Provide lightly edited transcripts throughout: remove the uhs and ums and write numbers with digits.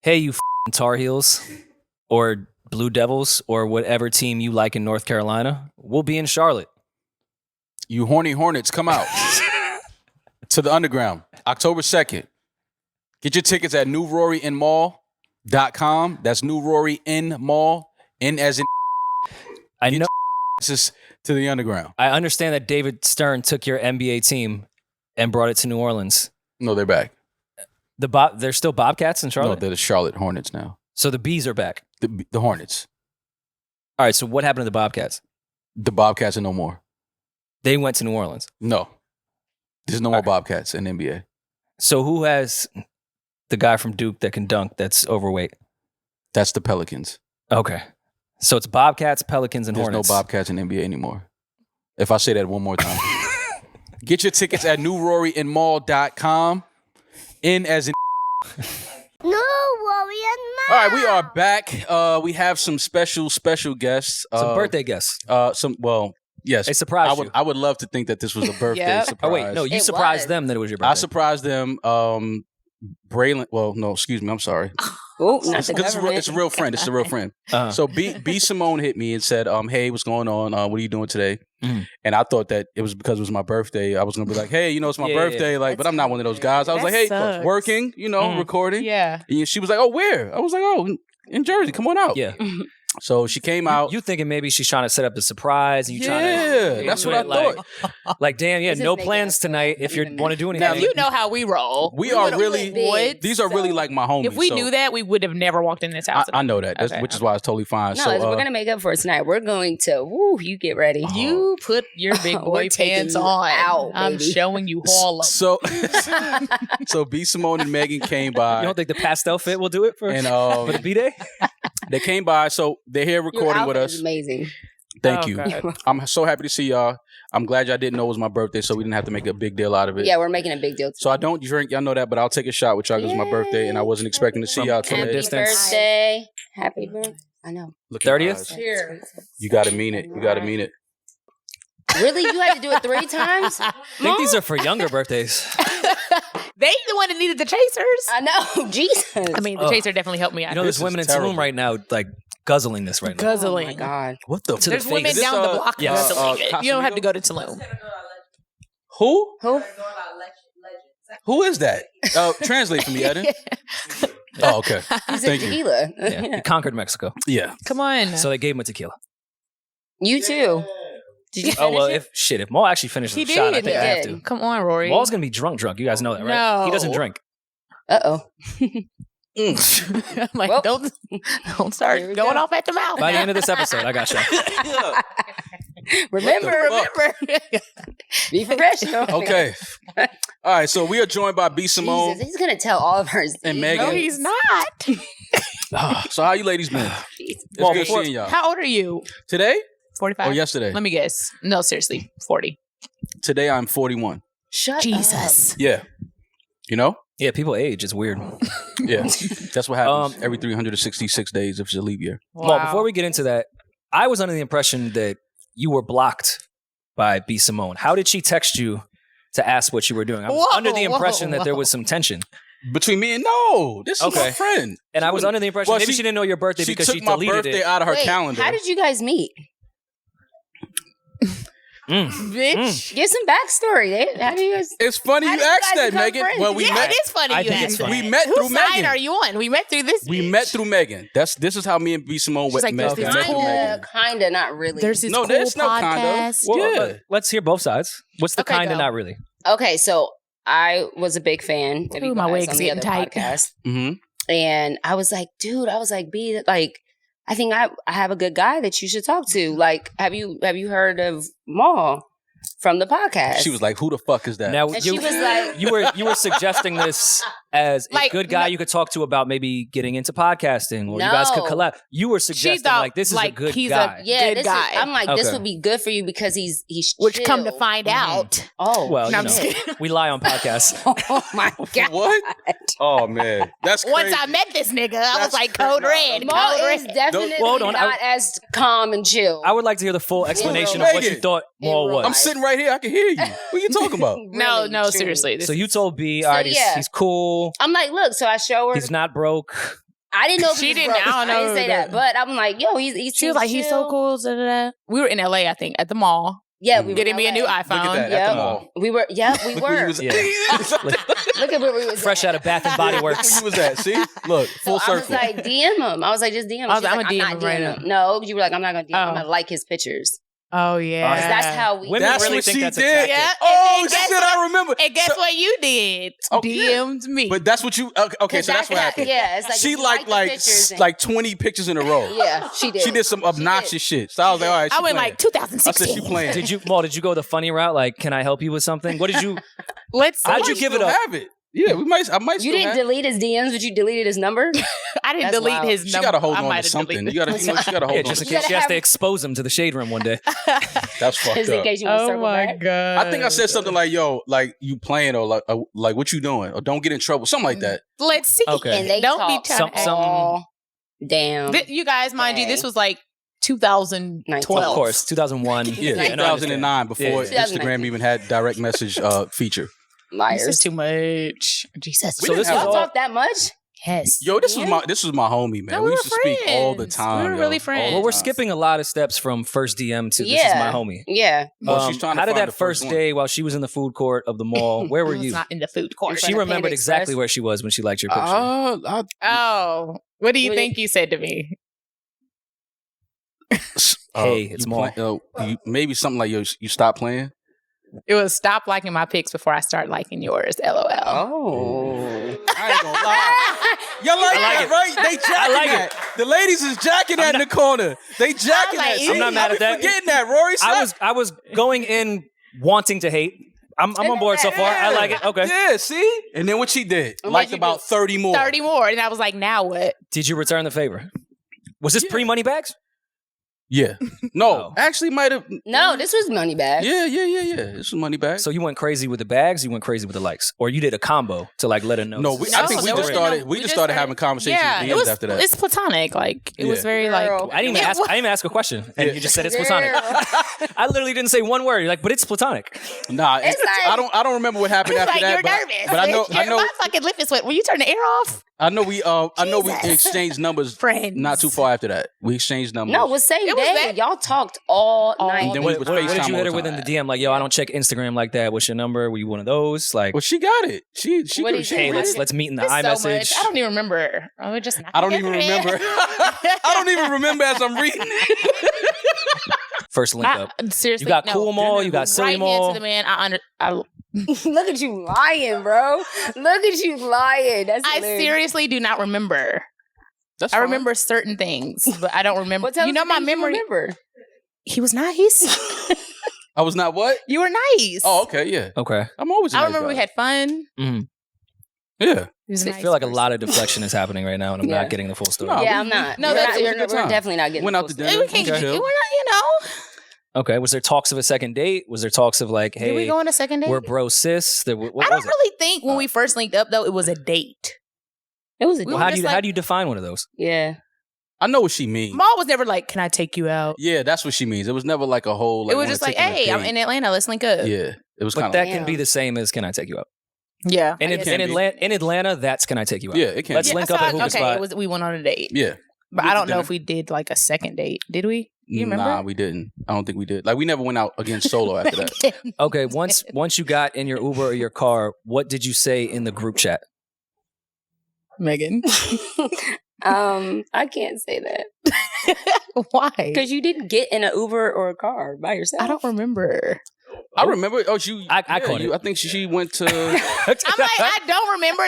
hey, you Tar Heels or Blue Devils or whatever team you like in North Carolina, we'll be in Charlotte. You horny Hornets, come out to the Underground, October 2nd. Get your tickets at newroryinmall.com. That's New Rory in Mall, N as in. I know. This to the Underground. I understand that David Stern took your NBA team and brought it to New Orleans. No, they're back. They're still Bobcats in Charlotte? No, they're the Charlotte Hornets now. So the Bees are back. The Hornets. All right, so what happened to the Bobcats? The Bobcats are no more. They went to New Orleans. No. There's no more Bobcats in NBA. So who has the guy from Duke that can dunk that's overweight? That's the Pelicans. Okay. So it's Bobcats, Pelicans, and There's Hornets. no Bobcats in NBA anymore. If I say that one more time. Get your tickets at newroryinmall.com. N as in. No worry and All right, we are back. We have some special guests. Some birthday guests. Yes. They surprised you. I would love to think that this was a birthday surprise. Oh, wait. No, you surprised them that it was your birthday. I surprised them. Braylon. Well, no, excuse me. I'm sorry. Oh, not the government. It's a real friend. It's a real friend. Uh-huh. So B Simone hit me and said, "Hey, what's going on? What are you doing today?" Mm. And I thought that it was because it was my birthday. I was gonna be like, "Hey, it's my birthday." Yeah. Like, but I'm not one of those guys. I was like, "Hey, sucks. working, recording." Yeah. And she was like, "Oh, where?" I was like, "Oh, in Jersey. Come on out." Yeah. So she came out. You thinking maybe she's trying to set up the surprise? And you trying to that's what I thought. Like, damn, This is no making plans us tonight if you want to do anything. Now, You know how we roll. We are really would. these are really like my homies. If we so knew that, we would have never walked in this house. I know that, Okay. which is why it's totally fine. No, so we're gonna make up for it tonight. We're going to. Woo! You get ready. You put your big boy We're taking pants you on. out, I'm baby. showing you all of so B Simone and Megan came by. You don't think the pastel fit will do it for and for the B-Day? they came by, so they're here Your recording with outfit is us. amazing. Thank Oh, you. God. I'm so happy to see y'all. I'm glad y'all didn't know it was my birthday, so we didn't have to make a big deal out of it. Yeah, we're making a big deal. So I don't drink, y'all know that, but I'll take a shot with y'all because it's my birthday, and I wasn't expecting to see y'all From a today. distance. Birthday. Happy birthday. I know. Look at my 30th? eyes. Cheers. You gotta mean it. You gotta mean it. Really? You had to do it 3 times? I think these are for younger birthdays. They the one that needed the chasers. I know. Jesus. I mean, the Ugh. chaser definitely helped me out. You know, This there's women in is this room terrible. right now, like, guzzling this right now. Guzzling. Oh my God. What the? To There's the women face. Is this, down the block yes. guzzling it. You don't have Casamigo? to go to Tulum. Who? Who? Who is that? Translate for me, Eddin. Oh, okay. You said Thank you. tequila. Yeah. He conquered Mexico. Yeah. Come on. So they gave him a tequila. You too. Did you finish Oh, well, it? if Maul actually finishes He the shot, I did. think I have He to. Come on, Rory. Maul's going to be drunk. You guys know that, right? No. He doesn't drink. Uh-oh. I'm like, Well, don't start here we going go. off at the mouth. By the end of this episode, I got you. Remember. Be professional. Okay. All right. So we are joined by B Simone. Jesus, he's gonna tell all of her. And Megan. No, he's not. So how you ladies been? Jesus. It's Well, good before- seeing y'all. How old are you? Today 45? or yesterday? Let me guess. No, seriously, 40. Today I'm 41. Shut up. Jesus. Yeah. You know? Yeah, people age. It's weird. Yeah. That's what happens every 366 days if it's a leap year. Well, before we get into that, I was under the impression that you were blocked by B. Simone. How did she text you to ask what you were doing? I was under the impression that there was some tension. Between me and no, this is my Okay. friend. And I was under the impression Well, maybe she- she didn't know your birthday She because took she my deleted birthday it. out of her Wait, calendar. how did you guys meet? Bitch. Give some backstory. How do you guys? It's funny How you did you asked guys that, become Megan. friends? Well, we Yeah, met. it is funny I you think asked it's that. funny. We met Whose through side Megan. are you on? We met through this We bitch. met through Megan. This is how me and B Simone She's like, met. there's met this through cool- Megan. Kinda, not really. There's this No, cool there's no kinda. podcast. Well, Yeah. let's hear both sides. What's the Okay, kind and go. not really? Okay, so I was a big fan of Ooh, you my guys wig's on the getting other tight. podcast, Mm-hmm. and I was like, dude, B, like, I think I have a good guy that you should talk to. Like, have you heard of Maul from the podcast? She was like, "Who the fuck is that?" Now and you, she was like, you were suggesting this as a Like, good guy you could talk to about maybe getting into podcasting, or you guys could No. collab. You were suggesting thought, like this is a like, good he's a- guy. yeah, Good this guy. Is, I'm like, this Okay. would be good for you because he's Which come to chill. find out. Oh, Well, No, you I'm just know, kidding. we lie on podcasts. oh my god, What? Oh man, that's crazy. Once I met this nigga, I was That's like, crazy. code red. Maul Code is red. definitely Hold on, not as calm and chill. I would like to hear the full explanation of what you Megan. thought Maul real was. I'm sitting right here. I can hear you. What are you talking about? No, Really, no, truly. seriously. This So you told B, So, all right, yeah. he's cool. I'm like, look, so I show her. He's not broke. I didn't know if She he was didn't- broke. I don't know didn't say that. But I'm like, yo, he's She was like, he's so cool. Da, da, da. We were in LA, I think, at the mall. Yeah, we were Getting in me a LA. new Look at iPhone. that. At Yep. the mall. We were. Yeah, we Look where you were. was Yeah. Look at where we was. Fresh at. out of Bath and Body Look where Works. you was at. See? Look, full So I was circle. like, DM him. I was like, just DM him. I was She's like, like, I'm I'm gonna not DM him right DM him. No, you were like, I'm not gonna DM him. I'm Oh. gonna like his pictures. Oh, yeah. Because That's how we. Women That's really what think she that's a did. tactic. Yeah. Oh, And guess shit, I remember. And guess So- what you did? Oh, yeah. DM'd me. But that's what you, okay, so that's what happened. Yeah, it's like She if you liked the pictures and- 20 pictures in a row. Yeah, she did. She did some obnoxious shit. So I was like, all right, I she went playing. like I said 2016. she playing. Did you go the funny route? Like, can I help you with something? What did you? Let's see. How'd you give it Still up? have it. Yeah, I might You still didn't have delete his DMs, but you deleted his number. I didn't That's delete wild. his She number. got to hold I on might to have something. deleted You got to, she got to hold Yeah, on. just in to You case gotta she has have- to expose him to the shade room one day. That's fucked Just in up. case you want to Oh circle my back. god! I think I said something like, "Yo, like you playing or like what you doing or don't get in trouble," something like that. Let's see. Okay. And they Don't be talked trying to Some- all damn. You guys, mind you, Okay. this was like 2012. Of course, 2001. Yeah, Right. 2009 before Yeah. Instagram even had direct message feature. This Liars. is too much. Jesus. We So didn't this have was Y'all all. talk that much? Yes. Yo, this Yeah. was my homie, man. No, we we used to were speak all the friends. time. We were yo. really All friends. the Well, we're time. skipping a lot of steps from first DM to this is Yeah. my homie. Yeah. Oh, she's trying to How did find that the first one. day while she was in the food court of the mall? Where were I was you? not in the food court. She Panda remembered exactly Express? where she was when she liked your picture. Oh, what do you What do think you said to me? Hey, it's Maul. Maybe something like, yo, you stop playing. It was stop liking my pics before I start liking yours. LOL. Oh. I ain't gonna lie. Y'all like, I like that, it. right? They jacking I like that. The ladies is jacking that in the corner. They jacking like, that. I'm not mad I at be that. Forgetting that, Rory. Stop. I was going in wanting to hate. I'm on board so far. I like it. Okay. Yeah, see? And then what she did, What liked you about do? 30 more. 30 more. And I was like, now what? Did you return the favor? Was this Yeah. pre-money bags? Yeah. No, Oh. actually might have. No, this was money bag. Yeah. This was money back. So you went crazy with the bags, you went crazy with the likes, or you did a combo to like let her know. No, this is- I think we there just was started. no- We just started having conversations Yeah, with it DMs was. after that. It's platonic. Like it was Yeah. very Girl. I didn't even ask. I didn't even ask a question, and Yeah. you just said it's platonic. Girl. I literally didn't say one word. You're like, but it's platonic. Nah, It's like- I don't remember what happened It's after like that. you're but nervous. but I know My fucking lip is wet. Will you turn the air off? we Jesus. exchanged numbers Friends. not too far after that. We exchanged numbers. No, it was same It was day. that- Y'all talked all night. And then What, we was what did FaceTime you all hit her the with time. in the DM? Like, yo, I don't check Instagram like that. What's your number? Were you one of those? Like, Well, she got it. She What could- did she you hey, say? let's meet in the It's so iMessage. much. I don't even remember. I would just. I don't even remember. I don't even remember as I'm reading it. First link up. Seriously, You got no. Cool Mall. You got Silly Right hand Mall. to the man. Look at you lying, bro. Look at you lying. That's I hilarious. seriously do not remember. That's I fine. remember certain things, but I don't remember. Well, tell You us know the my things you memory. remember. He was nice. I was not what? You were nice. Oh, okay, yeah. Okay. I'm always. A I nice remember guy. we had fun. Yeah. He was a I nice feel like a person. lot of deflection is happening right now, and I'm Yeah. not getting the full story. No, Yeah, we- I'm not. No, We're that's- not- it was a we're good time. definitely not getting Went the out full to story. dinner. We can't. Okay. We're not. You know. Okay. Was there talks of a second date? Was there talks of like, Did we hey, go on a second date? we're bro sis? What I don't was it? really think when we first linked up though it was a date. It was a We Well, were how just do you like- how do you define one of those? yeah. I know what she means. Maul was never like, "Can I take you out?" Yeah, that's what she means. It was never like a whole. Like, it was wanna just like, take you on a "Hey, I'm date. in Atlanta. Let's link up." Yeah, it was But kind that of. can Damn. be the same as can I take you out? Yeah. In, I guess. can be. in Atlanta, that's can I take you out? Yeah, it can. Let's be. link Yeah, up at so, hookah okay, spot. we went on a date. Yeah. But We I did don't know dinner. if we did like a second date. Did we? Do you remember? Nah, we didn't. I don't think we did. Like we never went out again solo after that. Okay, once you got in your Uber or your car, what did you say in the group chat? Megan. I can't say that Why? because you didn't get in an Uber or a car by yourself. I don't remember. I remember. Oh, I caught it. I think she went to. I'm like, I don't remember.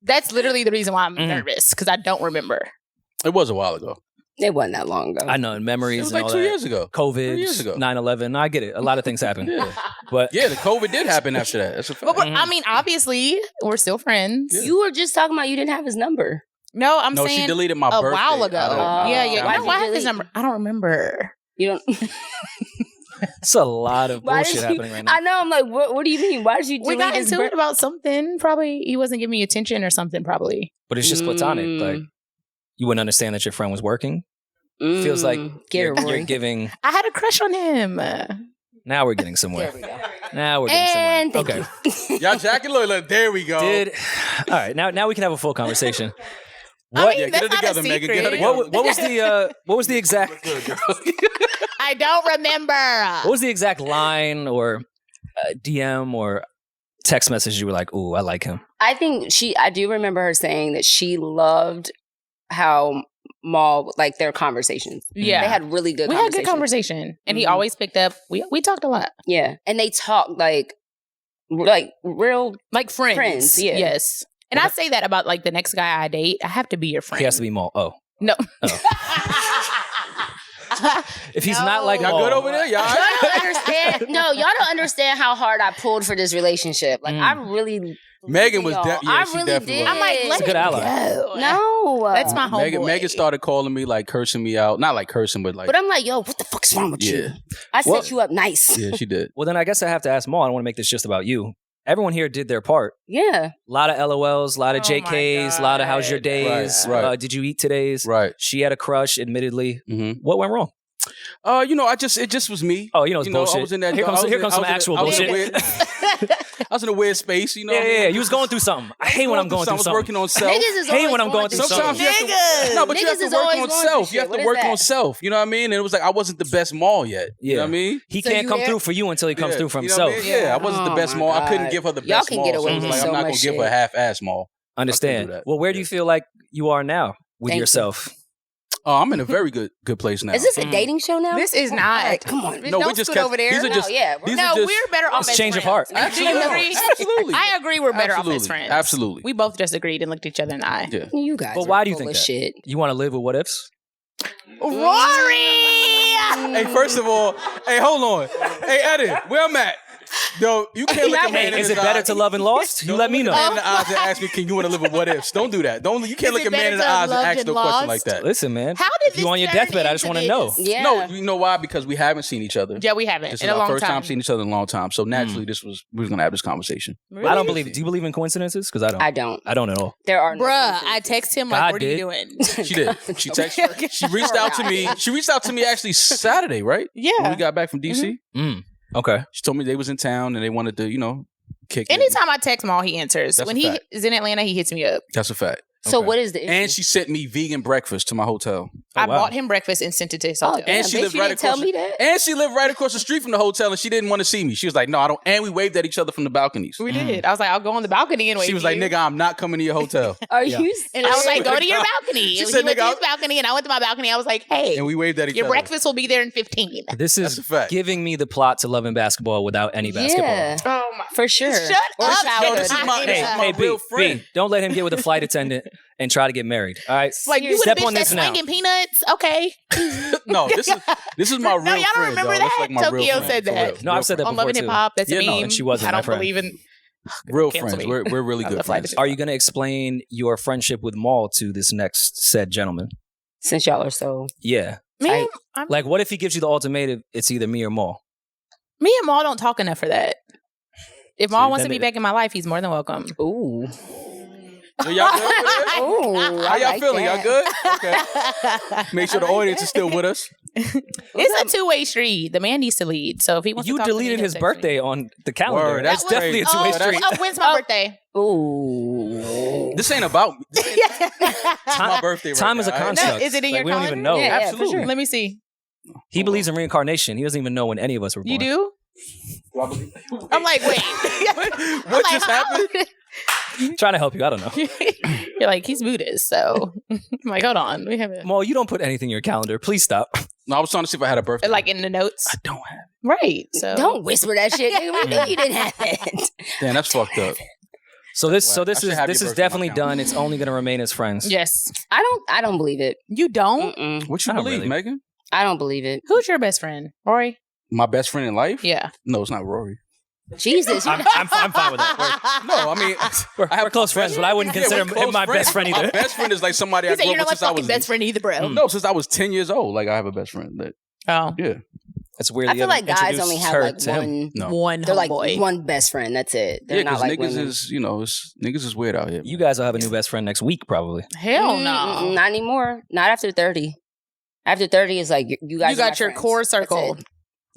That's literally the reason why I'm Mhm. nervous because I don't remember. It was a while ago. It wasn't that long ago. I know, memories It was and like all 2 that. years ago. 3 COVID, years ago. 9/11. I get it. A lot of things happen. Yeah, But yeah. The COVID did happen after that. That's a fact. But I mean, obviously, we're still friends. Yeah. You were just talking about you didn't have his number. No, I'm No, saying she deleted my a birthday. while ago. I don't- Yeah. Why'd No, you I have his delete? number. I don't remember. You don't. it's a lot of Why bullshit did you- happening right now. I know. I'm like, what do you mean? Why did you We delete got his into it about something. Probably he wasn't giving me attention or something. Probably. But it's just platonic. Like you wouldn't understand that your friend was working. Feels like get you're, it, Rory. you're giving. I had a crush on him. Now we're getting somewhere. There we go. Now we're getting And somewhere. thank you. Y'all jacking? Look, there we go. All right. Now we can have a full conversation. What? Yeah, get it that's not a together, Megan. Get it secret. together. What was the exact I don't remember. what was the exact line or DM or text message you were like, ooh, I like him? I do remember her saying that she loved how Maul, like their conversations. Yeah. They had really good We had conversations. good conversation. And he Mhm. always picked up. We talked a lot. Yeah. And they talked like real. Like friends. Friends, yeah. Yes. And I say that about like the next guy I date. I have to be your friend. He has to be Maul. Oh. No. If he's not like Y'all Maul. good over there? Y'all all Y'all right? don't understand. No, y'all don't understand how hard I pulled for this relationship. Like I really. Megan was y'all. yeah, I she really definitely did. was. I'm like, He's let a good it ally. go. No, That's my homeboy. Megan started calling me, like, cursing me out. Not like cursing, but like, But I'm like, yo, what the fuck's wrong with you? yeah. I Well- set you up nice. Yeah, she did. Well, then I guess I have to ask Maul. I don't want to make this just about you. Everyone here did their part. Yeah. A lot of LOLs, a lot of Oh my JKs, a lot of how's your God. days? Right. Did you eat today's? Right. She had a crush, admittedly. Mm-hmm. What went wrong? It just was me. Oh, it's bullshit. I was in that. Here comes I was some in- actual I was in a bullshit. weird- I was in a weird space, you know. Yeah. You was going through something. I hate when I'm going through I was something. working on self. Niggas is Hate always when I'm going through Sometimes you have to, Niggas. no, but you Niggas have to is work always on going self. through You have shit. to What work is on that? self. You know what I mean? And it was like I wasn't the best Maul yet. You know what I mean? He So can't you come there? through for you until he comes Yeah, through for you know what I himself. mean? Yeah, I wasn't the Oh best my Maul. I couldn't God. give her the Y'all best can Maul. get away So it was with like so I'm not much gonna give her shit. half-ass Maul. Understand. do that. Well, where do you feel like you are now with Thank you. yourself? Oh, I'm in a very good place now. Is this a dating show now? This is All not. right, come on. Bitch, No, we don't just scoot kept- over there. these are No, just- yeah. these No, are just- we're better off It's as change of friends. heart. Do you agree? Absolutely. I agree we're better off Absolutely. as friends. Absolutely. We both just agreed and looked each other in the eye. Yeah. You guys. But why are do you full think of that? shit? You want to live with what ifs? Rory! Hey, first of all, hey, hold on. Hey, Eddin, where I'm at? Yo, you can't look a man in Is his it better eye. to love and lost? You Don't let me look know. a man in the eyes and ask me, can you want to live with what ifs? Don't do that. You can't Is look it a man better in the to have eyes and loved ask and no question lost? like that. Listen, man. How did If this you on your turn deathbed, I just want to into know. this? Yeah. No, you know why? Because we haven't seen each other. Yeah, we haven't. This In is a our long first time seeing each other in a long time. So naturally, we was gonna have this conversation. Really? I don't believe. Do you believe in coincidences? Because I don't. I don't. I don't at all. There are no Bruh, coincidences. I text him like, God what are you did. doing? She did. She texted. She reached out to me. She reached out to me actually Saturday, right? When we Yeah. got back from DC. Okay. She told me they was in town and they wanted to, kick it. Anytime I text Maul, he answers. That's When a he fact. is in Atlanta, he hits me up. That's a fact. So Okay. what is the issue? And she sent me vegan breakfast to my hotel. I wow. bought him breakfast and sent it to his Oh, hotel. damn, And she bitch, lived you right didn't tell across me that. And she lived right across the street from the hotel and she didn't want to see me. She was like, no, I don't. And we waved at each other from the balconies. We did. I was like, I'll go on the balcony and wait. She was for like, you. nigga, I'm not coming to your hotel. Are Yeah. you? And I was like, go to your Nigga. balcony. She And said, he went nigga, to his balcony and I went to my balcony. I was like, hey, And we waved at each your other. breakfast will be there in 15. This That's is a fact. giving me the plot to Love and Basketball without any basketball. Yeah, Oh my. for sure. Shut Or up, childhood. this is my- Hey, this is my hey, real B, friend. don't let him get with a flight attendant and try to get married. All right. Like, you with a Step bitch on that's this now. slinging peanuts? Okay. No, this is my real No, y'all don't friend. remember dog. that? That's like my real Tokyo friend, said for that. real. No, Real I've said that friend. On Love and before, Hip Hop, that's Yeah, a no, meme. and she wasn't I my don't friend. believe in. Real Cancel friends. me. We're really I good love flight friends. Are you going to explain your friendship with Maul to this next said gentleman? Since y'all are so, Yeah. Me, Like, what if he gives you the ultimatum? It's either me or Maul. me and Maul don't talk enough for that. If Maul See, wants to then be back in my life, he's more than welcome. ooh, So y'all good? ooh. How y'all feeling? Y'all good? Okay. Make sure the audience is still with us. It's a two-way street. The man needs to lead. So if he wants You to talk to me, deleted he'll his text me. birthday on the calendar. Word, That's that was definitely a crazy. two-way Oh, street. Oh, when's my birthday? Ooh. This ain't about me. It's my birthday right Time now, is a all right? construct. No, is it in Like, your we don't even know. calendar? Yeah, for Absolutely. sure. Let me see. He believes in reincarnation. He doesn't even know when any of us were born. You do? I'm like, wait. What just happened? Trying to help you. I don't know. You're like, he's Buddhist, so I'm like, hold on. We have it. Maul, you don't put anything in your calendar. Please stop. No, I was trying to see if I had a birthday. Like in the notes. I don't have. Right. So Don't whisper that shit, nigga. We knew you didn't have it. Damn, that's fucked up. So this Well, I should have this your is birthday on my definitely calendar. done. It's only going to remain as friends. Yes. I don't believe it. You don't? Mm-mm. What you I don't believe, really. Megan? I don't believe it. Who's your best friend? Rory? My best friend in life? Yeah. No, it's not Rory. Jesus, I'm fine with that. No, I mean, We're close friends, but I wouldn't Yeah, consider we're him close my friends. best friend My either. best friend is like somebody I He said, grew you're up not with my since I fucking was best friend either, bro. No, since I was 10 years old. Like I have a best friend. That, Oh. yeah. That's weird. I you feel like haven't guys introduced only have her like to him. one. No. One They're like homeboy. one best friend. That's it. They're Yeah, not because like niggas women. is, niggas is weird out here. You guys will have a new best friend next week, probably. Hell no. Not anymore. Not after 30. After 30 is like you guys. You are got my your friends. core That's circle. it.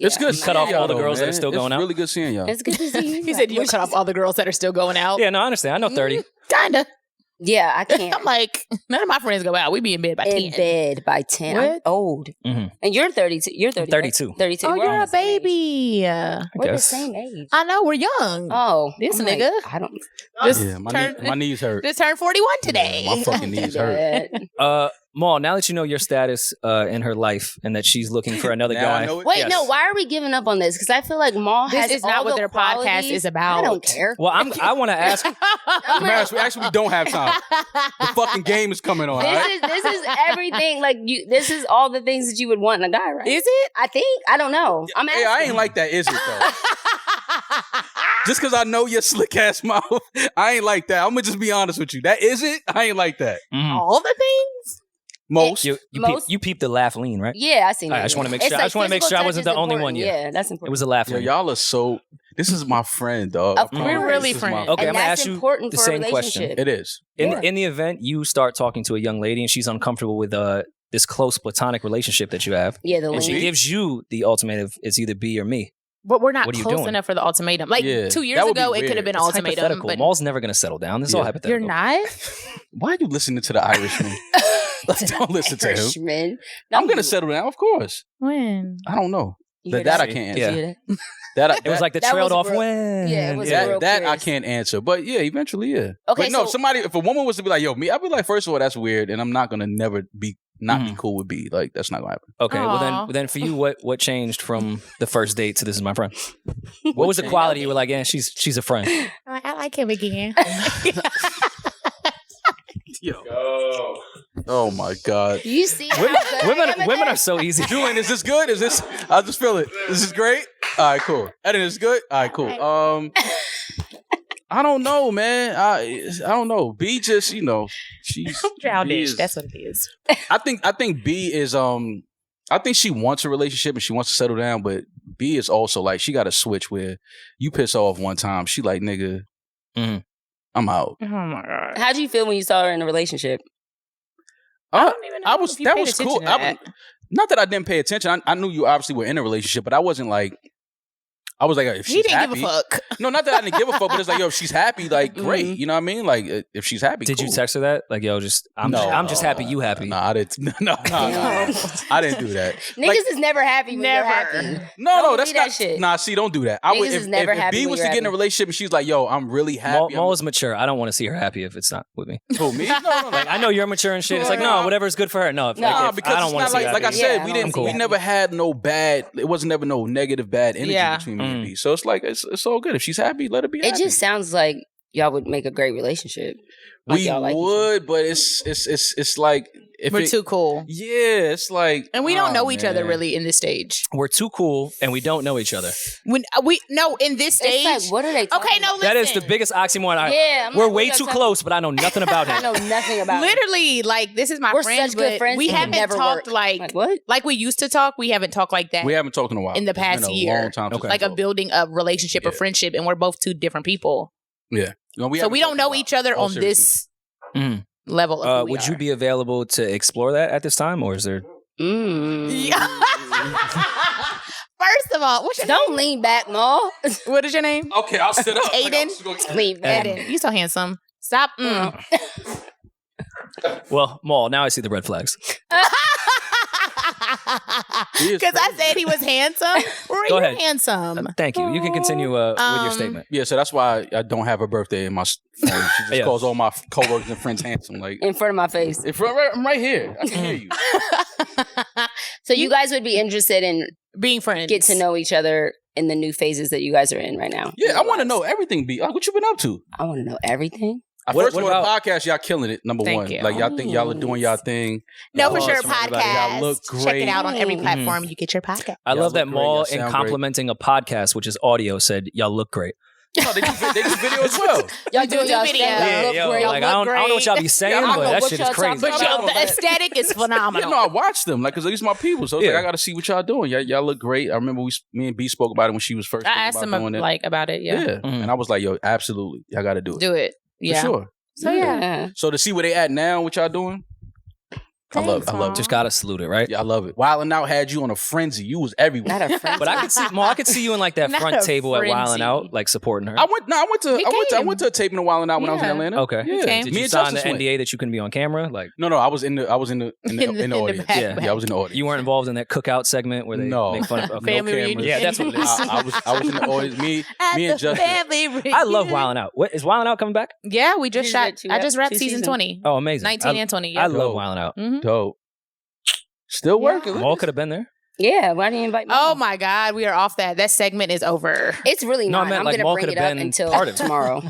It's Yeah, good I'm seeing cut off y'all, all the though, girls that man. are still going It's out. really good seeing y'all. It's good to see you. He said you'll cut off all the girls that are still going out. Yeah, no, I understand. I know 30. Kinda. Yeah, I can't. I'm like, none of my friends go out. We be in bed by 10. In bed by 10. What? I'm old. Mhm. And you're 32. You're 30. 32. 32. Oh, We're you're all a the same age. baby. We're the guess. same age. I know, we're young. Oh. This I'm nigga. Like, I don't. Just Yeah, turn- my knees hurt. Just turned 41 today. My fucking knees hurt. Dad. Maul, now that you know your status in her life and that she's looking for another Now I guy. know it. Wait, Yes. no. Why are we giving up on this? Because I feel like Maul This has is not all what the their podcast qualities. is about. I don't care. Well, I want to ask. Demaris, we actually don't have time. The fucking game is coming on. All right? This is everything. Like you. This is all the things that you would want in a guy, right? Is it? I think. I don't know. I'm asking. Hey, I ain't like that, is it though? Just because I know your slick ass mouth, I ain't like that. I'm gonna just be honest with you. That is it. I ain't like that. Mhm. All the things? Most. You peeped the laugh lean, right? Yeah, I seen All right, that. I just wanna make It's sure- I just wanna make physical sure I touch wasn't is the only important. one. Yeah. Yeah, that's It important. was a laugh Yo, lean. y'all are so. This is my friend, dog. Of I course. promise. We're really This is my friends. Okay, and I'm gonna that's ask you important the for a same question. relationship. It is. Yeah. In the event you start talking to a young lady and she's uncomfortable with this close platonic relationship that you have, Yeah, the and she link. gives you the ultimative, it's either B or me. But we're not What are you close doing? enough for the ultimatum. Like Yeah, 2 years that would be ago, it could have weird. been It's ultimatum. hypothetical. But Maul's never going to settle down. This is all Yeah. hypothetical. you're not? Why are you listening to the Irishman? Don't listen to him. Irishman. I'm gonna settle down, of course. When? I don't know. You hear That I that? can't Yeah. answer. You hear that? That It was like the That trailed was off real- when. yeah, it was real that I curious. can't answer. But yeah, eventually, yeah. Okay, but no, so- somebody, if a woman was to be like, yo, me, I'd be like, first of all, that's weird, and I'm not gonna never be not be Mhm. cool with B. Like, that's not gonna happen. Okay, Aw. well then for you, what changed from the first date to this is my friend? What was the quality you were like, yeah, she's a friend? I like him again. Yo. Oh my God. Do you see how Women, good women, I am at women that? are so easy. Julian, is this good? Is this? I just feel it. This is great. All right, cool. Eddin, is good. All right, cool. I don't know, man. I don't know. B just, she's B Childish. is- That's what it is. I think B is I think she wants a relationship and she wants to settle down, but B is also like she got a switch where you piss her off one time, she like, nigga, Mhm. I'm out. Oh my God. How do you feel when you saw her in a relationship? I don't even know I was if you that paid was attention cool. to that. Not that I didn't pay attention. I knew you obviously were in a relationship, but I wasn't like. I was like, if she's He didn't happy, give a fuck. no, not that I didn't give a fuck, but it's like, yo, if she's happy, like, great. Mhm. You know what I mean? Like, if she's happy, Did you cool. text her that? Like, yo, I'm just happy you happy. No, I didn't. No, I didn't do that. Niggas Like- is never happy when Never. you're happy. No, Don't that's do that not. shit. Nah, see, don't do that. I would Niggas if, is never if happy B when was you're to get in a happy. relationship and she's like, yo, I'm really happy. Maul is mature. I don't want to see her happy if it's not with me. Who, me? No. Like, I know you're mature and shit. It's like, no, whatever's good for her. No, if, No, like, if because I don't it's want not to see like, her like I happy. said, Yeah, we I didn't. don't We see never had no bad. It wasn't never no negative bad energy Yeah. between me and B. So it's like it's all good. If she's happy, let her be It happy. just sounds like y'all would make a great relationship. Like we y'all like each would, but it's like if We're it, too cool. Yeah, it's like, And we don't oh, know each other man. really in this stage. We're too cool and we don't know each other. When we no in this stage. It's like, what are they talking Okay, no, about? listen. That is the biggest oxymoron. Yeah, I'm We're like, what way y'all too talking close, but I know nothing about I him. know nothing about it. Literally, like this is my We're friend, such good but friends. we it haven't never talked work. like what? we used to talk. We haven't talked like that. we haven't talked in a while. in the It's been past a year. long time since Okay. we like a talked. building a relationship or Yeah. friendship, and we're both two different people. Yeah, no, So haven't we talked don't in a know while. each other All on seriously. this Mhm. level. Of who we Would you are. be available to explore that at this time, or is there? Mm. First of all, what's your Don't lean back, Maul. name? What is your name? Okay, I'll sit up. Aiden? Lean back. Eddin. You so handsome. Stop. Well, Maul. Now I see the red flags. He is Because I crazy. said he was handsome. Rory, Go you're ahead. handsome. Thank you. You can continue with your statement. Yeah, so that's why I don't have her birthday in my phone. She just Yeah. calls all my coworkers and friends handsome. Like, In front of my face. I'm right here. I can hear you. So you guys would be interested in Being friends. get to know each other in the new phases that you guys are in right now. Yeah, I want to know everything. B, like, what you been up to? I want to know everything. What First of all, the podcast, y'all killing it. Number Thank one, you. like y'all think y'all are doing y'all thing. No, for Y'all sure. awesome, everybody. Podcast. Y'all look Check great. it out on every Mhm. platform you get your podcast. I Y'all love that look great. Maul, Y'all in sound complimenting a podcast, which is audio, said y'all look great. No, they do video as well. Y'all do doing y'all video. stand-up, Yeah, look yo, great. like I don't know what y'all be saying, Yeah, I don't but know that what shit y'all is crazy. talking But about. yo, the aesthetic is Yeah, phenomenal. no, I watched them, like, cause these my people. So it's Yeah. like I got to see what y'all doing. Y'all look great. I remember me and B spoke about it when she was first. I thinking asked about him doing it. like about it. Yeah. Mhm. And I was like, yo, absolutely, y'all got to do it. Do it. For Yeah. sure. So yeah. So to see where they at now, what y'all doing? I love it. Just gotta salute it, right? Yeah, I love it. Wildin' Out had you on a frenzy. You was everywhere. Not a friend. But I could see you in like that Not front a table at Wildin' frenzy. Out, like supporting her. I went to a taping of Wildin' Out when I was in Yeah. Atlanta. Okay. Yeah. came. Did Me you and sign Justice the went. NDA that you couldn't be on camera? Like, No, I was in the audience. back. Yeah, I was in the audience. you weren't involved in that cookout segment where they No. make fun of okay. Family cameras. reunion. Yeah, that's what it is. I was in the audience. Me and Justice. I love Wildin' Out. What is Wildin' Out coming back? Yeah, we just You shot. did two- I just wrapped two season seasons. 20. Oh, amazing. 19 and 20. I Yeah. love Wildin' Out. Mhm. Dope. Still working. Maul could have been there. Yeah, why didn't you invite me? Oh my God, we are off that. That segment is over. It's really No, I not. meant I'm like going Maul to bring could it have up been until part of it. tomorrow.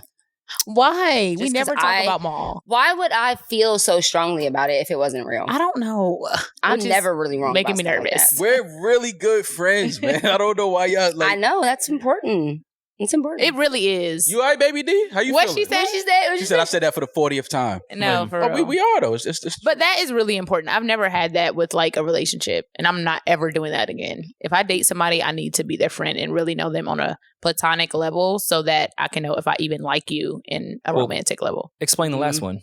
Why? We Just never 'cause talk about Maul. Why would I feel so strongly about it if it wasn't real? I don't know. I'm Which is never really wrong. making about me stuff like nervous. that. We're really good friends, man. I don't know why y'all like. I know that's important. It's important. It really is. You all right, baby D? How you What feeling? she said? What she said? She said I said that for the 40th time. No, Like, for oh, real. we are though. It's But that is really important. I've never had that with like a relationship, and I'm not ever doing that again. If I date somebody, I need to be their friend and really know them on a platonic level so that I can know if I even like you in a Well, romantic level. Explain the last one.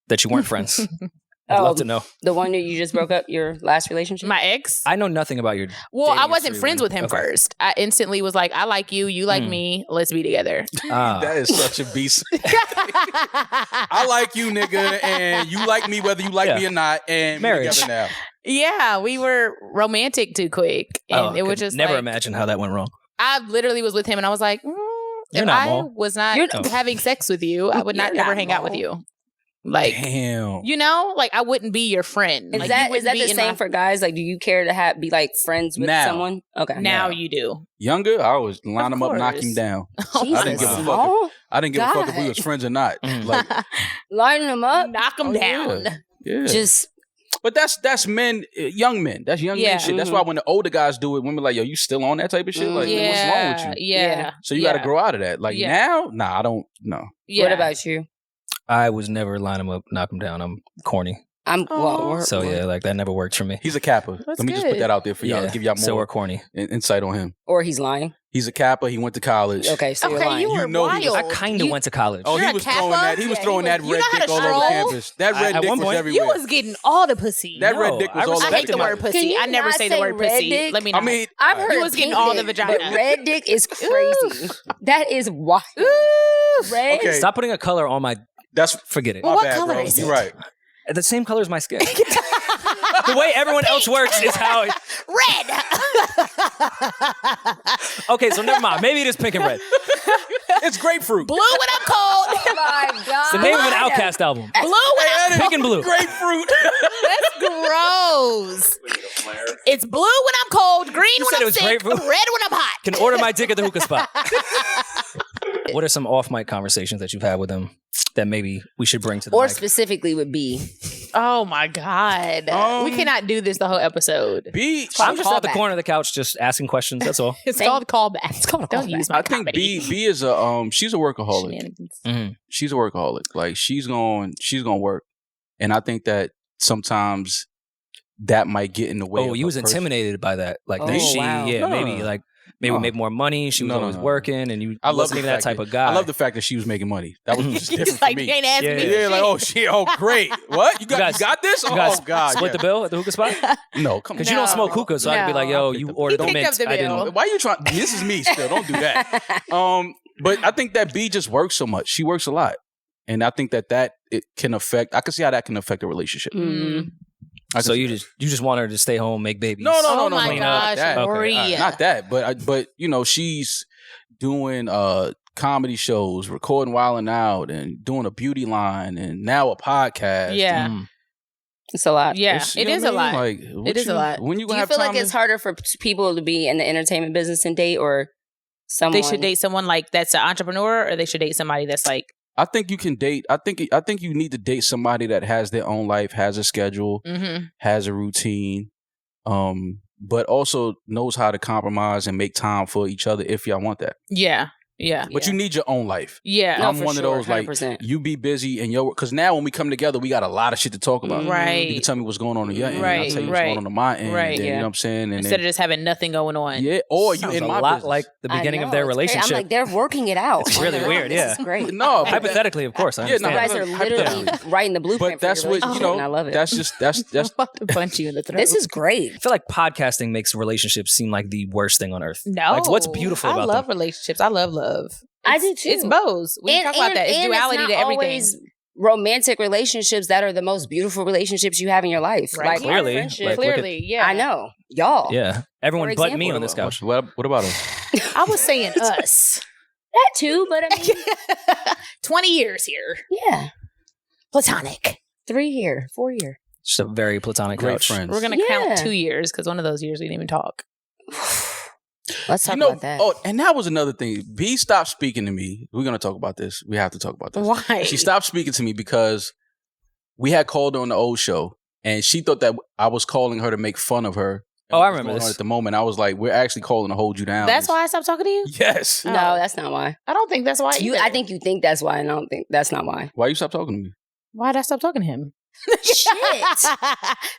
That you weren't friends. I'd Oh, love to know. the one that you just broke up, your last relationship. My ex? I know nothing about your. Well, I dating wasn't history friends when- with him okay. first. I instantly was like, I like you, you like Mm. me, let's be together. that is such a beast. I like you, nigga, and you like me whether you like Yeah. me or not, and Marriage. we together now. Yeah, we were romantic too quick. And Oh, it was could just never like, imagine how that went wrong. I literally was with him and I was like, You're if not I Maul. was not You're not- having sex with you, I would not You're ever not hang out with Maul. you. Like, Damn. you know, like I wouldn't be your friend. Is Like, you that wouldn't be the in same my- for guys? Like, do you care to be like friends with Now. someone? Okay. Now Now. you do. Younger, I always line Of him up, knock course. him down. Jesus. I didn't give a fuck. Maul? I didn't give a fuck if we God. was friends or not. Mhm. Like, Lining them up. Knock them oh, down. yeah. Just But that's men, young men. That's young Yeah. men shit. That's why when the older guys do it, women like, yo, you still on that type of shit? Like, Yeah. what's wrong with you? Yeah. Yeah. So you got to grow out of that. Like Yeah. now, nah, I don't. No. Yeah. what about you? I was never line him up, knock him down. I'm corny. I'm Aw. So yeah, like that never worked for me. He's a Kappa. That's Let me just put good. that out there for y'all. Yeah, Give y'all so more we're corny. insight on him. Or he's lying. He's a Kappa. He went to college. Okay, so you're Okay, lying. you were You know he was- wild. I kind of You- went to college. Oh, You're he a was Kappa? throwing that. He was Yeah, throwing he that was- you red know how dick to all over stroll? campus. That red At dick one was point- everywhere. You was getting all the pussy. That red No, dick was I all respect over I hate the Respected word my- pussy. Can you I never not say the say word red pussy. dick? Let me I not. mean, I've heard You was getting pink all the dick, vagina. but red dick is crazy. That is wild. Ooh. Red. Okay. Stop putting a color on my. that's Forget it. my What bad, color bro. is You're it? right. The same color as my skin. The way everyone else works is how. Red. Okay, so never mind. Maybe it is pink and red. It's grapefruit. Blue when I'm cold. Oh my god. It's the name of an Outcast album. Blue when I'm Pink and blue. Grapefruit. That's gross. It's blue when I'm cold, green You when said it I'm was sick, grapefruit? red when I'm hot. Can order my dick at the hookah spot. What are some off mic conversations that you've had with them that maybe we should bring to the Or mic? specifically would be. Oh my God. We cannot do this the whole episode. B. I'm just at the callback. corner of the couch just asking questions. That's all. It's Thank- called callback. It's called a Don't callback. use my I think comedy. B is a she's a workaholic. Shenanigans. Mhm. She's a workaholic. Like she's going work, and I think that sometimes that might get in the way. Oh, of you a was person. intimidated by that. Like Oh, that she, wow. yeah, No, maybe no. like maybe No. make more money. She was No, no, always no. working, and you I love wasn't the even that fact type that- of guy. I love the fact that she was making money. That was just different Just for like, me. you ain't asking Yeah, me. yeah. Yeah, like, oh shit, oh great. What? You guys- got this? You Oh, guys god. split yeah. the bill at the hookah spot No, come on. because you don't No. smoke hookah, so I could be like, No. yo, you ordered He picked mint. up the I didn't. bill. Why you trying? This is me still. Don't do that. But I think that B just works so much. She works a lot, and I think that it can affect. I can see how that can affect a relationship. Mm. I can So see you that. just want her to stay home, make babies. No, Oh no, my no, gosh, not that. Rory. Okay, Not that, but you know, she's doing comedy shows, recording Wildin' Out, and doing a beauty line, and now a podcast. Yeah. Mm. It's a lot. Yeah. It's- It you is know a what I lot. mean? Like, It is a lot. When you Do gonna you have feel time like it's to- harder for people to be in the entertainment business and date, or someone They should date someone like that's an entrepreneur, or they should date somebody that's like, I think you can date. I think you need to date somebody that has their own life, has a schedule, has a routine, but also knows how to compromise and make time for each other if y'all want that. yeah. Yeah. But you need your own life. Yeah. No, I'm for one sure, of those, like, 100%. you be busy and because now when we come together, we got a lot of shit to talk about. Right. You can tell me what's going on your end. Right, I'll tell you what's right, going on my end. right, And then, yeah. You know what I'm saying? And Instead of just having nothing going on. yeah. Or you Sounds in a my lot business. like the beginning I of their know, it's crazy. relationship. I'm like, they're working it out. It's on really their weird, own. yeah. This is great. No, but Hypothetically, of course, I Yeah, no, You understand. guys are literally writing the blueprint but that's for your what, relationship, and I love it. that's just, that's, I'm about to punch you in the throat. This is great. I feel like podcasting makes relationships seem like the worst thing on earth. no. Like, what's beautiful I about love them? relationships. I love love. I It's- do too. It's both. We can talk about that. It's duality it's to not everything. always romantic relationships that are the most beautiful relationships you have in your life. Right. Like, our Clearly, friendship- like, look at- Clearly, yeah. I know. Y'all. Yeah, everyone For but me example, on this couch. What about him? I was saying us. That too, but I mean, 20 years here. yeah. Platonic. 3 here, 4 year. Just a very platonic Great couch. friends. We're going to count 2 years because one of those years we didn't even talk. Let's talk You know, about that. oh, and that was another thing. B stopped speaking to me. We're going to talk about this. We have to talk about this. Why? She stopped speaking to me because we had called her on the old show, and she thought that I was calling her to make fun of her. Oh, I What's remember going on this. At the moment, I was like, we're actually calling to hold you down. That's why I stopped talking to you? Yes. No, Oh. that's not why. I don't think that's why You, either. I think you think that's why, and I don't think that's not why. Why you stop talking to me? Why did I stop talking to him? Shit.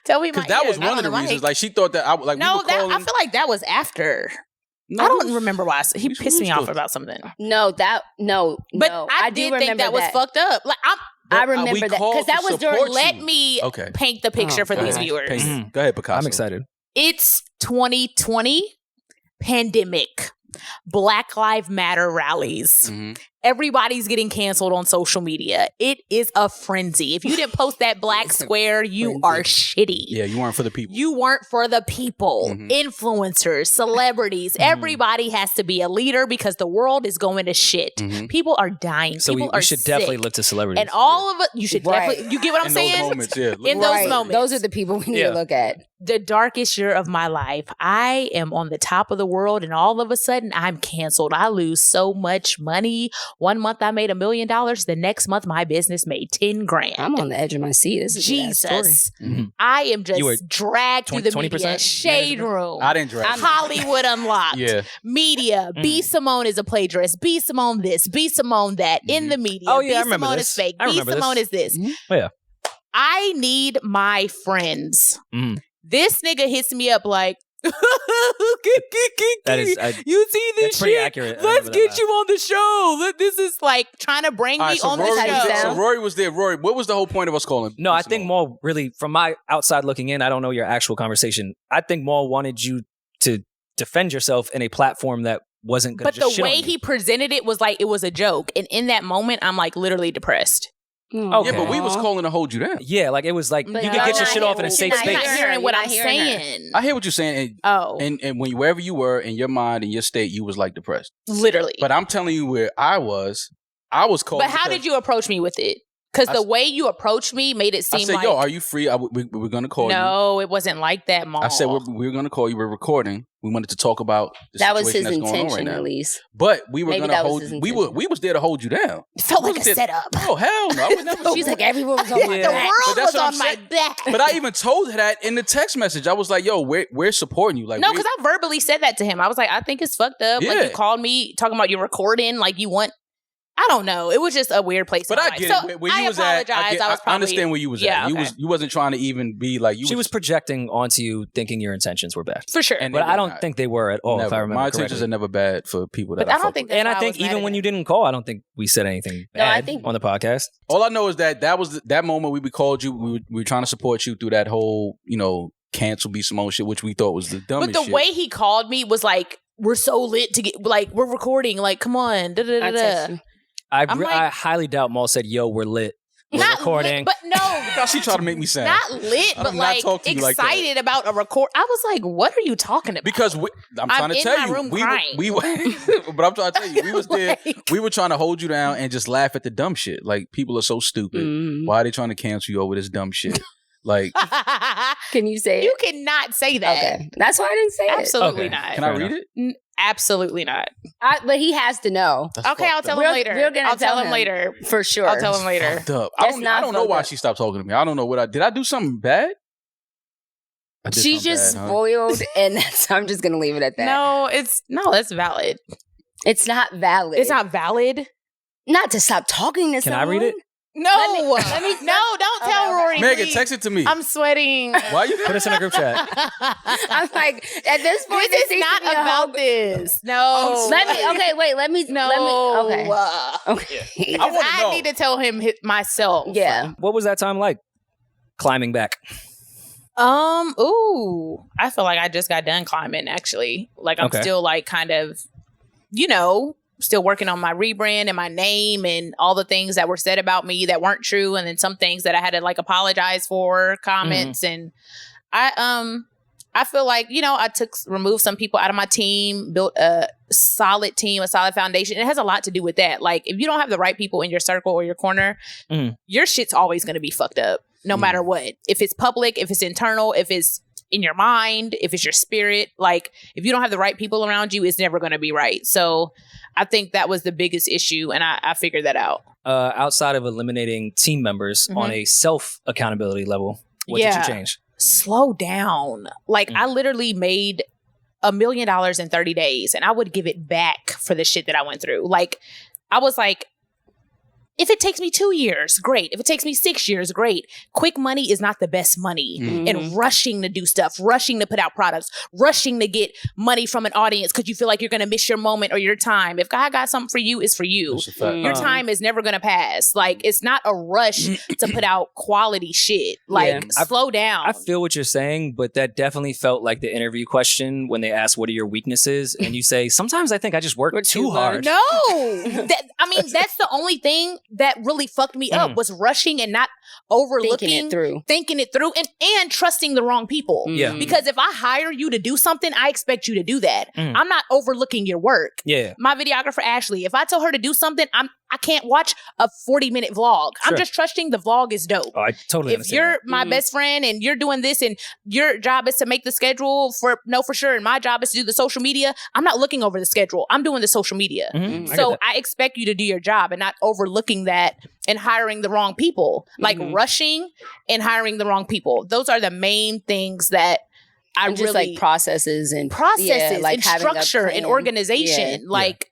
Tell me my Because that was ears. one of the I don't know, reasons. Like she thought that I like. no, we were that calling, I feel like that was after. No, I we don't was- remember why. He we pissed was me off still- about something. No, But no, I do did remember think that was fucked up. Like I we remember that called because that to was during. support let you. me Okay. paint the picture Oh, for these God. viewers. Mhm. Go ahead, Picasso. I'm excited. It's 2020 pandemic. Black Lives Matter rallies. Mhm. Everybody's getting canceled on social media. It is a frenzy. If you didn't post that black square, you are shitty. Yeah, you weren't for the people. You weren't for the people, Mhm. influencers, celebrities. Everybody has to be a leader because the world is going to shit. Mhm. People are dying. So People we are should definitely sick. look to celebrities. And all of it, you should Right. definitely, you get what I'm In saying? those moments, yeah. In those Right. moments. Those are the people we need Yeah. to look at. The darkest year of my life. I am on the top of the world, and all of a sudden, I'm canceled. I lose so much money. 1 month, I made $1 million. The next month, my business made 10 grand. I'm on the edge of my seat. This is a good ass story. Jesus. Mhm. I am You were just dragged through the 20%? media. Shade Room. I didn't drag. you. Hollywood Unlocked. Yeah. Media. B. Simone is a plagiarist. B. Simone this. B. Simone that. In the media. Oh, yeah, B. I remember Simone this. is fake. I B. remember Simone this. is this. Mhm. Oh, yeah. I need my friends. Mhm. This nigga hits me up like, That is, you see this that's pretty shit? accurate. I Let's remember that get laugh. you on the show. This is like trying to bring All me right, so on Rory the was That's how you there. sound? So Rory was there. Rory, what was the whole point of us calling? No, I Simone? think Maul really, from my outside looking in, I don't know your actual conversation. I think Maul wanted you to defend yourself in a platform that wasn't going But to just the shit on way you. he presented it was like it was a joke. And in that moment, I'm like literally depressed. Okay. Yeah, but we was calling to hold you down. Yeah, like it was like But you no, could get your I shit hear off in a what safe you're You're not not space. hearing. hearing what You're I'm not hearing her. saying. I hear what you're saying, Oh, and when wherever you were in your mind, in your state, you was like depressed. literally. But I'm telling you where I was calling. But how did you approach me with it? Because the way you approached me made it I seem said, like, "Yo, are you free? We're gonna call you." no, it wasn't like that, Mom. I said we're gonna call you. We're recording. We wanted to talk about the That was situation his that's going on right intention, now. at least. But we were Maybe gonna that was hold. his We was there to hold you down. It felt like we a was there- setup. Oh hell no! I would never. She's like, everyone was on my Yeah. The back. world But that's was what on I'm my saying. back. But I even told her that in the text message. I was like, "Yo, we're supporting you." Like, No, we- because I verbally said that to him. I was like, I think it's fucked up. Like Yeah. you called me talking about your recording, like you want. I don't know. It was just a weird place. But in my I life. get So it. Where I you was at, apologize. I was I probably understand where you was Yeah, at. okay. You wasn't trying to even be like you. She was projecting onto you thinking your intentions were bad. for sure. And But they I were don't not. think they were at all, if I Never. remember My correctly. intentions are never bad for people that But I don't fuck think with. And that's I why think was mad even at when him. you didn't call, I don't think we said anything No, I bad think- on the podcast. All I know is that was that moment we called you. We were trying to support you through that whole cancel B Simone shit, which we thought was the dumbest. But the shit. way he called me was like, "We're so lit to get like we're recording. Like, come on." Da, da, da, I da. text you. I'm like- I highly doubt Maul said, "Yo, we're lit. We're Not recording." lit, but no, how she tried to make me sound. not lit, I but do not like talk to you like that. excited about a record. I was like, "What are you talking about?" Because I'm trying to in tell my you, room we crying. but I'm trying to tell you, we was there. Like- We were trying to hold you down and just laugh at the dumb shit. Like people are so stupid. Mhm. Why are they trying to cancel you over this dumb shit? Like, Can you say you it? cannot say that. Okay. That's why I didn't say Absolutely Okay. not. can I Fair read it? Absolutely not. it. But he has to know. That's Okay, I'll fucked tell up. him We're- later. we're gonna I'll tell tell him him. later. For sure. I'll tell him later. Fucked up. I That's don't not know fucked why up. she stopped talking to me. I don't know what I did. I do something bad? I did She's something just bad, huh? spoiled, and I'm just gonna leave it at that. No, that's valid. It's not valid. It's not valid. Not to stop talking to Can someone. I read it? No, don't tell Rory. Megan, please. text it to me. I'm sweating. Why you? Put us in a group chat. I'm like, at this point, This is not about this. No. Let me. Okay, wait. Let me. Okay. Okay. I want to know. I need to tell him myself. Yeah. What was that time like? Climbing back. Ooh. I feel like I just got done climbing, actually. Like, I'm still, like, kind of, still working on my rebrand and my name and all the things that were said about me that weren't true. And then some things that I had to, like, apologize for, comments. And I feel like, I removed some people out of my team, built a solid team, a solid foundation. It has a lot to do with that. Like, if you don't have the right people in your circle or your corner, your shit's always going to be fucked up, no matter what. If it's public, if it's internal, if it's in your mind, if it's your spirit, like, if you don't have the right people around you, it's never going to be right. So I think that was the biggest issue, and I figured that out. Outside of eliminating team members on a self-accountability level, what did you change? Slow down. Like, I literally made $1 million in 30 days, and I would give it back for the shit that I went through. Like, I was like, if it takes me 2 years, great. If it takes me 6 years, great. Quick money is not the best money. And rushing to do stuff, rushing to put out products, rushing to get money from an audience because you feel like you're going to miss your moment or your time. If God got something for you, it's for you. Your time is never going to pass. Like, it's not a rush to put out quality shit. Like, slow down. I feel what you're saying, but that definitely felt like the interview question when they ask, what are your weaknesses? And you say, sometimes I think I just work too hard. No. That's the only thing that really fucked me up was rushing and not overlooking, thinking it through and trusting the wrong people. Yeah. Because if I hire you to do something, I expect you to do that. I'm not overlooking your work. Yeah. My videographer, Ashley, if I tell her to do something, I can't watch a 40-minute vlog. I'm just trusting the vlog is dope. Oh, I totally understand. If you're my best friend and you're doing this and your job is to make the schedule for sure, and my job is to do the social media, I'm not looking over the schedule. I'm doing the social media. So I expect you to do your job and not overlooking that and hiring the wrong people. Like rushing and hiring the wrong people. Those are the main things that I and really... just like processes and like and structure and organization. Like,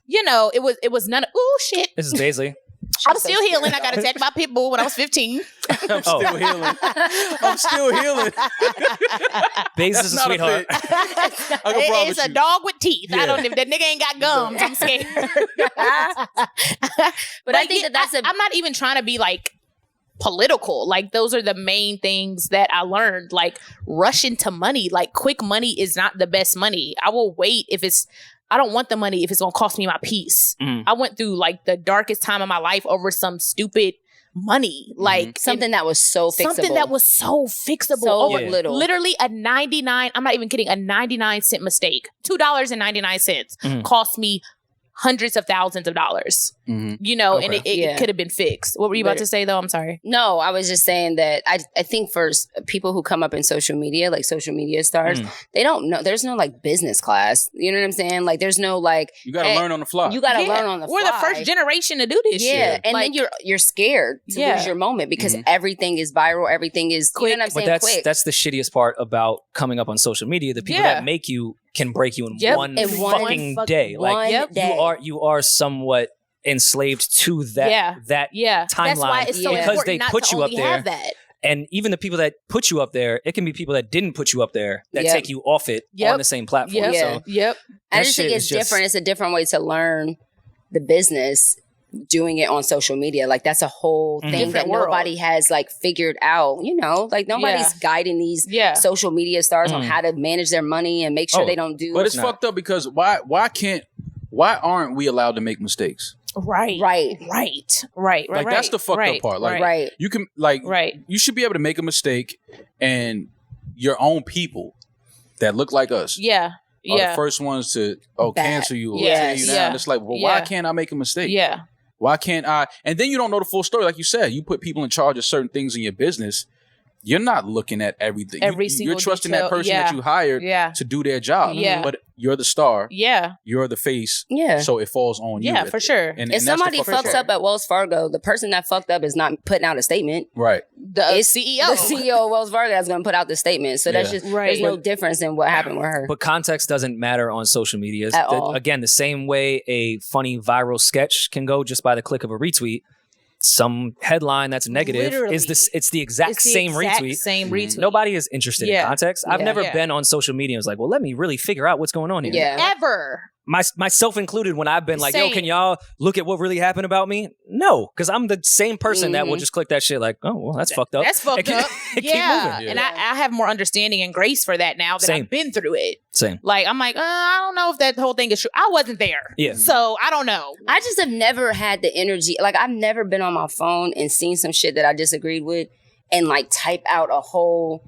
it was none of... Ooh, shit. This is Baisley. I'm still healing. I got attacked by pit bull when I was 15. I'm still healing. I'm still healing. Baisley's a sweetheart. It's a dog with teeth. I don't. If that nigga ain't got gums, I'm scared. But I think that's I'm not even trying to be like political. Like, those are the main things that I learned. Like, rush into money. Like, quick money is not the best money. I will wait if it's... I don't want the money if it's going to cost me my peace. I went through like the darkest time of my life over some stupid money. Like something that was so fixable. So little. Literally a 99, I'm not even kidding, a 99-cent mistake. $2.99 cost me hundreds of thousands of dollars, and it could have been fixed. What were you about to say though? I'm sorry. No, I was just saying that I think for people who come up in social media, like social media stars, they don't know. There's no like business class. You know what I'm saying? Like there's no like. You got to learn on the fly. You got to learn on the fly. We're the first generation to do this shit. Yeah, and then you're scared to lose your moment because everything is viral. Everything is quick. You know what I'm saying? But that's the shittiest part about coming up on social media. The people that make you can break you in one fucking day. Like you are somewhat enslaved to that timeline. That's why it's so because important they not put to you up only there. have that. And even the people that put you up there, it can be people that didn't put you up there that take you off it on the same platform. So I just think it's different. It's a different way to learn the business. Doing it on social media, like that's a whole thing that nobody has like figured out. Like nobody's guiding these social media stars on how to manage their money and make sure they don't do. But it's fucked up because why aren't we allowed to make mistakes? Right. Like that's the fucked up part. Like you can you should be able to make a mistake and your own people that look like us. Are the first ones to cancel you or tear you down. It's like, well, why can't I make a mistake? Why can't I? And then you don't know the full story. Like you said, you put people in charge of certain things in your business. You're not looking at everything. Every single You're trusting detail. that person that you hired to do their job. But you're the star. Yeah. You're the face. Yeah. So it falls on you. Yeah, for sure. And if somebody fucks up at Wells Fargo, the person that fucked up is not putting out a statement. Right. It's CEO. The CEO of Wells Fargo that's going to put out the statement. So that's just, there's no difference in what happened with her. But context doesn't matter on social media. At all. Again, the same way a funny viral sketch can go just by the click of a retweet. Some headline that's negative it's the exact same retweet. Nobody is interested in context. I've never been on social media and was like, well, let me really figure out what's going on here. Yeah. Ever. Myself included, when I've been like, yo, can y'all look at what really happened about me? No, because I'm the same person that will just click that shit like, oh, well, that's fucked up. That's fucked up. Yeah. And I have more understanding and grace for that now that I've been through it. Same. Like, I'm like, I don't know if that whole thing is true. I wasn't there. Yeah. So I don't know. I just have never had the energy. Like, I've never been on my phone and seen some shit that I disagreed with and like type out a whole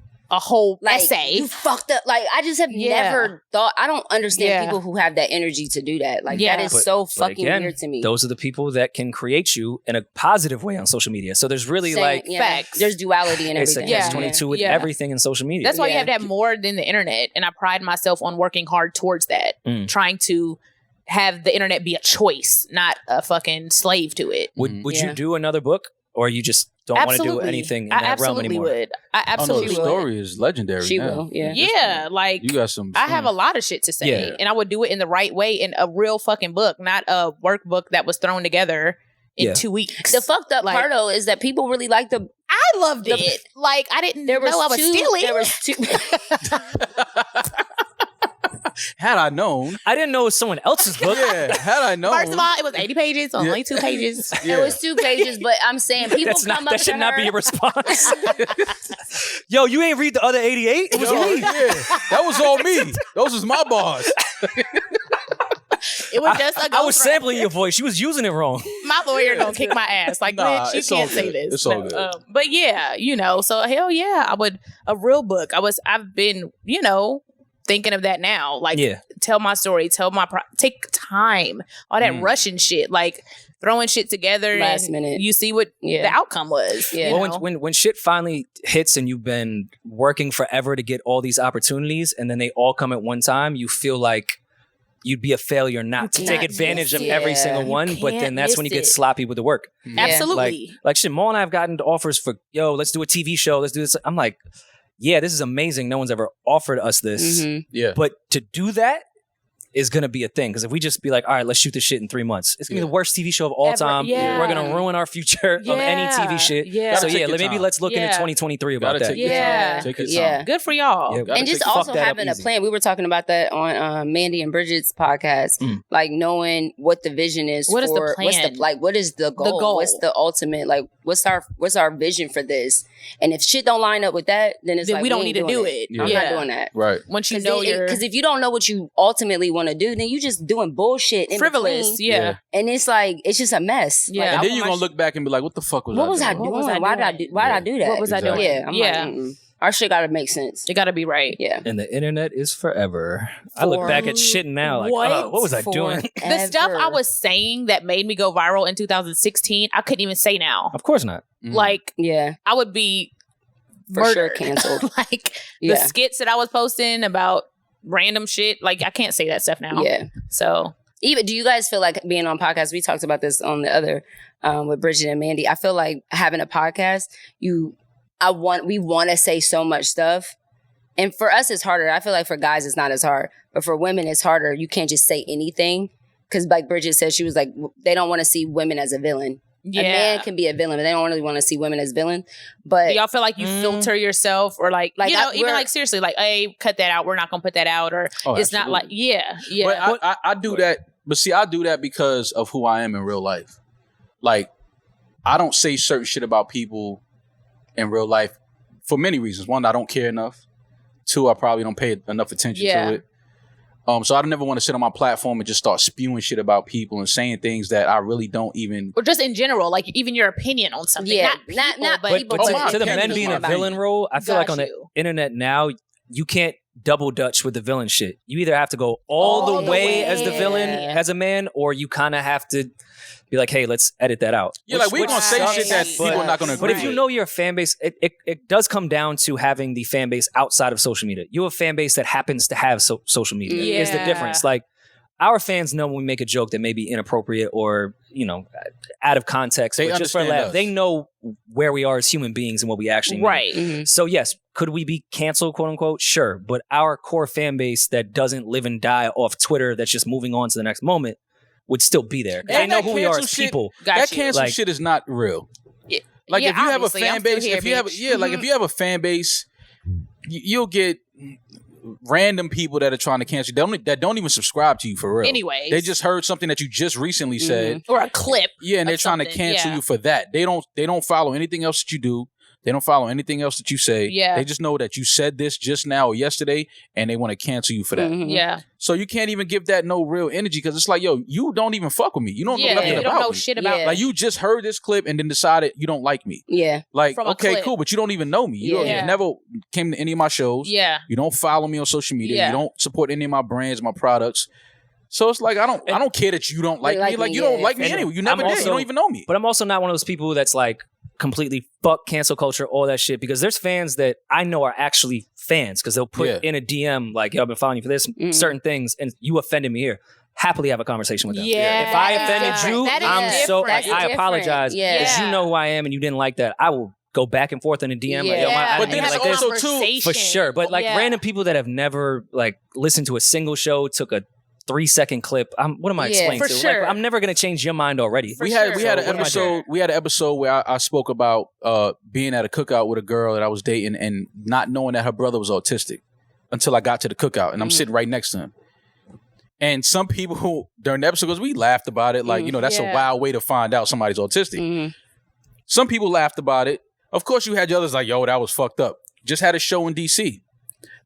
like, essay. You fucked up. Like, I just have never thought. I don't understand people who have that energy to do that. Like, that is so fucking weird to me. Those are the people that can create you in a positive way on social media. So there's really facts. There's duality in everything. It's a catch-22 with everything in social media. That's why you have to have more than the internet. And I pride myself on working hard towards that. Trying to have the internet be a choice, not a fucking slave to it. Would you do another book? Or you just don't want to do anything in that realm anymore? I absolutely would. The story is legendary. She now. will, yeah. Yeah, like you got some. I have a lot of shit to say, and I would do it in the right way in a real fucking book, not a workbook that was thrown together in 2 weeks. The fucked up part though is that people really like the. I loved it. Like I didn't know I was stealing. There was two. Had I known. I didn't know it was someone else's book. Yeah, had I known. First of all, it was 80 pages, only 2 pages. It was 2 pages, but I'm saying people that should not be your response. Yo, you ain't read the other 88? It was me. Yeah, that was all me. Those was my bars. It was just I was sampling your voice. She was using it wrong. My lawyer gonna kick my ass. Like, bitch, you can't say this. It's all good. But yeah, so hell yeah, I would a real book. I've been, thinking of that now. Like, tell my story, take time. All that Russian shit, like throwing shit together last minute. You see what the outcome was. Yeah. Well, when shit finally hits and you've been working forever to get all these opportunities and then they all come at one time, you feel like you'd be a failure not to take advantage of every single one. But then that's when you get sloppy with the work. Absolutely. Like shit, Mo and I have gotten offers for, let's do a TV show. Let's do this. I'm like, yeah, this is amazing. No one's ever offered us this. Yeah. But to do that is going to be a thing. Because if we just be like, all right, let's shoot this shit in 3 months. It's going to be the worst TV show of all time. Yeah. We're going to ruin our future of any TV shit. Yeah. So maybe let's look into 2023 about that. Take your time. Good for y'all. Yeah, and just also having a plan. We were talking about that on Mandy and Bridget's podcast. Like knowing what the vision is. What is the plan? What is the goal? What's the ultimate? Like what's our vision for this? And if shit don't line up with that, then it's like we don't need to do it. I'm not doing that. Right. Once you know because if you don't know what you ultimately want to do, then you just doing bullshit in frivolous. between. And it's like it's just a mess. Yeah. Like, and then you're gonna look back and be like, what the fuck was I doing? Why did I do that? What was I doing? Yeah. I'm like, our shit gotta make sense. It gotta be right. Yeah. And the internet is forever. I look back at shit now like, what was I doing? The stuff I was saying that made me go viral in 2016, I couldn't even say now. Of course not. Like, I would be murdered. Canceled. Like the skits that I was posting about random shit, like I can't say that stuff now. Yeah. So even do you guys feel like being on podcasts? We talked about this on the other with Bridget and Mandy. I feel like having a podcast, we want to say so much stuff. And for us, it's harder. I feel like for guys, it's not as hard. But for women, it's harder. You can't just say anything. Because like Bridget said, she was like, they don't want to see women as a villain. Yeah. A man can be a villain, but they don't really want to see women as villains. But do y'all feel like you filter yourself or like even like seriously, like, hey, cut that out. We're not going to put that out. Or it's not like, But I do that. But see, I do that because of who I am in real life. Like, I don't say certain shit about people in real life for many reasons. One, I don't care enough. Two, I probably don't pay enough attention to it. So I never want to sit on my platform and just start spewing shit about people and saying things that I really don't even... Or just in general, like even your opinion on something. Yeah, not people. But to the men being a villain role, I feel like on the internet now, you can't double dutch with the villain shit. You either have to go all the way as the villain as a man, or you kind of have to be like, hey, let's edit that out. Yeah, like we're gonna say shit that people are not gonna agree. But if you know your fan base, it does come down to having the fan base outside of social media. You have a fan base that happens to have social media. Is the difference. Like, our fans know when we make a joke that may be inappropriate or, out of context. They but just for a laugh, they know where we are as human beings and what we actually mean. Right. Mm-hmm. So yes, could we be canceled, quote unquote? Sure. But our core fan base that doesn't live and die off Twitter, that's just moving on to the next moment, would still be there. They know who we are as people. That cancel shit is not real. Yeah. Like if you have a fan base, if you have a fan base, you'll get random people that are trying to cancel you that don't even subscribe to you for real. Anyways. They just heard something that you just recently said. Or a clip. Yeah, and they're trying to cancel you for that. They don't follow anything else that you do. They don't follow anything else that you say. Yeah. They just know that you said this just now or yesterday, and they want to cancel you for that. Mm-hmm. Yeah. So you can't even give that no real energy because it's like, yo, you don't even fuck with me. You don't know nothing about me. You don't know shit about me. Like, you just heard this clip and then decided you don't like me. Yeah. Like, From a okay, clip. cool, but you don't even know me. You never came to any of my shows. Yeah. You don't follow me on social media. Yeah. You don't support any of my brands, my products. So it's like, I don't care that you don't like me. Like, you don't like me anyway. You never did. You don't even know me. But I'm also not one of those people that's like completely fuck cancel culture, all that shit, because there's fans that I know are actually fans because they'll put in a DM like, yo, I've been following you for this, certain things, and you offended me here. Happily have a conversation with them. Yeah. If I offended you, I apologize. Yeah. Because you know who I am and you didn't like that. I will go back and forth in a DM. Yeah. Like, yo, I But didn't then it's like this. also too, For sure. But like random people that have never like listened to a single show, took a 3-second clip. What am I explaining for to? sure. Like, I'm never gonna change your mind already. we had an episode where I spoke about being at a cookout with a girl that I was dating and not knowing that her brother was autistic until I got to the cookout and I'm sitting right next to him. And some people who during the episode, because we laughed about it, like, that's a wild way to find out somebody's autistic. Some people laughed about it. Of course, you had the others like, yo, that was fucked up. Just had a show in DC.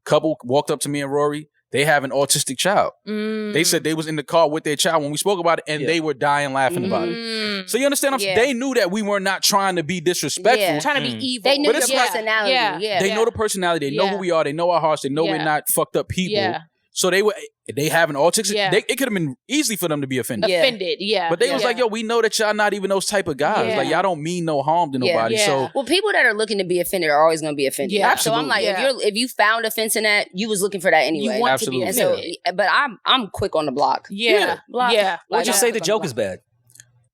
Couple walked up to me and Rory. They have an autistic child. They said they was in the car with their child when we spoke about it, and they were dying laughing about it. So you understand? They knew that we were not trying to be disrespectful. Trying to be evil. They knew But the personality. Yeah. They know the personality. They know who we are. They know our hearts. They know we're not fucked up people. Yeah. So they have an autistic. It could have been easy for them to be offended. Offended, yeah. But they was like, yo, we know that y'all not even those type of guys. Yeah. Like, y'all don't mean no harm to nobody. So well, people that are looking to be offended are always going to be offended. Yeah, so I'm like, if you found offense in that, you was looking for that anyway. You want Absolutely. to be and offended. so, but I'm quick on the block. Yeah. Block. Yeah. Or just say the joke is bad.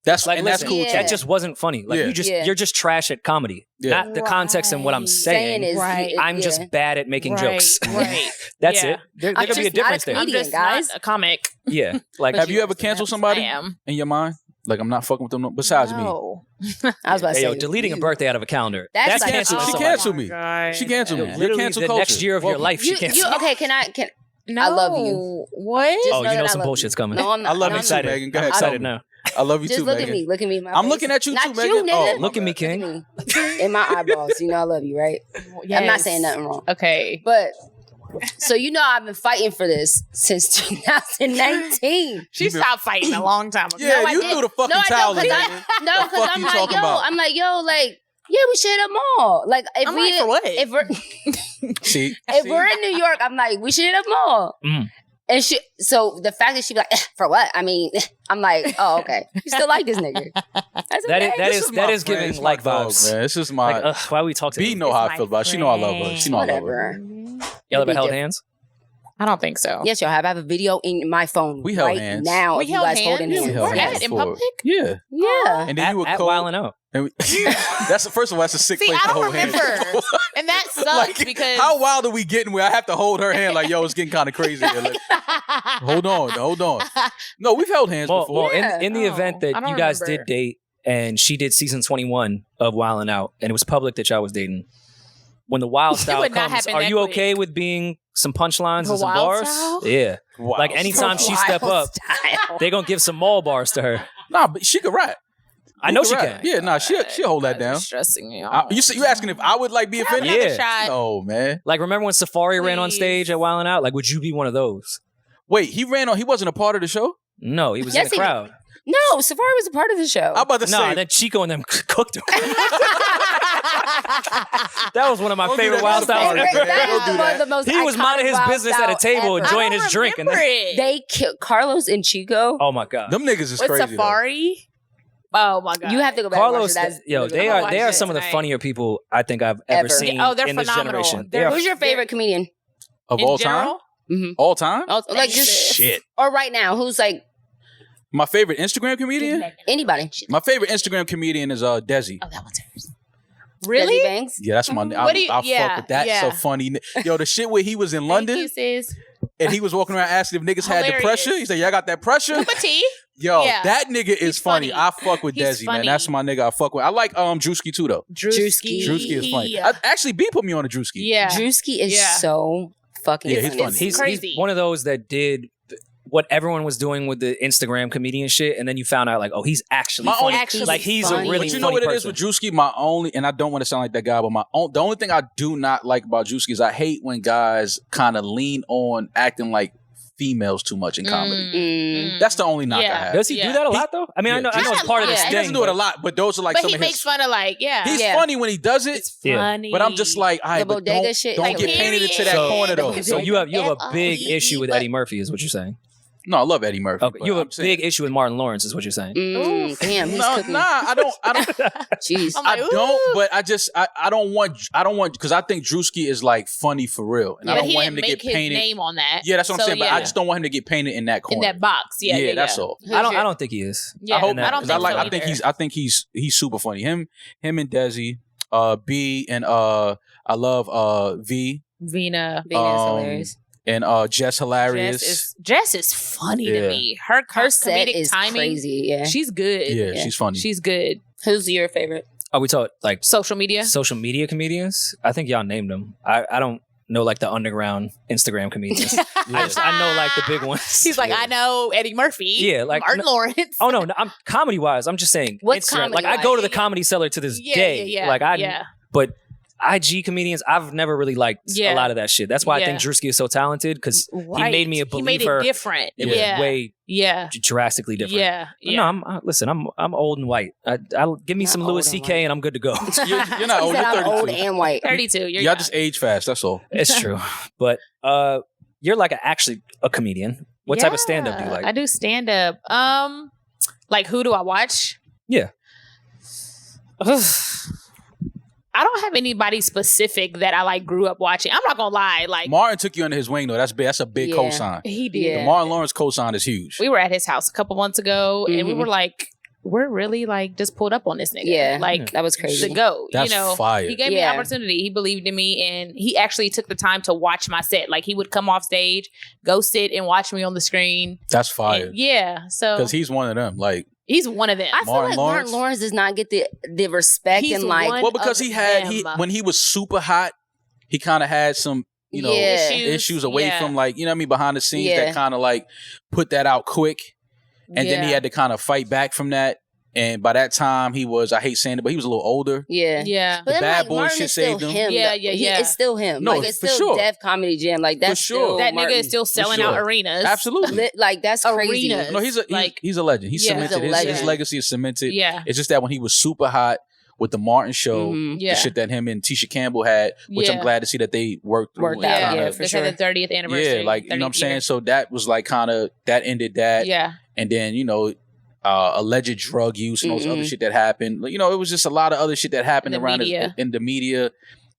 that's Like, and that's listen, cool too. that just wasn't funny. Like, you're just trash at comedy. Not the context and what I'm saying. is I'm just bad at making jokes. Right. That's it. There I'm could be a just not a difference there. I'm comedian, just guys. not a comic. Yeah. Like, Have you ever canceled somebody I am. in your mind? Like, I'm not fucking with them besides me. No. I was about to hey, say, yo, deleting a birthday out of a calendar. That's like- canceling She Oh, somebody. canceled me. God. She canceled me. Yo, You're literally cancel the culture. next year of your life, she you canceled. okay? Can No. I love you. What? Just Oh, know you know that I some love bullshit's you. coming. No, I'm not. I love no, you I'm too, not. Megan. Go I'm ahead. excited now. I love you Just too, look Megan. at me. Look at me. In my I'm face. looking at you Not too, Megan. you, nigga. Oh, Look at me, Look at King. me. In my eyeballs. You know I love you, right? I'm not saying nothing wrong. Okay. But so I've been fighting for this since 2019. She stopped fighting a long time ago. Yeah, I you did. threw the fucking No, I towel don't, in. 'cause Megan. No, The because fuck I'm you like, talking yo, about? I'm like, yo, like, yeah, we should hit them all. Like, if I'm we, like, for what? if we're See, if we're in New York, I'm like, we should hit them all. And so the fact that she be like, for what? I mean, I'm like, oh, okay. You still like this nigga? That's okay. That is giving like vibes. Man, this is my. Like, why we talk to B them? know how I feel about her. She know I love her. She know I love her. Whatever. Y'all ever Be held different. hands? I don't think so. Yes, y'all have. I have a video in my phone We held right hands. now. We of you held guys hands? holding Yeah, hands. we held Where hands at? In before. public? Yeah. Yeah. And then you were At cold. Wild 'N Out. And that's first of all, that's a sick See, place I to don't hold hands. remember. And that sucks Like, because how wild are we getting where I have to hold her hand like, yo, it's getting kind of crazy here. Like, hold on. No, we've held hands before. Well, in the event that I don't you guys remember. did date and she did season 21 of Wild 'N Out and it was public that y'all was dating, when the wild style would not comes, happen are that you quick. okay with being some punchlines The and some wild bars? style? Yeah. Wow. Like anytime she step up, they gonna give some mall bars to her. Nah, but she could rap. I know she can. Yeah, nah, she'll hold that down. Stressing me out. You asking if I would like be offended? Yeah. Shot. Oh man. Like, remember when Safari ran on Please. stage at Wild 'N Out? Like, would you be one of those? Wait, he wasn't a part of the show? No, he was Yes, in the crowd. No, Safari was a part of the show. I'm about to say. No, then Chico and them cooked him. That was one of my favorite Wild Styles ever. He was minding his business at a table, enjoying his drink, and they killed Carlos and Chico. Oh my god, them niggas is crazy. Safari. Oh my god, you have to go back. Carlos, and watch it. they are some of the funnier people I think I've ever seen. Oh, they're in phenomenal. This generation. Who's your favorite comedian of all time? Mm-hmm. All time? Like just shit. Or right now, who's like my favorite Instagram comedian? Anybody. My favorite Instagram comedian is Desi. Oh, that one's hers. Really? Desi Banks? Yeah, that's my. I fuck with that. So funny. Yo, the shit where he was in London. And he was walking around asking if niggas had the pressure. He said, "Y'all got that pressure?" Yo, that nigga is funny. I fuck with Desi, man. That's my nigga. I fuck with. I like Drewski too, though. Drewski is funny. Actually, B put me on a Drewski. Yeah, Drewski is so fucking funny. He's funny. He's crazy. One of those that did what everyone was doing with the Instagram comedian shit, and then you found out like, oh, he's actually funny. Like he's funny. a really But you know what it is with Drewski? My only, and I don't want to sound like that guy, but the only thing I do not like about Drewski is I hate when guys kind of lean on acting like females too much in comedy. That's the only knock I have. Does he do that a lot though? I mean, I know it's part of this thing. He doesn't do it a lot, but those are like some of his. But he makes fun of like, He's funny when he does it. It's funny. But I'm just like, the bodega shit. Don't get painted into that corner though. So you have a big issue with Eddie Murphy, is what you're saying? No, I love Eddie Murphy. Okay, you have a big issue with Martin Lawrence, is what you're saying. Damn, he's cooking. I don't. Jeez, I don't. But I don't want because I think Drewski is like funny for real, and I don't want him to get painted. His name on that. Yeah, that's what I'm saying. But I just don't want him to get painted in that corner, in that box. Yeah, that's all. I don't think he is. Yeah, I hope not. I think he's super funny. Him and Desi, B, and I love V. Vina is hilarious. And Jess hilarious. Jess is funny to me. Her set is timing, crazy. Yeah, she's good. Yeah, she's funny. She's good. Who's your favorite? Oh, we talk like social media comedians. I think y'all named them. I don't know like the underground Instagram comedians. I know like the big ones. He's like, I know Eddie Murphy. Yeah, like Martin Lawrence. Oh no, I'm comedy wise. I'm just saying. What's Instagram. Like I go to the Comedy Cellar to this day. Yeah. But IG comedians, I've never really liked a lot of that shit. That's why I think Drewski is so talented, because he made me a believer. He made it different. It was way drastically different. Yeah. No, listen, I'm old and white. I'll give me some Louis C.K. and I'm good to go. You're not old. You're 32. I'm old and white. 32. Y'all just age fast. That's all. It's true. But you're like actually a comedian. What type of stand up do you like? I do stand up. Like who do I watch? Yeah. I don't have anybody specific that I like grew up watching. I'm not gonna lie. Like Martin took you under his wing though. That's a big cosign. He did. The Martin Lawrence cosign is huge. We were at his house a couple months ago, and we were like, we're really like just pulled up on this nigga. Yeah, like that was crazy. To go. That's fire. He gave me an opportunity. He believed in me, and he actually took the time to watch my set. Like he would come off stage, go sit and watch me on the screen. That's fire. And, so because he's one of them. Like. He's one of them. I feel like Martin Lawrence does not get the respect and like. Well, because when he was super hot, he kind of had some issues away from like behind the scenes that kind of like put that out quick, and then he had to kind of fight back from that. And by that time, he was, I hate saying it, but he was a little older. Yeah. But the bad boy Martin shit saved him. Yeah. It's still him. No, like, it's still Def Comedy Jam. Like, that's still that Martin. nigga is still selling out arenas. Absolutely. Like, that's crazy. Arenas. No, he's a legend. He's cemented. His legacy is cemented. Yeah. It's just that when he was super hot with the Martin show, the shit that him and Tisha Campbell had, which I'm glad to see that they worked out. Yeah, for sure. The 30th anniversary. Yeah, like, you know what I'm saying? So that was like kind of, that ended that. Yeah. And then, alleged drug use and all this other shit that happened. It was just a lot of other shit that happened around in the media.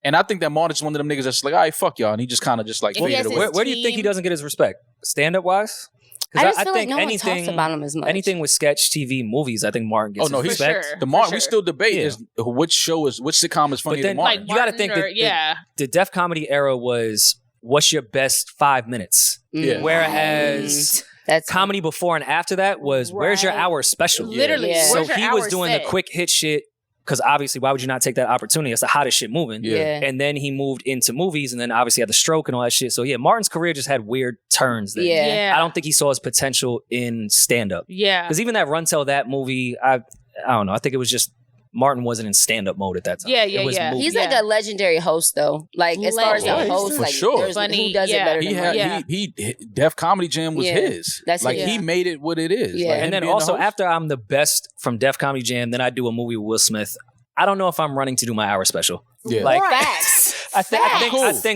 And I think that Martin's one of them niggas that's like, all right, fuck y'all. And he just kind of just like faded away. Where do you think he doesn't get his respect? Stand up wise? I just feel like no one talks about him as much. Anything with sketch TV movies, I think Martin gets his respect. Sure. The Martin, we still debate is which sitcom is funnier than Martin. You got to think that the Def Comedy era was, what's your best 5 minutes? Yeah. Whereas comedy before and after that was, where's your hour special? Literally. Yeah. So he was doing the quick hit shit, because obviously, why would you not take that opportunity? It's the hottest shit moving. Yeah. And then he moved into movies, and then obviously had the stroke and all that shit. So yeah, Martin's career just had weird turns then. Yeah. I don't think he saw his potential in stand-up. Yeah. Because even that Run Tell That movie, I don't know. I think it was just Martin wasn't in stand-up mode at that time. Yeah. He's like a legendary host, though. Like as far as a host, for like sure. who does it better than Martin? He Def Comedy Jam was his. That's like he made it what it is. Yeah. Like, and then also after I'm the best from Def Comedy Jam, then I do a movie with Will Smith. I don't know if I'm running to do my hour special. Yeah. Like facts. I think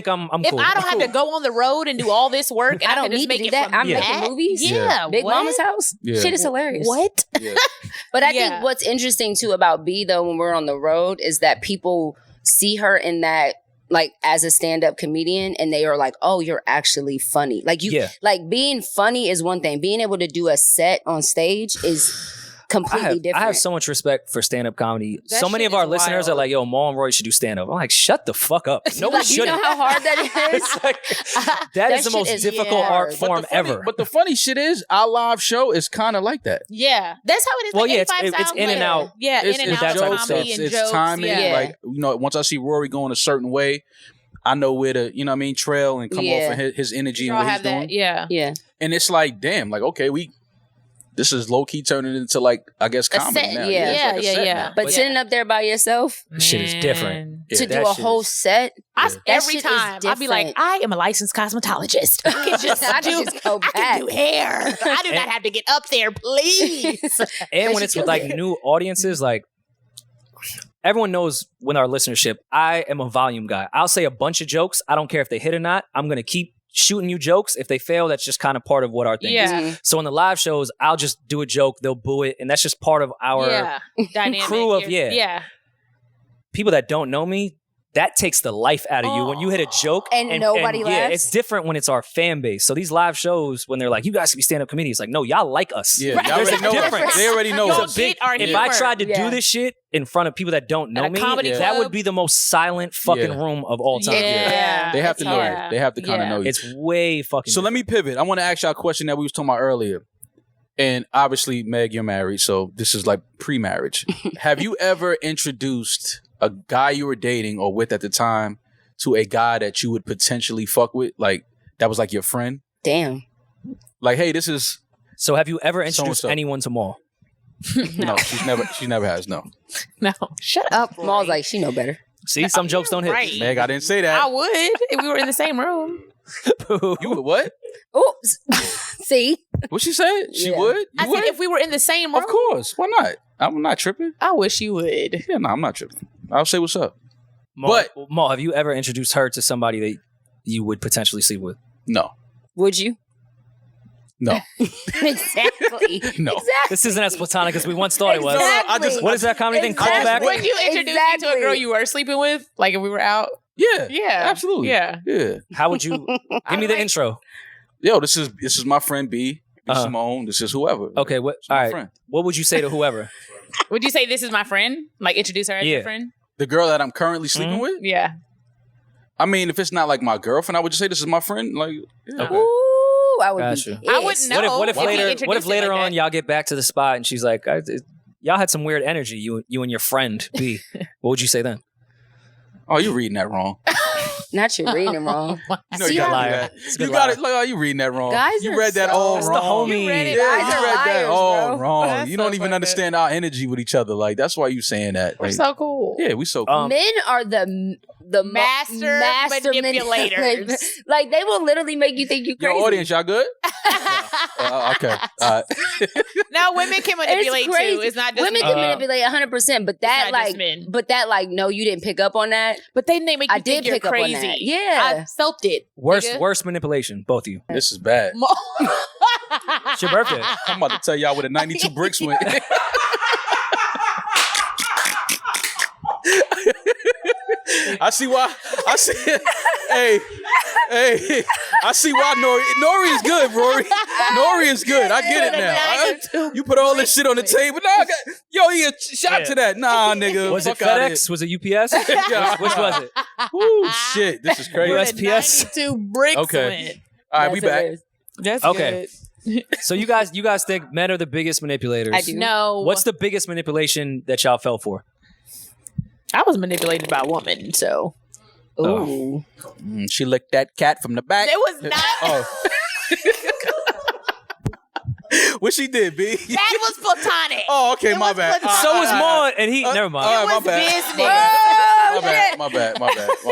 I'm if cool. I don't have to go on the road and do all this work, and I don't need to do that. I'm making movies. Yeah. Big Mama's House. Yeah. Shit is hilarious. What? Yeah. But I think what's interesting too about B though, when we're on the road, is that people see her in that like as a stand-up comedian, and they are like, "Oh, you're actually funny." Like like being funny is one thing. Being able to do a set on stage is completely different. I have so much respect for stand-up comedy. So many of our listeners are like, "Yo, Maul and Roy should do stand-up." I'm like, shut the fuck up. No one should. You know how hard that is? that is the most difficult art form ever. But the funny shit is, our live show is kind of like that. Yeah, that's how it is. Well, like it's in and out. Yeah, it's in and out jokes, comedy and it's jokes. timing. Yeah. Like, you know, once I see Rory going a certain way, I know where to, you know what I mean, trail and come off of his energy and what he's doing. Yeah. And it's like, damn, like, okay, this is low key turning into like, I guess, comedy now. Yeah. But sitting up there by yourself, shit is different. To do a whole set, every time I'll be like, I am a licensed cosmetologist. I can just go back. I can do hair. I do not have to get up there, please. And when it's with like new audiences, like everyone knows with our listenership, I am a volume guy. I'll say a bunch of jokes. I don't care if they hit or not. I'm gonna keep shooting you jokes. If they fail, that's just kind of part of what our thing is. So in the live shows, I'll just do a joke, they'll boo it, and that's just part of our dynamic crew of people that don't know me. That takes the life out of you when you hit a joke and nobody laughs. Yeah, it's different when it's our fan base. So these live shows, when they're like, "You guys can be stand-up comedians," like, no, y'all like us. Yeah, y'all already know difference. They already know. It's a big, if I tried to do this shit in front of people that don't know me, that would be the most silent fucking room of all time. Yeah. They have to know you. They have to kind of know you. It's way fucking. So let me pivot. I want to ask y'all a question that we was talking about earlier. And obviously, Meg, you're married, so this is like pre-marriage. Have you ever introduced a guy you were dating or with at the time to a guy that you would potentially fuck with? Like, that was like your friend? Damn. Like, hey, this is... So have you ever introduced anyone to Maul? No, she never has, no. No. Shut up, Roy. Maul's like, she know better. See, some jokes don't hit. Right. Meg, I didn't say that. I would if we were in the same room. You would what? Oops. See? What she said? She would? I said if we were in the same room. Of course. Why not? I'm not tripping. I wish you would. Yeah, no, I'm not tripping. I'll say what's up. Maul, have you ever introduced her to somebody that you would potentially sleep with? No. Would you? No. Exactly. No. Exactly. This isn't as platonic as we once thought it was. Exactly. What is that comedy thing? Callback? Would you introduce me to a girl you were sleeping with? Like if we were out? Yeah. Yeah. Absolutely. Yeah. Yeah. How would you give me the intro? Yo, this is my friend B. Simone. This is whoever. Okay. All right. Friend. What would you say to whoever? Would you say this is my friend? Like introduce her as your friend? The girl that I'm currently sleeping with? Yeah. I mean, if it's not like my girlfriend, I would just say this is my friend. Like, yeah. Okay. Ooh, I would be pissed. I wouldn't know. What if later on y'all get back to the spot and she's like, y'all had some weird energy, you and your friend B. What would you say then? Oh, you're reading that wrong. Not you reading it wrong. You know you got that. You got it. Like, oh, you reading that wrong. Guys you read that all It's wrong. the homie. You read it. Yeah, Guys you are read that liars, all bro. wrong. That's You don't so even fucked understand our energy with each other. Like, that's why you saying that. We're Like, so cool. yeah, we so cool. Men are the master manipulators. Like they will literally make you think you crazy. Your audience, y'all good? Okay. No, women can manipulate too. It's not just women can manipulate 100%, but that like no, you didn't pick up on that. But then they make you think you're pick up on crazy. that. Yeah, I felt it. Worst manipulation, both of you. This is bad. It's your birthday. I'm about to tell y'all where the 92 bricks went. I see why. Hey, I see why Nori is good, Rory. Nori is good. I get it now. You put all this shit on the table. Nah, shot to that. Nah, nigga. Was it FedEx? Was it UPS? Which was it? Ooh, shit. This is crazy. USPS. 92 bricks Okay. went. All right, we back. That's okay. Good. So you guys think men are the biggest manipulators? I do. No. What's the biggest manipulation that y'all fell for? I was manipulated by a woman, so. Ooh. She licked that cat from the back. It was not. Oh. What she did, B? That was platonic. Oh, okay, my bad. So was Maud, and he never mind. It was my bad. business. My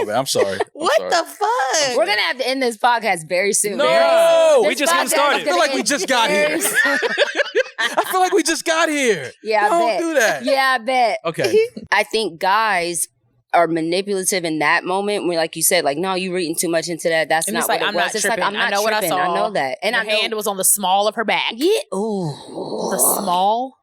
bad. I'm sorry. What the fuck? We're gonna have to end this podcast very soon. No, we just getting started. I feel like we just got here. I feel like we just got here. Yeah, I don't bet. do that. Yeah, I bet. Okay. I think guys are manipulative in that moment when, like you said, like, no, you reading too much into that. That's And not it's like, what it I'm was. not It's tripping. like, I'm not I know what I tripping. saw. I know that. And Her hand was on the small of her back. Yeah. Ooh. The small?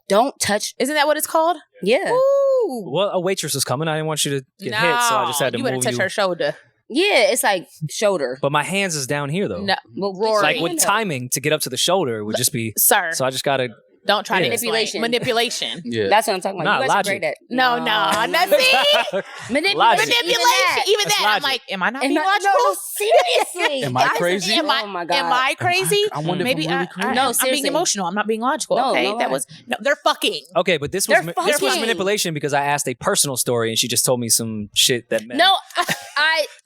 Don't touch. Isn't that what it's called? Yeah. Ooh. Well, a waitress was coming. I didn't want you to get hit, so I just had to you move better touch her shoulder. Yeah, it's like shoulder. But my hands is down here though. No, Well, Rory. Like with timing to get up to the shoulder would just be. Sir. So I just gotta. Don't try to Manipulation. Manipulation. Yeah. That's what I'm talking about. Nah, You guys are logic. great at. No. Nothing. Logic. Manipulation. Even that. I'm logic. like, am I not Am being I- logical? No, seriously. Am I Guys are- crazy? Oh my God. Am I crazy? I wonder Maybe if I'm really crazy. No, I'm being seriously. emotional. I'm not being logical. No, Okay, no that lie. was no. They're fucking. Okay, but this was They're this was fucking- manipulation because I asked a personal story and she just told me some shit that meant. No,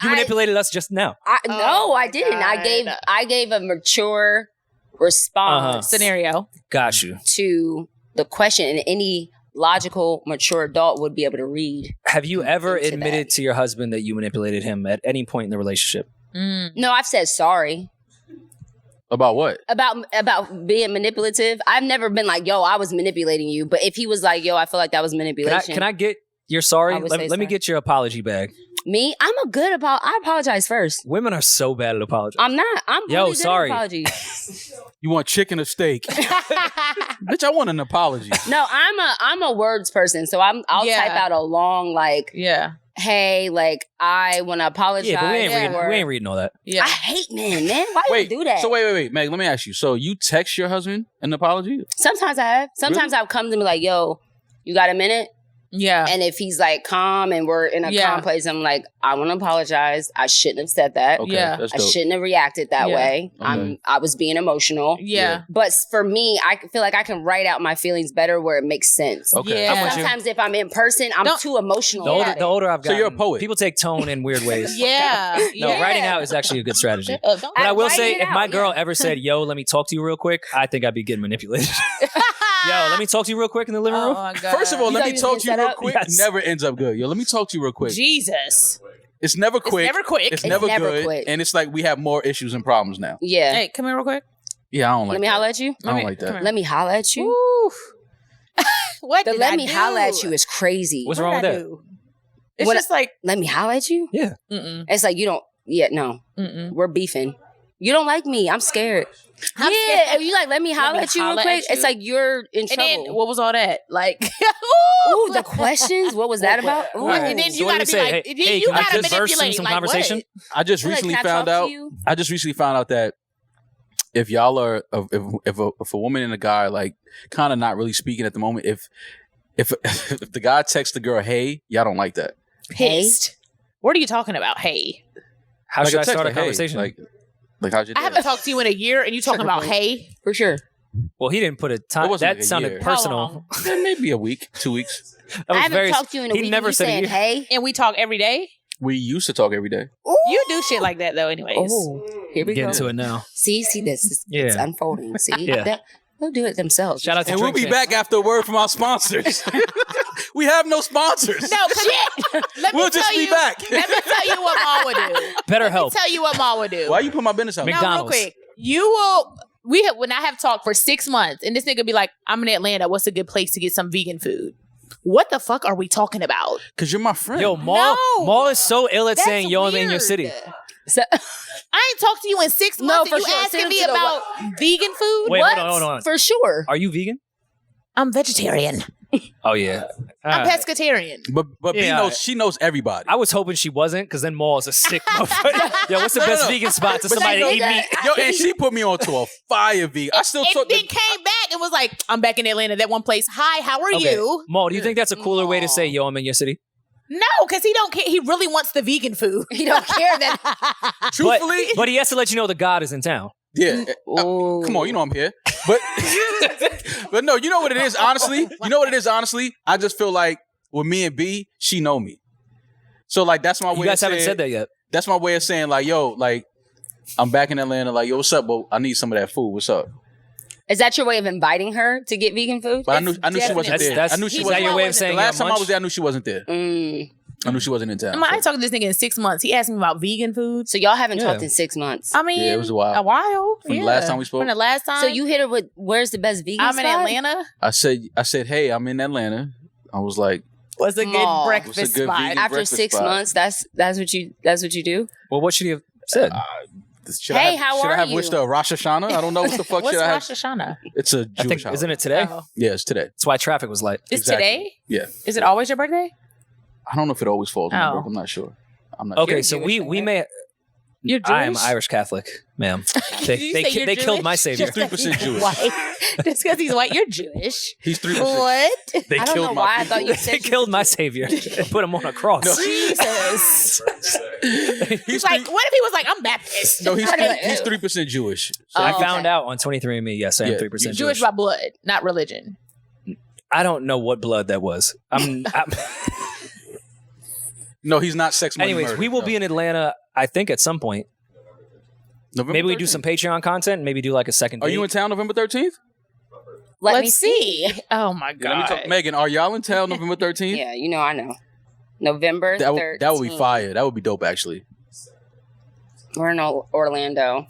You manipulated us just now. No, I my didn't. God. I gave a mature response Scenario. Got you. to the question, and any logical, mature adult would be able to read. Have you ever into admitted that. to your husband that you manipulated him at any point in the relationship? No, I've said sorry About what? about being manipulative. I've never been like, yo, I was manipulating you. But if he was like, yo, I feel like that was manipulation. Can I get your sorry? I would Let say me sorry. get your apology bag. Me, I'm a good about. I apologize first. Women are so bad at apologizing. I'm not. I'm Yo, really good sorry. at apologies. You want chicken or steak? Bitch, I want an apology. No, I'm a words person, so I'll Yeah. type out a long like, Yeah. hey, like I want to apologize. Yeah, but for- we ain't reading all that. Yeah. I hate men, man. Why you Wait, do that? So wait, Meg, let me ask you. So you text your husband an apology? Sometimes I have. Sometimes I've come to me like, yo, you got a minute? Yeah. And if he's like calm and we're in a Yeah. calm place, I'm like, I want to apologize. I shouldn't have said that. Okay, Yeah. that's I dope. shouldn't have reacted that Yeah. way. Okay. I was being emotional. Yeah. But for me, I feel like I can write out my feelings better where it makes sense. Okay. Yeah. I'm with you. Sometimes if I'm in person, I'm Don't- too emotional. The older, about the it. older I've So gotten, you're a poet. people take tone in weird ways. Yeah. No, Yeah. writing out is actually a good strategy. Don't- But I will writing say, it if my out, girl yeah. ever said, yo, let me talk to you real quick, I think I'd be getting manipulated. Yo, let me talk to you real quick in the living room. Oh my God. First of all, You let thought me you was talk getting to you set real up? quick. Yes. Never ends up good. Yo, let me talk to you real quick. Jesus. It's never quick. It's never quick. It's never never good. quick. And it's like we have more issues and problems now. Yeah. Hey, come here real quick. Yeah, I don't like Let me that. holler at you. I don't like come that. here. Let me holler at you. Ooh. What The did let I me do? holler at you is crazy. What's What wrong did with I that? do? It's What- just like, Let me holler at you? Yeah. mm-mm, It's like you don't. Yeah, no. mm-mm. We're beefing. You don't like me. I'm scared. I'm yeah, scared. if you like, let me holler me at you real holler quick. at you. It's like you're in And trouble. then what was all that? Like, Ooh, the questions. What was that about? Ooh. Right. And then So you what do gotta you be say? like, Hey, then hey, you can I gotta converse in manipulate. some Like, conversation? what? I just Like, recently can I found talk out. to you? I just recently found out that if y'all are if a woman and a guy like kind of not really speaking at the moment, if if the guy texts the girl, hey, y'all don't like that. Pissed. What are you talking about? Hey, How Like should I text, start a like, hey, conversation? like how's your I day? haven't talked to you in a year, and you talking about hey? For sure. Well, he didn't put a time. It wasn't That like a sounded year. How personal. long? Maybe a week, 2 weeks. That I was haven't very. talked to you in a he week. never You said a saying, year. hey. And we talk every day. We used to talk every day. You do shit like that though, anyways. Oh, here we Get go. into it now. See this. It's Yeah. unfolding. See? Yeah. They'll do it themselves. Shout out to And we'll be Drink back after a word from our sponsors. We have no sponsors. No, shit. Let me We'll tell just be you, back. Let me tell you what Mom would do. Better Let me help. tell you what Mom would do. Why you put my business out? Mc- No, real McDonald's. quick. You will. When I have talked for 6 months, and this nigga be like, "I'm in Atlanta. What's a good place to get some vegan food?" What the fuck are we talking about? Because you're my friend. Yo, Maul. No. Maul is so ill at That's saying yo, I'm in your weird. city. So, I ain't talked to you in 6 No, months. for and you sure. asking Send me him to the about vegan food? Wait, what? hold on. For sure. Are you vegan? I'm vegetarian. Oh yeah. I'm pescatarian. But B Yeah, knows, she knows everybody. I was hoping she wasn't, because then Maul is a sick motherfucker. Yo, what's the best vegan spot to But somebody to she eat knows- meat? Yo, and she put me onto a fire vegan. I still And took then came back and was like, "I'm back in Atlanta. That one place. Hi, how are Okay. you?" Maul, do you think that's a cooler way to say yo, I'm in your city? No, because he don't care. He really wants the vegan food. He don't care that. truthfully. But he has to let you know the God is in town. Yeah. Ooh. Come on, you know I'm here. But but no, you know what it is, honestly? You know what it is, honestly? I just feel like with me and B, she know me. So like that's my way You guys of haven't saying, said that yet. That's my way of saying like, yo, like I'm back in Atlanta, like, yo, what's up? But I need some of that food. What's up? Is that your way of inviting her to get vegan food? But I knew she wasn't there. I knew she wasn't. Your way of saying the last time I was there, I knew she wasn't there. I knew she wasn't in town. I ain't talking to this nigga in 6 months. He asked me about vegan food. So y'all haven't talked in 6 months. I mean, it was a while. From the last time we spoke. From the last time. So you hit her with, where's the best vegan I'm spot? in Atlanta. I said, hey, I'm in Atlanta. I was like, what's a good breakfast spot? After 6 months, that's what you do? Well, what should you have said? How are you? Should I have wished her a Rosh Hashanah? I don't know what the fuck What's should I have. Rosh Hashanah? It's a Jewish holiday. Isn't it today? Oh. Yeah, it's today. That's why traffic was light. It's today? Yeah. Is it always your birthday? I don't know if it always falls on my birthday. I'm not sure. Okay, so we may. You're Jewish? I am Irish Catholic, ma'am. They killed my savior. He's 3% Jewish. Just because he's white, you're Jewish. He's 3%. What? They I don't know why I thought you said they killed my savior. Put him on a cross. No. Jesus. He's like, what if he was like, I'm Baptist? No, he's 3% Jewish. So I found out on 23andMe. Yes, I am 3% Jewish by blood, not religion. I don't know what blood that was. I'm no, he's not sex money. Anyways, murder, we will be in Atlanta, I think, at some point. November maybe we 13th. do some Patreon content. Maybe do like a second date. Are you in town November 13th? Let's see. Oh my God. Let me talk, Megan, are y'all in town November 13th? Yeah, I know. November 13th. That would be fire. That would be dope, actually. We're in Orlando.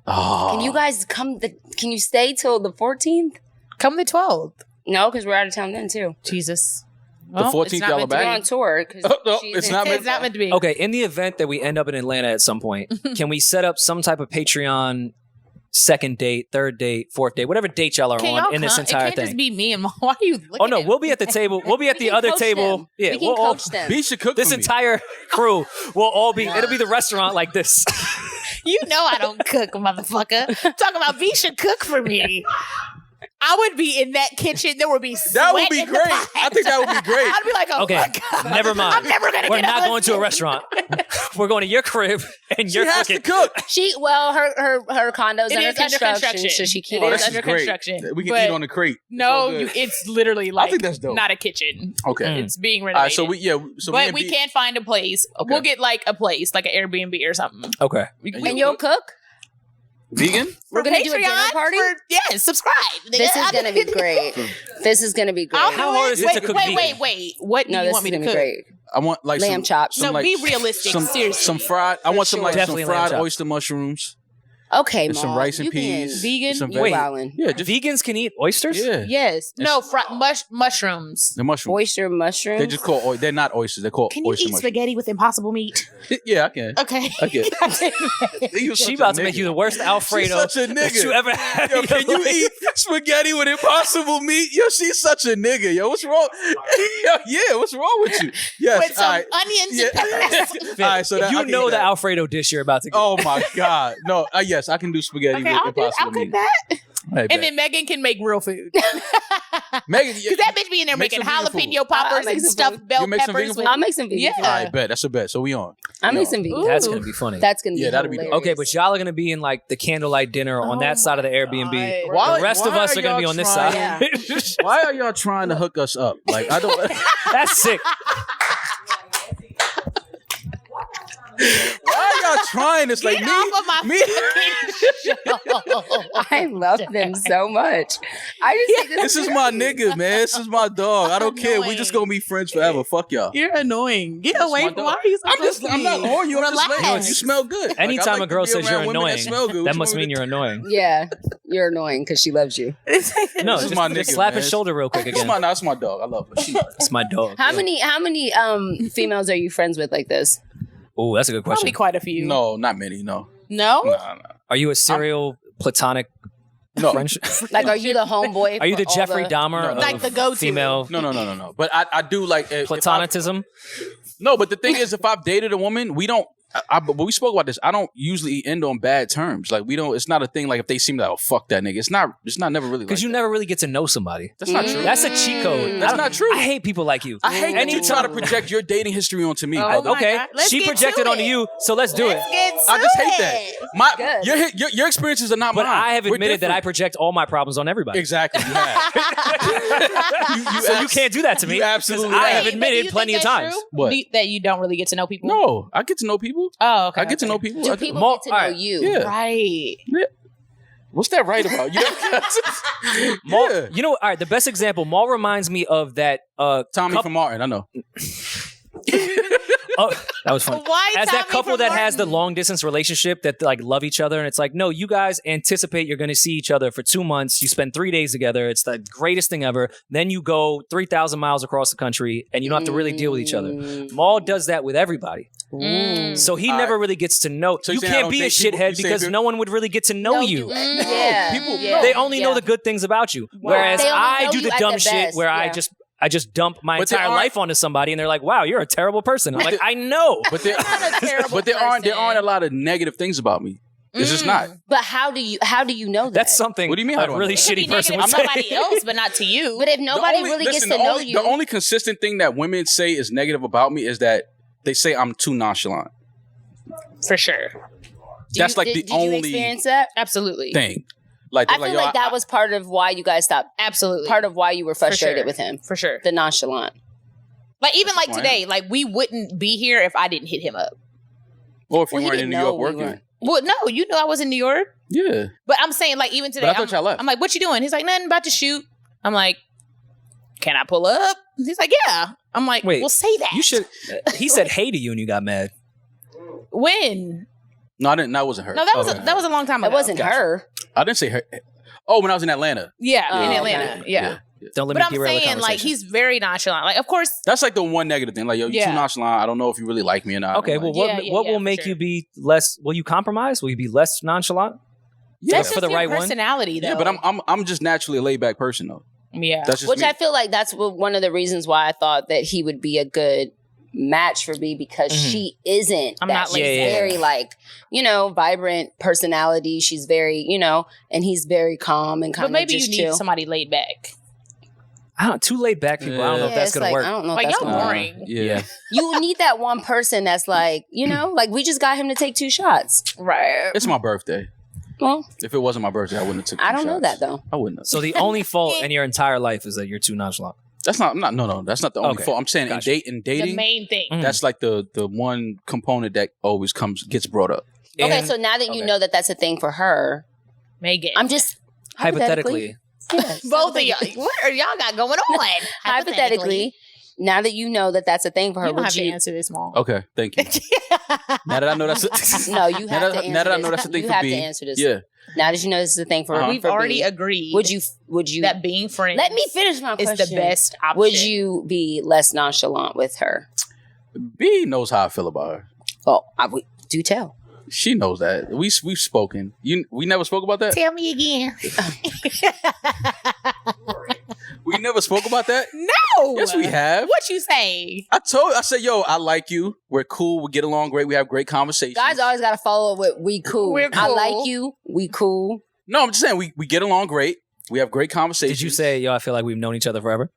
Oh. Can you guys come? Can you stay till the 14th? Come the 12th. No, because we're out of town then too. Jesus. The 14th, y'all are We're back? on tour. No, it's not meant to be. Okay, in the event that we end up in Atlanta at some point, can we set up some type of Patreon second date, third date, fourth date, whatever date y'all are on in this entire it can't thing? Just be me and Mom. Why are you looking Oh no, at we'll be at the table. We'll be at the other table. Them. Yeah, we can coach them. B should cook this for me. entire crew will all be. It'll be the restaurant like this. You know I don't cook, motherfucker. Talking about B should cook for me. I would be in that kitchen. There would be sweat. That would be great. I think that would be great. I'd be like, oh Okay, my God. never mind. I'm never gonna. We're not going to a restaurant. We're going to your crib and you're She has cooking. to cook. Her condo's It under is under construction. so she It can't. is this under is great. construction. We can But eat on the crate. No, It's all good. it's literally like I think that's dope. not a kitchen. Okay. It's being All renovated. right, so but we can't find a place. Okay. We'll get like a place, like an Airbnb or something. Okay. And you'll cook? vegan? We're going to do a dinner Patreon party? Yes, subscribe. This is going to be great. This is going to be great. How hard is it to cook vegan? Wait. What do No, you this want is me to going to be cook? great. I want like Lamb chops. No, like, be realistic. Seriously. some fried. I want some like Definitely some lamb fried chops. oyster mushrooms. Okay, And Mom. some rice and you peas. Vegan? Some You're Wait. wildin'. Yeah, just Vegans can eat oysters? yeah. Yes. No, mushrooms. The mushrooms. Oyster mushrooms. They just call. They're not oysters. They're called Can you oyster eat mushrooms. spaghetti with impossible meat? Yeah, I can. Okay. I can. She about to make you the worst Alfredo She's such a that nigga. you ever had. Yo, in can your you life. eat spaghetti with impossible meat? Yo, she's such a nigga. Yo, what's wrong? Yo, yeah, what's wrong with you? Yes, With some all right. onions Yeah. and peppers. All right, so that, I You can know eat the that. Alfredo dish you're about to get. Oh my god, no! Yes, I can do spaghetti Okay, with I'll impossible cook meat. that. Hey, And then Megan can make real food. Megan, Because that bitch be in there make making some vegan food. jalapeno poppers make and some stuffed food. bell You make some peppers. vegan with- food? I'll make some vegan. Yeah. food. All right, bet that's a bet. So we on. I'll We make on. some vegan. That's food. going to be funny. That's going to be Yeah, that'd be dope. hilarious. Okay, but y'all are going to be in like the candlelight dinner on that side of the Airbnb. God. Why- The rest of why us are are going to be y'all on this trying- side. Why are y'all trying to hook us up? Like I don't. That's sick. Why are y'all trying this? Like Get off of my me. I love them so much. I just think This is my nigga, man. This is my dog. I don't care. We just gonna be friends forever. Fuck y'all. You're annoying. Get away my from dog. why are you so I'm not on you. I'm just Relax. saying. You smell good. Like, I Anytime like a to girl be says around you're women annoying, smell good. What that you must want me mean to you're annoying. Yeah, you're annoying because she loves you. No, This is just, my just nigga, slap man. his shoulder real quick That's again. that's my dog. I love her. It's my dog. How many females are you friends with like this? Oh, that's a good question. Probably quite a few. No, not many. No. No? Nah. Are you a serial platonic No. friendship? Like, are you the homeboy? Are you for the all Jeffrey Dahmer No, of no. Like the go-to. female No. But I do like platonicism? No, but the thing is, if I've dated a woman, we don't. But we spoke about this. I don't usually end on bad terms. Like we don't. It's not a thing. Like if they seem like, oh fuck that nigga. It's not never really. Because like you that. never really get to know somebody. That's not true. That's a cheat code. That's not true. I hate people like you. I hate that you try to Anytime- project your dating history onto me. Oh brother. my Okay, God. Let's she get projected to onto it. you, so let's do it. Let's get to I just hate it. that. Good. Your experiences are not But mine. I have We're admitted that I different. project all my problems on everybody. Exactly. You have. So you can't do that to me. You absolutely 'cause I have. have admitted plenty of times. What? That you don't really get to know people? No, I get to know people. Oh, okay. I get to know people. Do I people Mo- get to know alright. you? Yeah. Right. What's that right about? You know, Maul, you know, all right, the best example, Maul reminds me of that Tommy from Martin, I know. Oh, that was funny. Why As Tommy that couple from that Martin? has the long distance relationship that like love each other, and it's like, no, you guys anticipate you're going to see each other for 2 months. You spend 3 days together. It's the greatest thing ever. Then you go 3,000 miles across the country, and you don't have to really deal with each other. Maul does that with everybody. So he never really gets to know. So you can't be a shithead because no one would really get to know you. They only know the good things about you. Whereas I do the dumb shit where I just dump my entire life onto somebody, and they're like, "Wow, you're a terrible person." I'm like, "I know," but there aren't a lot of negative things about me. It's just not. But how do you know that? That's something. What do you mean? A really shitty person would to say. somebody else, but not to you. But if nobody really gets to know you, the only consistent thing that women say is negative about me is that they say I'm too nonchalant. For sure. That's like the only you experience that? Absolutely. thing. Like, I feel like that was part of why you guys stopped. Absolutely. Part of why you were frustrated with him. For sure. The nonchalant. Like, even like today, like, we wouldn't be here if I didn't hit him up. Or if you weren't in New York working. Well, no, you know I was in New York. Yeah. But I'm saying, like, even today, But I thought y'all left. I'm like, what you doing? He's like, nothing, about to shoot. I'm like, can I pull up? He's like, yeah. I'm like, wait, well, say that. You should. He said hey to you and you got mad. When? No, I didn't. That wasn't her. No, that was a long time ago. It wasn't her. I didn't say her. Oh, when I was in Atlanta. Yeah, in okay. Atlanta. Yeah. Don't let But me I'm derail the saying, conversation. like, he's very nonchalant. Like, of course. That's like the one negative thing. Like, yo, you're too nonchalant. I don't know if you really like me or not. Okay, well, what will make you be less? Will you compromise? Will you be less nonchalant? Yeah, That's for the your right personality, though. Yeah, but I'm just naturally a laid back person though. Yeah, that's just Which me. I feel like that's one of the reasons why I thought that he would be a good match for B, because she isn't. I'm not lazy. Very like, vibrant personality. She's very, and he's very calm and kind of. But maybe just you need chill. somebody laid back. I don't know, two laid back people. I don't know if that's gonna work. I don't know. Like, if that's y'all gonna work. boring. Yeah. You need that one person that's like, like we just got him to take 2 shots. Right. It's my birthday. Well, If it wasn't my birthday, I wouldn't have took. I don't know that though. I wouldn't have. So the only fault in your entire life is that you're too nonchalant. That's not. No. That's not the only Okay. fault. I'm saying Gotcha. in The dating, main thing. that's like the one component that always gets brought up. Okay, And so now that you know that that's a thing for her, Megan. I'm just hypothetically, yes, Both of y'all. What are y'all got going on? hypothetically, now that you know that that's a thing for her, You don't have would to you? answer this, Mom. Okay, thank you. Now that I know that's No, you now have that, to answer now that I this. know that's the thing You for have B. to answer this. Yeah. Now that you know this is a thing for her, We've for already B, agreed. Would you that being friends? let me finish my is question? the best option. Would you be less nonchalant with her? B knows how I feel about her. Oh, I would do tell. She knows that. We've spoken. We never spoke about that. Tell me again. We never spoke about that. No. Yes, we have. What you say? I said, yo, I like you. We're cool. We get along great. We have great conversations. Guys always got to follow up with "we cool." We're I cool. like you. We cool. No, I'm just saying we get along great. We have great conversations. did you say, yo, I feel like we've known each other forever?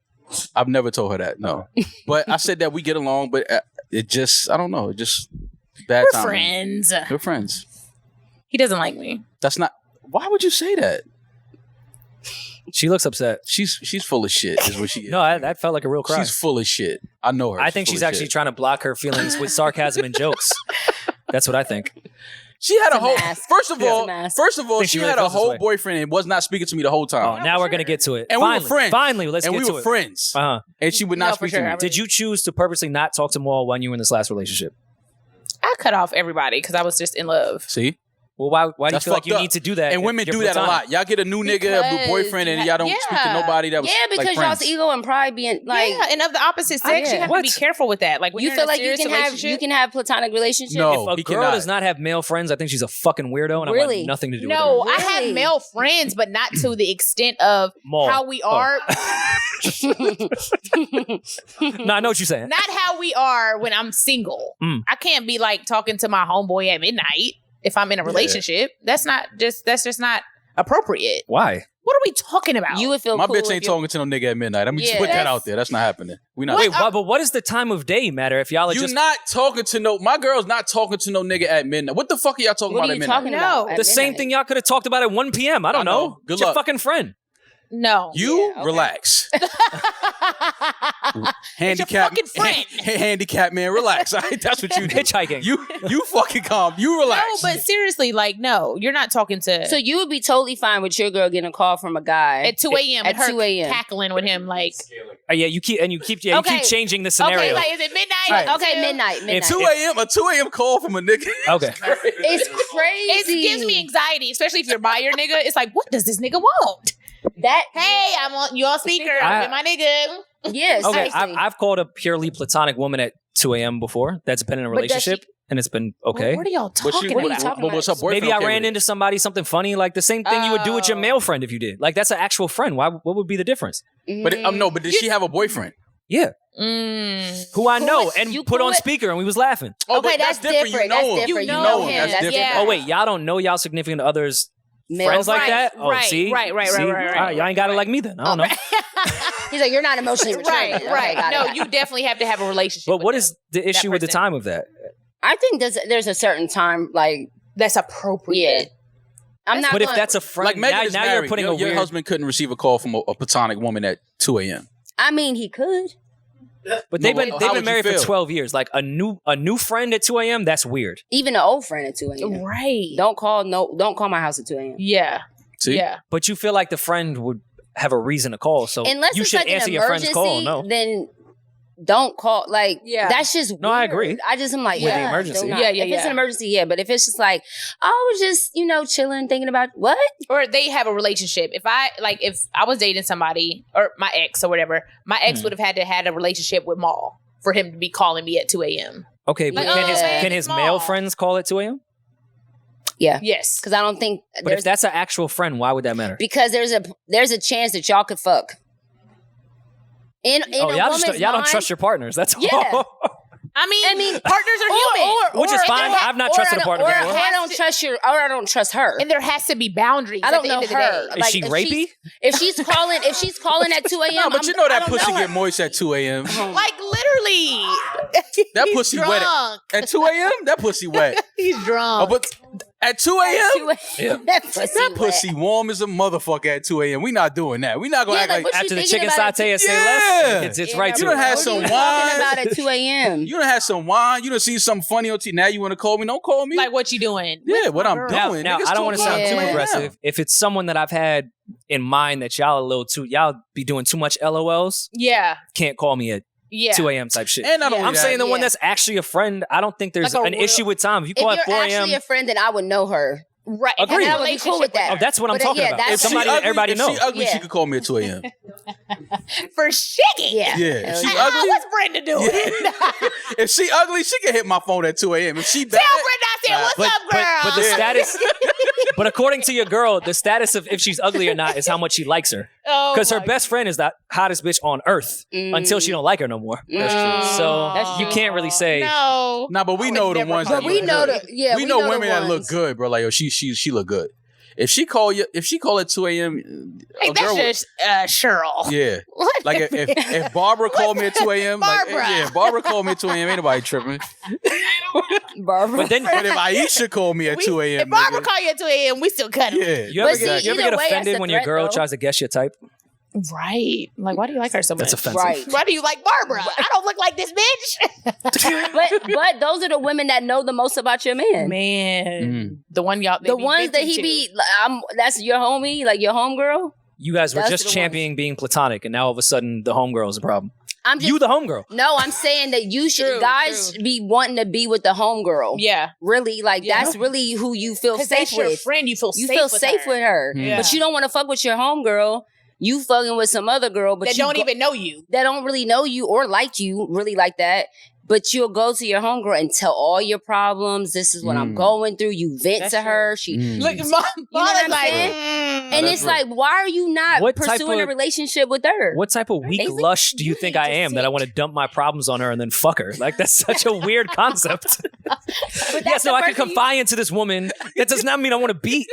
I've never told her that. No, but I said that we get along. But it just, I don't know. It just bad We're timing. friends. We're friends. He doesn't like me. That's not. Why would you say that? She looks upset. She's full of shit. Is what she is. No, that felt like a real cry. She's full of shit. I know her. I think she's actually trying to block her feelings with sarcasm and jokes. That's what I think. She had a whole. mask. First of It's a all, mask. Think she she really had a feels this whole way. boyfriend and was not speaking to me the whole Oh, time. now we're gonna get to it. And finally, we were friends. Finally, let's and get we to were it. friends. Uh-huh. And she would not No, for speak sure. to me. Did you choose to purposely not talk to Maul when you were in this last relationship? I cut off everybody because I was just in love. See? Well, why do you That's feel like fucked you up. need to do that? And if women you're do that a platonic? lot. Y'all get a new nigga, a new Because boyfriend, and y'all don't speak to nobody that was Yeah, because like y'all's friends. ego and pride being like. Yeah, and of the opposite sex, yeah. you have to What? be careful with that. Like, when You you're feel in a like you serious can have relationship- platonic relationships? No. If a He girl cannot. does not have male friends, I think she's a fucking weirdo, and I Really? want nothing to do No, with her. I have Really? male friends, but not to the extent of Maul. how we are. No, I know what you're saying. Not how we are when I'm single. Mm. I can't be like talking to my homeboy at midnight if I'm in a relationship. That's just not appropriate. Why? What are we talking about? You would feel My cool bitch if ain't you're- talking to no nigga at midnight. I'm just Yeah. put that That's- out there. That's not happening. We not. Wait, but what does the time of day matter if y'all are You just not talking to no. My girl's not talking to no nigga at midnight. What the fuck are y'all talking What about are at you midnight? talking No. about? at the same midnight? thing y'all could have talked about at 1 p.m. I don't I know. know. Good It's your luck. fucking friend. No. You relax. Handicap, handicap man, relax. All right? That's what you do. Hitchhiking. You fucking calm. You relax. No, but seriously, like, no, you're not talking to. So you would be totally fine with your girl getting a call from a guy at 2 a.m. At 2 a.m. cackling with him, like. Yeah, you keep changing the scenario. Okay, like, is it midnight? Right. Okay, midnight. At 2 a.m. A 2 a.m. call from a nigga. Okay. It's crazy. It gives me anxiety, especially if you're by your nigga. It's like, what does this nigga want? Hey, you on speaker. I'm with my nigga. Yes. Okay, I've called a purely platonic woman at 2 a.m. before that's been in a relationship. And it's been okay. Well, what are y'all talking about? What's her boyfriend? Maybe I ran into something funny, like the same thing you would do with your male friend if you did. Like, that's an actual friend. What would be the difference? But but did she have a boyfriend? Yeah. Who I know and you put on speaker and we was laughing. Okay, that's different. You know him. You know him. That's different. Oh wait, y'all don't know y'all significant others. Friends like that? Oh, right, see? Right. Y'all ain't got it like me then. I don't know. He's like, you're not emotionally mature. Right. No, you definitely have to have a relationship. But what is the issue with the time of that? I think there's a certain time, like, that's appropriate. I'm not. But if that's a friend, like Megan is now married. You're putting your husband couldn't receive a call from a platonic woman at 2 a.m. I mean, he could. But they've been married for 12 years. Like a new friend at 2 a.m. That's weird. Even an old friend at 2 a.m. Right. Don't call my house at 2 a.m. Yeah. See? Yeah. But you feel like the friend would have a reason to call, so unless you it's should like answer an your friend's call. emergency, No. then don't call. Like, that's just weird. No, I agree. I just am like, with the emergency. If it's an emergency, yeah. But if it's just like, I was just chilling, thinking about what, or they have a relationship. If I was dating somebody or my ex or whatever, my ex would have had a relationship with Maul for him to be calling me at 2 a.m. Okay, but can his male friends call at 2 a.m.? Yeah. Yes. Because I don't think. But if that's an actual friend, why would that matter? Because there's a chance that y'all could fuck. Y'all don't trust your partners. That's all. I mean, partners are human, which is fine. I've not trusted a partner before. I don't trust her, and there has to be boundaries. I don't know her. Is she rapey? If she's calling at 2 a.m. No, but that pussy get moist at 2 a.m. Like literally, that pussy wet at 2 a.m. That pussy wet. He's drunk. Oh, but at 2 a.m. That pussy warm as a motherfucker at 2 a.m. We not doing that. We not gonna act like after the chicken satay and say less. It's right to it. You done had some wine. About at 2 a.m. You done had some wine. You done see something funny on TV. Now you want to call me? Don't call me. Like what you doing? Yeah, what I'm doing. Now I don't want to sound too aggressive. If it's someone that I've had in mind that y'all be doing too much LOLs. Yeah. Can't call me at 2 a.m. type shit. And I'm saying the one that's actually a friend. I don't think there's an issue with time. If you call at 4 a.m. If you're actually a friend, then I would know her. Right. Agreed. And I would be cool with that. Oh, that's what I'm talking about. If somebody that everybody knows. If she ugly, she could call me at 2 a.m. For shiggy. Yeah. If she ugly, what's Brenda doing? If she ugly, she can hit my phone at 2 a.m. If she bad, tell Brenda I said, what's up, girl? But the status. But according to your girl, the status of if she's ugly or not is how much she likes her. Because her best friend is the hottest bitch on earth until she don't like her no more. That's true. So you can't really say. No. Nah, but we know the ones. But we know we know women that look good, bro. Like, she look good. If she call at 2 a.m., like that's just Cheryl. Yeah. Like if Barbara called me at 2 a.m., Barbara called me at 2 a.m. Ain't nobody tripping. Barbara. But if Aisha called me at 2 a.m., if Barbara call you at 2 a.m., we still cut him. Yeah. You ever get offended when your girl tries to guess your type? Right. Like, why do you like her so much? That's offensive. Right. Why do you like Barbara? I don't look like this bitch. but those are the women that know the most about your man. The ones that he be. That's your homie, like your homegirl. You guys were just championing being platonic, and now all of a sudden the homegirl is a problem. You the homegirl. No, I'm saying that you should guys be wanting to be with the homegirl. Yeah. Really, like that's really who you feel safe that's with. Your friend, you feel safe with her. Yeah. But you don't want to fuck with your homegirl. You fucking with some other girl, but that don't even know you. That don't really know you or like you, really like that. But you'll go to your homegirl and tell all your problems. This is what I'm going through. You vent to her. She look, you know what I'm saying? And it's like, why are you not pursuing a relationship with her? What type of weak lush do you think I am that I want to dump my problems on her and then fuck her? Like, that's such a weird concept. Yes, no, I can confide into this woman. That does not mean I want to beat.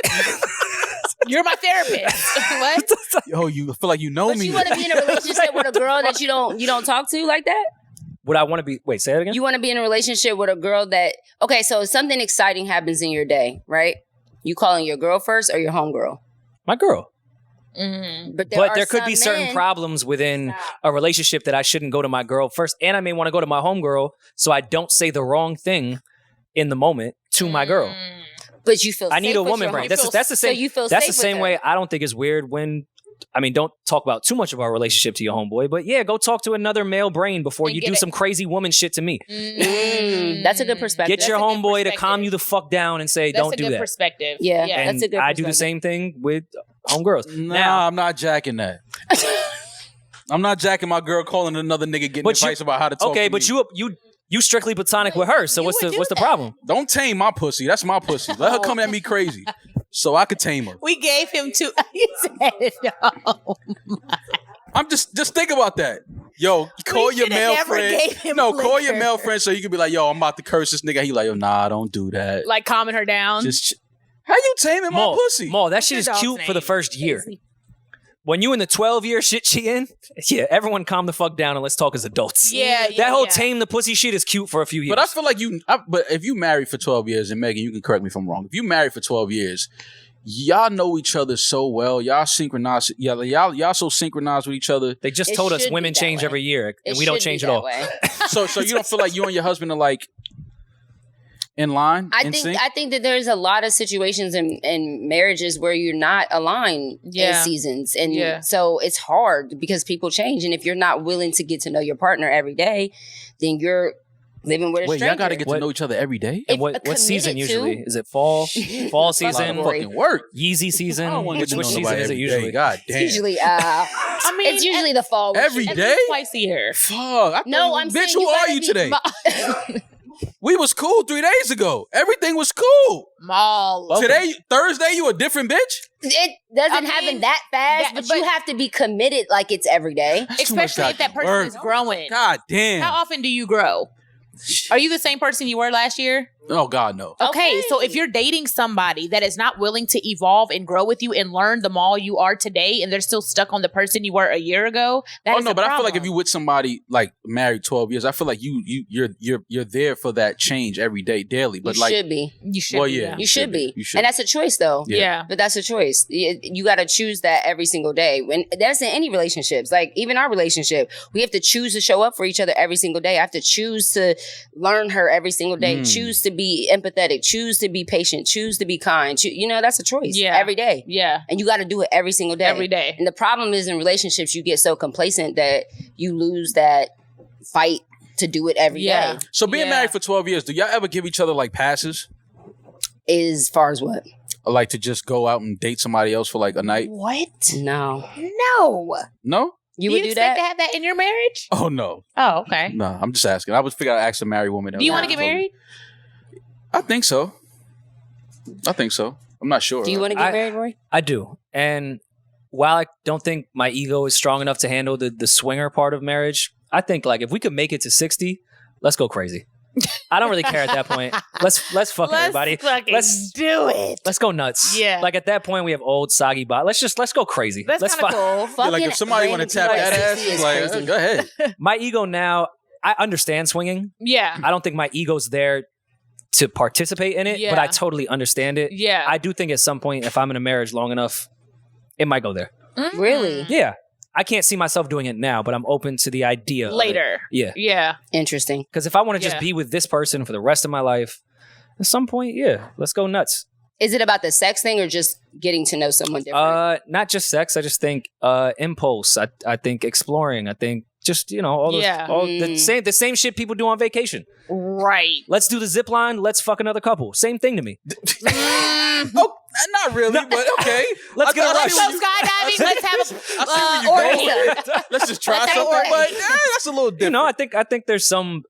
You're my therapist. What? Yo, you feel like you know me. You want to be in a relationship with a girl that you don't talk to like that? Would I want to be? Wait, say that again. You want to be in a relationship with a girl that? Okay, so something exciting happens in your day, right? You calling your girl first or your homegirl? My girl. Mm-hmm. But there could be certain problems within a relationship that I shouldn't go to my girl first. And I may want to go to my homegirl so I don't say the wrong thing in the moment to my girl. But you feel I need a woman brain. That's the same. So you feel that's safe the same with way. her. I don't think it's weird when. I mean, don't talk about too much of our relationship to your homeboy, but yeah, go talk to another male brain before you do some crazy woman shit to me. That's a good perspective. Get your homeboy to calm you the fuck down and say, don't do that. That's a good perspective. Yeah, and that's a good perspective. I do the same thing with homegirls. Nah, I'm not jacking that. I'm not jacking my girl calling another nigga getting advice about how to talk to but me. you strictly platonic with her, so what's the problem? Don't tame my pussy. That's my pussy. Let her come at me crazy so I could tame her. We gave him two. He said no. I'm just think about that. Yo, call your male friend. Call your male friend so you can be like, yo, I'm about to curse this nigga. He like, yo, nah, don't do that. Like calming her down. How you taming my pussy? Mo, that shit is cute for the first year. When you in the 12-year shit she in, yeah, everyone calm the fuck down and let's talk as adults. That whole tame the pussy shit is cute for a few years. But I feel like but if you married for 12 years, and Megan, you can correct me if I'm wrong. If you married for 12 years, y'all know each other so well. Y'all synchronized. Y'all so synchronized with each other. They just told us women change every year, and we don't change at all. So you don't feel like you and your husband are like in line? I think that there's a lot of situations in marriages where you're not aligned in seasons. And so it's hard because people change. And if you're not willing to get to know your partner every day, then you're living with a stranger. Y'all got to get to know each other every day? And what season usually? Is it fall? Fall season? Fucking work. Yeezy season? Which season is it usually? God damn. It's usually, it's usually the fall. Every day? Twice a year. Fuck. I'm bitch, saying who are you today? We was cool 3 days ago. Everything was cool. Today, Thursday, you a different bitch? It doesn't happen that fast, but you have to be committed like it's every day. Especially if that person is growing. God damn. How often do you grow? Are you the same person you were last year? Oh, God, no. Okay, so if you're dating somebody that is not willing to evolve and grow with you and learn the mall you are today, and they're still stuck on the person you were a year ago, that is a problem. I feel like if you with somebody like married 12 years, I feel like you're there for that change every day, daily. But you should be. You should. Well, be. yeah, You should be. You should. And that's a choice, though. Yeah. But that's a choice. You got to choose that every single day. When that's in any relationships, like even our relationship, we have to choose to show up for each other every single day. I have to choose to learn her every single day. Choose to be empathetic. Choose to be patient. Choose to be kind. That's a choice. Yeah. Every day. Yeah. And you got to do it every single day. Every day. And the problem is in relationships, you get so complacent that you lose that fight to do it every day. So being married for 12 years, do y'all ever give each other like passes? As far as what? Or like to just go out and date somebody else for like a night? What? No. No? You would do expect that? to have that in your marriage? Oh, no. Oh, okay. No, I'm just asking. I was figuring I'd ask a married woman. Do you want to get married? I think so. I'm not sure. Do you want to get married, Rory? I do. And while I don't think my ego is strong enough to handle the swinger part of marriage, I think like if we could make it to 60, let's go crazy. I don't really care at that point. Let's fuck everybody. Let's do it. Let's go nuts. Yeah. Like at that point we have old soggy bot. Let's go crazy. That's kind of cool. Like if somebody want to tap that ass, like go ahead. My ego now, I understand swinging. Yeah. I don't think my ego's there to participate in it, but I totally understand it. Yeah. I do think at some point, if I'm in a marriage long enough, it might go there. Mm-hmm. Really? Yeah. I can't see myself doing it now, but I'm open to the idea later. Yeah. Yeah. Interesting. Because if I want to just be with this person for the rest of my life, at some point, let's go nuts. Is it about the sex thing or just getting to know someone different? Not just sex. I just think impulse. I think exploring. I think just, all those, the same shit people do on vacation. Right. Let's do the zip line. Let's fuck another couple. Same thing to me. Oh, not really, but okay. Let's get a rush. Let's go skydiving. Let's have orgy. Let's just try something. But that's a little different. I think there's some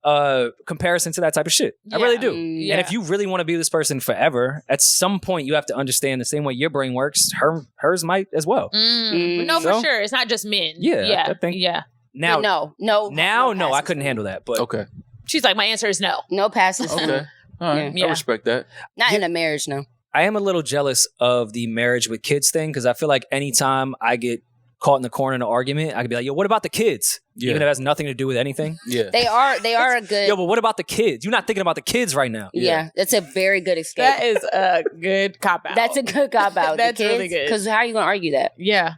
comparison to that type of shit. I really do. Yeah. And if you really want to be with this person forever, at some point you have to understand the same way your brain works, hers might as well. No, for sure. It's not just men. Yeah. I think. Yeah. Now, no. No, I couldn't handle that. But okay. She's like, my answer is no. No passes. Okay. All right. Yeah. I respect that. Not in a marriage, no. I am a little jealous of the marriage with kids thing because I feel like anytime I get caught in the corner in an argument, I could be like, yo, what about the kids? Yeah. Even if it has nothing to do with anything. Yeah. They are a good... Yo, but what about the kids? You're not thinking about the kids right now. Yeah, that's a very good escape. That is a good cop-out. That's a good cop-out. That's the kids, really good. Because how are you going to argue that? Yeah.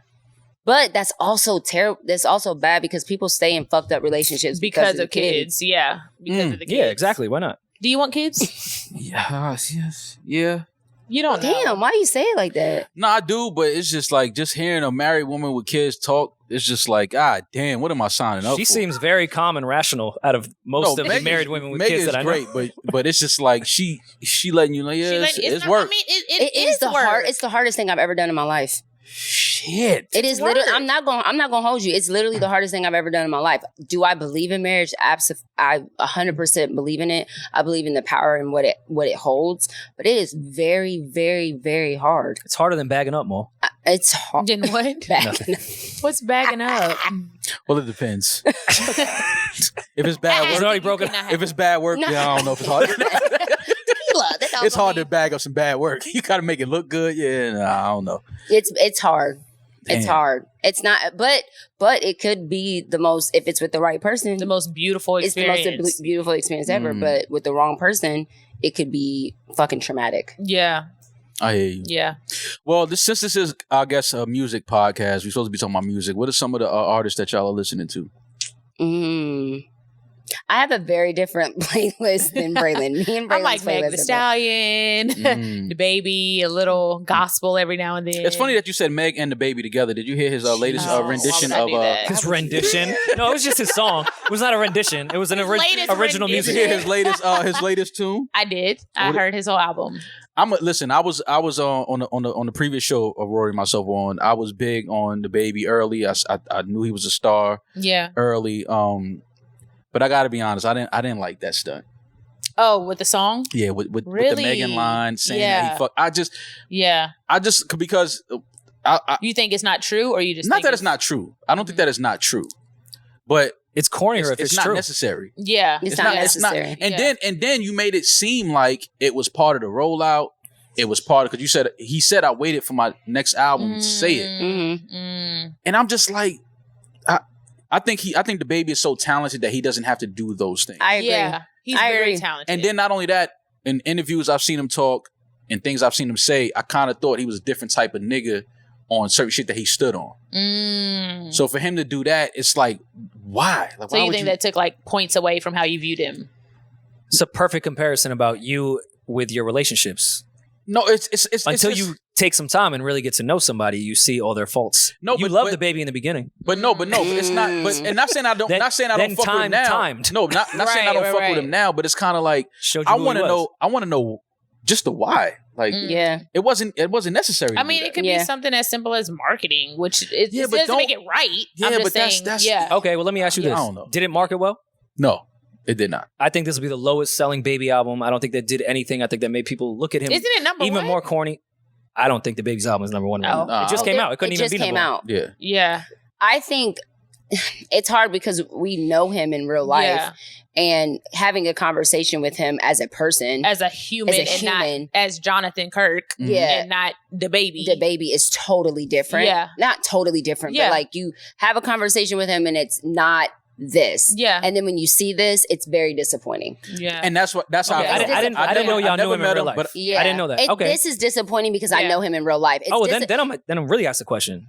But that's also terrible. That's also bad because people stay in fucked up relationships because of kids. Yeah, because of the kids. Yeah, exactly. Why not? Do you want kids? Yes. Yeah. You don't know. Damn, why do you say it like that? No, I do, but it's just like just hearing a married woman with kids talk. It's just like, God damn, what am I signing up for? She seems very calm and rational out of most of the married women with kids that I know. Megan is great, but it's just like she letting you know, it's work. I mean, it is the hard. It's the hardest thing I've ever done in my life. Shit. It is literally. I'm not gonna hold you. It's literally the hardest thing I've ever done in my life. Do I believe in marriage? Absolutely. I 100% believe in it. I believe in the power and what it holds. But it is very, very, very hard. It's harder than bagging up, Mo. It's hard. Then what? What's bagging up? Well, it depends. If it's bad work, it's already broken. If it's bad work, then I don't know if it's hard. It's hard to bag up some bad work. You gotta make it look good. Yeah, I don't know. It's hard. Damn. It's hard. It's not, but it could be the most, if it's with the right person, the most beautiful experience. It's the most beautiful experience ever. But with the wrong person, it could be fucking traumatic. Yeah. I hear you. Yeah. Well, since this is, I guess, a music podcast, we're supposed to be talking about music. What are some of the artists that y'all are listening to? I have a very different playlist than Braylon. Me and Braylon's I'm like Meg the Stallion, the Baby, a little gospel every now and then. It's funny that you said Meg and the Baby together. Did you hear his latest rendition of his rendition? No, it was just his song. It was not a rendition. It was an original music. Did you hear his latest tune? I did. I heard his whole album. Listen. I was on the previous show of Rory and myself on. I was big on the Baby early. I knew he was a star. Yeah. Early. But I got to be honest, I didn't like that stunt. Oh, with the song? Yeah, with the Megan line saying that he fucked. I just because you think it's not true, or you just not think that it's not true. I don't think that it's not true, but it's cornier if it's not true. Necessary. Yeah, it's not necessary. And then you made it seem like it was part of the rollout. It was part of, because he said I waited for my next album to say it, and I'm just like. I think the Baby is so talented that he doesn't have to do those things. I agree. Yeah, he's very talented. And then not only that, in interviews I've seen him talk and things I've seen him say, I kind of thought he was a different type of nigga on certain shit that he stood on. So for him to do that, it's like, why? Like, so you think that took like points away from how you viewed him? It's a perfect comparison about you with your relationships. No, it's until you take some time and really get to know somebody, you see all their faults. No, you love the Baby in the beginning, but it's not. But and not saying I don't. Not saying I don't fuck with him now. Timed. No, not saying I don't fuck with him now. But it's kind of like I want to know. I want to know just the why. Like, it wasn't necessary. I mean, it could be something as simple as marketing, which it doesn't make it right. Yeah, I'm but just that's okay. Well, let me ask you this: I don't know. Did it market well? No. It did not. I think this will be the lowest selling Baby album. I don't think that did anything. I think that made people look at him. Isn't it number even one? More corny? I don't think the Baby's album is number one. Oh. It just came out. It couldn't even be number one. Yeah. Yeah. I think it's hard because we know him in real life, and having a conversation with him as a person, as a human, not as Jonathan Kirk, and not the Baby. The Baby is totally different. Yeah, not totally different, but like you have a conversation with him, and it's not this. Yeah. And then when you see this, it's very disappointing. Yeah. And that's how I didn't know y'all knew him in real life. But I didn't know that. Okay. This is disappointing because I know him in real life. Then I'm really ask the question.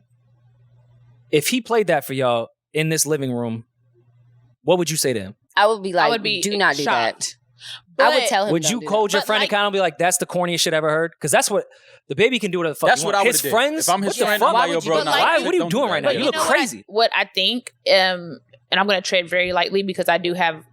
If he played that for y'all in this living room, what would you say to him? I would be like, do not do that. But I would tell him. Would you hold your friend accountable and be like, that's the corniest shit I ever heard? Because that's what the Baby can do whatever the fuck. That's what I would do. His friends. If I'm his friend, I'm like, yo, bro, what are you doing right now? You look crazy. What I think, and I'm going to tread very lightly because I do have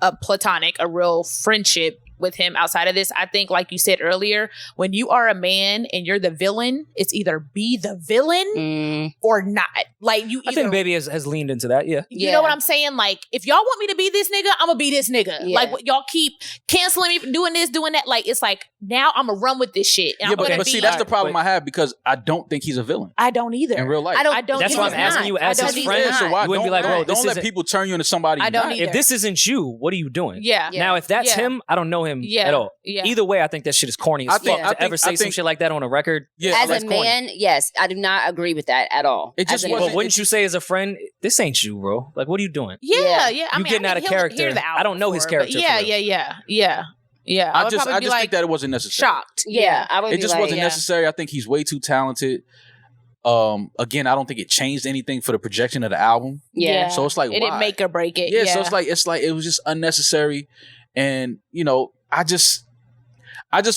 a platonic, a real friendship with him outside of this. I think, like you said earlier, when you are a man and you're the villain, it's either be the villain or not. Like I think Baby has leaned into that. Yeah. You know what I'm saying? Like, if y'all want me to be this nigga, I'm gonna be this nigga. Yeah. Like, y'all keep canceling me, doing this, doing that. Like, it's like, now I'm gonna run with this shit. And but see, that's the problem I have, because I don't think he's a villain. I don't either. In real life. I don't. That's why I'm asking you as his friend. So why you wouldn't be like, bro, don't let people turn you into somebody. I don't either. If this isn't you, what are you doing? Yeah. Now, if that's him, I don't know him at all. Yeah. Either way, I think that shit is corny as fuck. To ever say some shit like that on a record. Yeah. As a man, yes, I do not agree with that at all. It just but wouldn't you say as a friend, this ain't you, bro? Like, what are you doing? Yeah. You getting out of character. I don't know his character. Yeah. I just think that it wasn't necessary. Shocked. Yeah. I would it just wasn't necessary. I think he's way too talented. again, I don't think it changed anything for the projection of the album. Yeah. So it's like, it didn't make or break it. Yeah. So it's like it was just unnecessary, and I just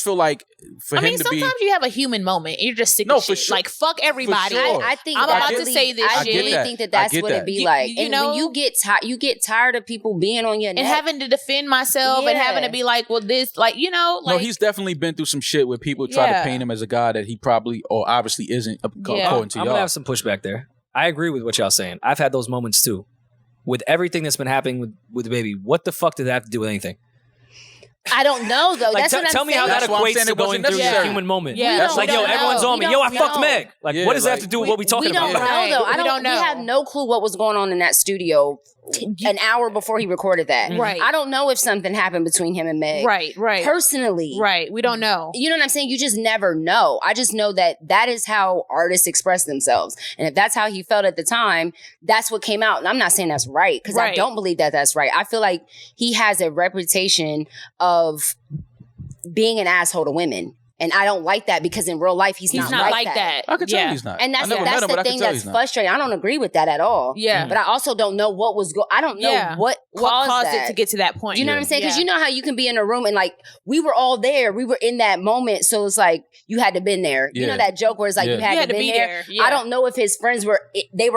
feel like for him to be. Sometimes you have a human moment. You're just sick of shit. Sure. Like, fuck everybody. Sure. I think I'm about really, to say this I shit. really think that's what it be like. You and know, when you get tired of people being on your neck. And having to defend myself and having to be like, well, this, like, no, he's definitely been through some shit where people try to paint him as a guy that he probably or obviously isn't, according to y'all. I'm going to have some pushback there. I agree with what y'all saying. I've had those moments too. With everything that's been happening with the baby, what the fuck did that have to do with anything? I don't know though. Like, tell me how that equates to going through a human moment. Yeah, that's like, everyone's on me. Yo, I fucked Meg. Like, what does that have to do with what we talking about? We don't know though. I don't know. We have no clue what was going on in that studio an hour before he recorded that. Right. I don't know if something happened between him and Meg. Right. Personally. Right. We don't know. You know what I'm saying? You just never know. I just know that is how artists express themselves. And if that's how he felt at the time, that's what came out. And I'm not saying that's right, because I don't believe that that's right. I feel like he has a reputation of being an asshole to women. And I don't like that, because in real life, he's not like that. I can tell you he's not. And that's the thing that's frustrating. I don't agree with that at all. Yeah. But I also don't know what was I don't know what caused it to get to that point. You know what I'm saying? Because you know how you can be in a room and like, we were all there. We were in that moment. So it's like, you had to been there. You know that joke where it's like, you had to be there. Yeah. I don't know if his friends were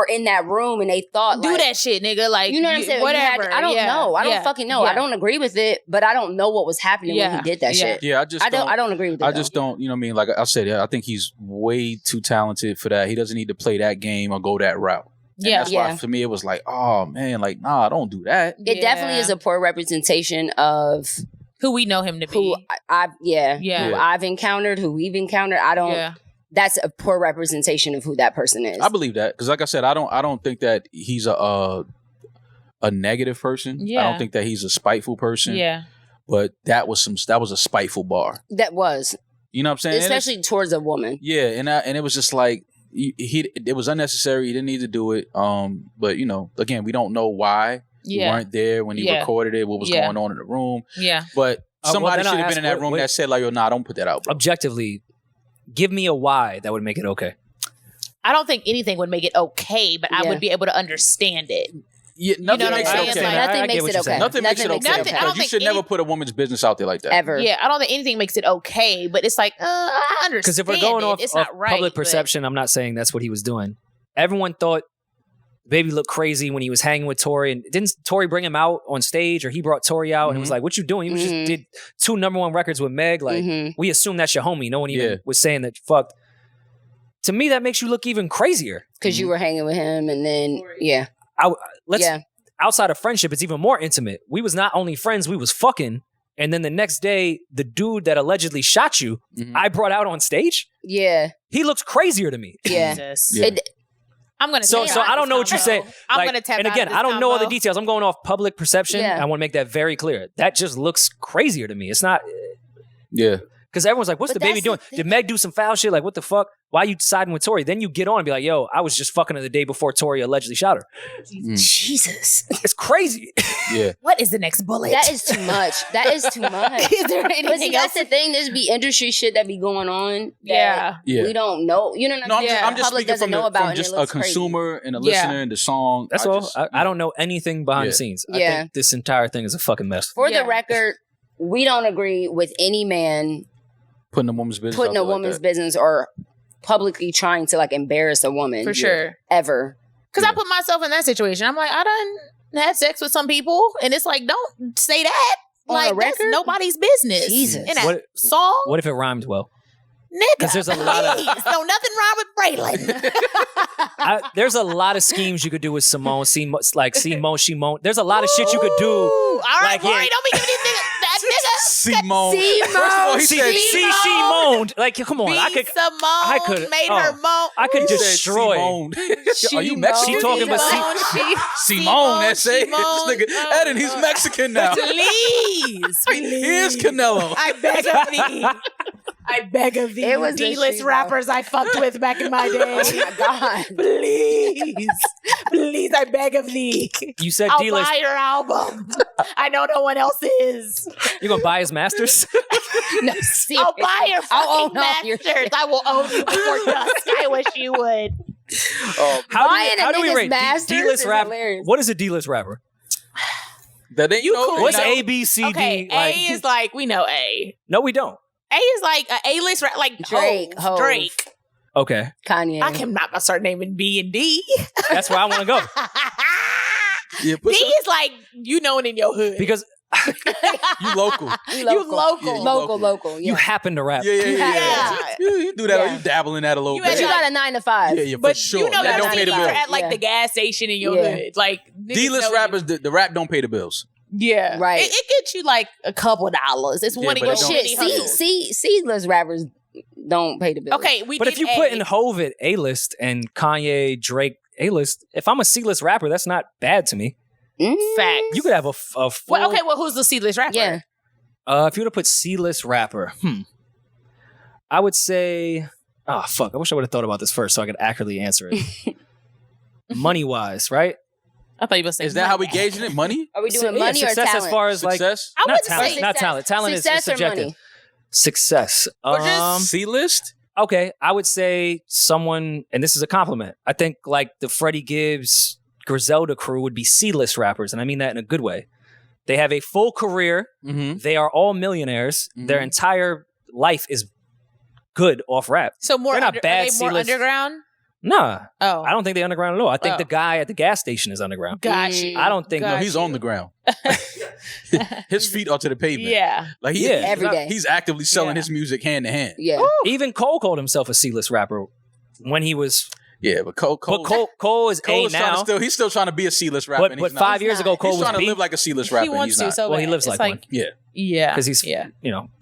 in that room and they thought do that shit, nigga. Like, you know what I'm saying? Whatever. I don't know. I don't fucking know. I don't agree with it, but I don't know what was happening when he did that shit. Yeah, I don't agree with it. I just don't, you know what I mean? Like I said, I think he's way too talented for that. He doesn't need to play that game or go that route. And that's why for me it was like, oh man, like, nah, don't do that. It definitely is a poor representation of who we know him to be. Who I've encountered, who we've encountered. That's a poor representation of who that person is. I believe that, because like I said, I don't think that he's a negative person. I don't think that he's a spiteful person. Yeah. But that was a spiteful bar. That was. You know what I'm saying? Especially towards a woman. Yeah, and it was just like it was unnecessary. He didn't need to do it. But again, we don't know why. We weren't there when he recorded it. What was going on in the room? Yeah. But somebody should have been in that room that said like, "Yo, nah, don't put that out." Bro. Objectively, give me a why that would make it okay. I don't think anything would make it okay, but I would be able to understand it. Yeah, nothing makes it okay. Nothing makes it okay. Nothing makes it okay. Because you should never put a woman's business out there like that. Ever. Yeah, I don't think anything makes it okay, but it's like, I understand. Because if we're going off right, public perception, I'm not saying that's what he was doing. Everyone thought Baby looked crazy when he was hanging with Tory. And didn't Tory bring him out on stage, or he brought Tory out and it was like, what you doing? You just did 2 #1 records with Meg. Like, we assume that's your homie. No one even was saying that you fucked. To me, that makes you look even crazier. Because you were hanging with him and then, outside of friendship, it's even more intimate. We was not only friends, we was fucking. And then the next day, the dude that allegedly shot you, I brought out on stage. Yeah. He looks crazier to me. Yeah. I'm gonna. So I don't know what you say. I'm gonna tap. And again, I don't know all the details. I'm going off public perception. Yeah. I want to make that very clear. That just looks crazier to me. It's not. Yeah. Because everyone's like, what's the baby doing? Did Meg do some foul shit? Like, what the fuck? Why are you siding with Tory? Then you get on and be like, yo, I was just fucking her the day before Tory allegedly shot her. Jesus. It's crazy. Yeah. What is the next bullet? That is too much. Is there anything else? That's the thing. There's be industry shit that be going on. Yeah. We don't know. You know what I'm saying? I'm just speaking from just a consumer and a listener and the song. That's all. I don't know anything behind the scenes. I think this entire thing is a fucking mess. For the record, we don't agree with any man putting a woman's business or publicly trying to like embarrass a woman. For sure. Ever. Because I put myself in that situation. I'm like, I done had sex with some people, and it's like, don't say that. On like, a record? that's nobody's business. Jesus. In that song? What if it rhymed well? Nigga, because there's a lot of no, nothing wrong with Braylon. There's a lot of schemes you could do with Simone. Simone. There's a lot of shit you could do. All right, like, Rory, don't be giving these niggas that nigga. Simone. First of all, he said she moaned. Like, come on, I could made her moan. I could destroy. Are you Mexican? She talking about Simone. That's it. This nigga Eddin, he's Mexican now. Please. He is Canelo. I beg of thee. I beg of thee, D-list rappers I fucked with back in my day. Oh my God. Please. Please, I beg of thee. You said I'll D-list. buy your album. I know no one else is. You gonna buy his masters? No, I'll buy your fucking your masters. I will own you before dusk. I wish you would. How do we rate masters D-list is rapper? hilarious. What is a D-list rapper? That ain't You no. cool. What's no. A, B, C, Okay, D? Like, A is like, we know A. no, we don't. A is like an A-list rap, like Drake, Hov, Hov. Drake. Okay, Kanye. I cannot start naming B and D. that's where I want to go Yeah, D is like, you know it in your hood. because you local. You local. Local. Yeah. you happen to rap. Yeah. You do that. Yeah. You dabble in that a little You bit. But you got a 9 to 5. Yeah, for But sure. you know that that don't pay the CDs bills. are at like Yeah. the gas station in your Yeah. hood. Like niggas D-list know rappers, the rap don't pay the bills. Yeah, Right. It gets you like a couple dollars. It's one of but your it don't- Shit, shitty hustles. C-list rappers don't pay the bills. Okay, we But did if you A. put in Hov at A-list and Kanye, Drake A-list, if I'm a C-list rapper, that's not bad to me. Facts. You could have a full. Well, okay, well, who's the C-list rapper? Yeah. If you were to put C-list rapper, I would say, oh fuck, I wish I would have thought about this first so I could accurately answer it. Money wise, right? I thought you were saying. Is that how we gauging it? Money? Are we doing So, yeah, money or success talent? as far as like Success? I not wouldn't talent, say not success. talent. Talent is Success or subjective. money? Success. Or just C-list? Okay, I would say someone, and this is a compliment. I think like the Freddie Gibbs, Griselda crew would be C-list rappers, and I mean that in a good way. They have a full career. Mm-hmm. They are all millionaires. Mhm. Their entire life is good off rap. so more. They're not bad Are they more C-list. underground? Nah, Oh, I don't think they're underground at all. I think Oh. the guy at the gas station is underground. got you. I don't think No, Got he's you. on the ground. His feet are to the pavement. Yeah. Like Yeah. Every day. He's actively selling Yeah. his music hand to hand. Yeah. even Cole called himself a C-list rapper when he was. Yeah, but Cole But Cole is Cole A is trying now. to he's still trying to be a C-list rapper. But and but he's 5 He's years not. ago, Cole he's was trying to B live like a C-list rapper. He wants he's to not. so Well, he bad. lives It's like one. Yeah. Yeah, because he's yeah.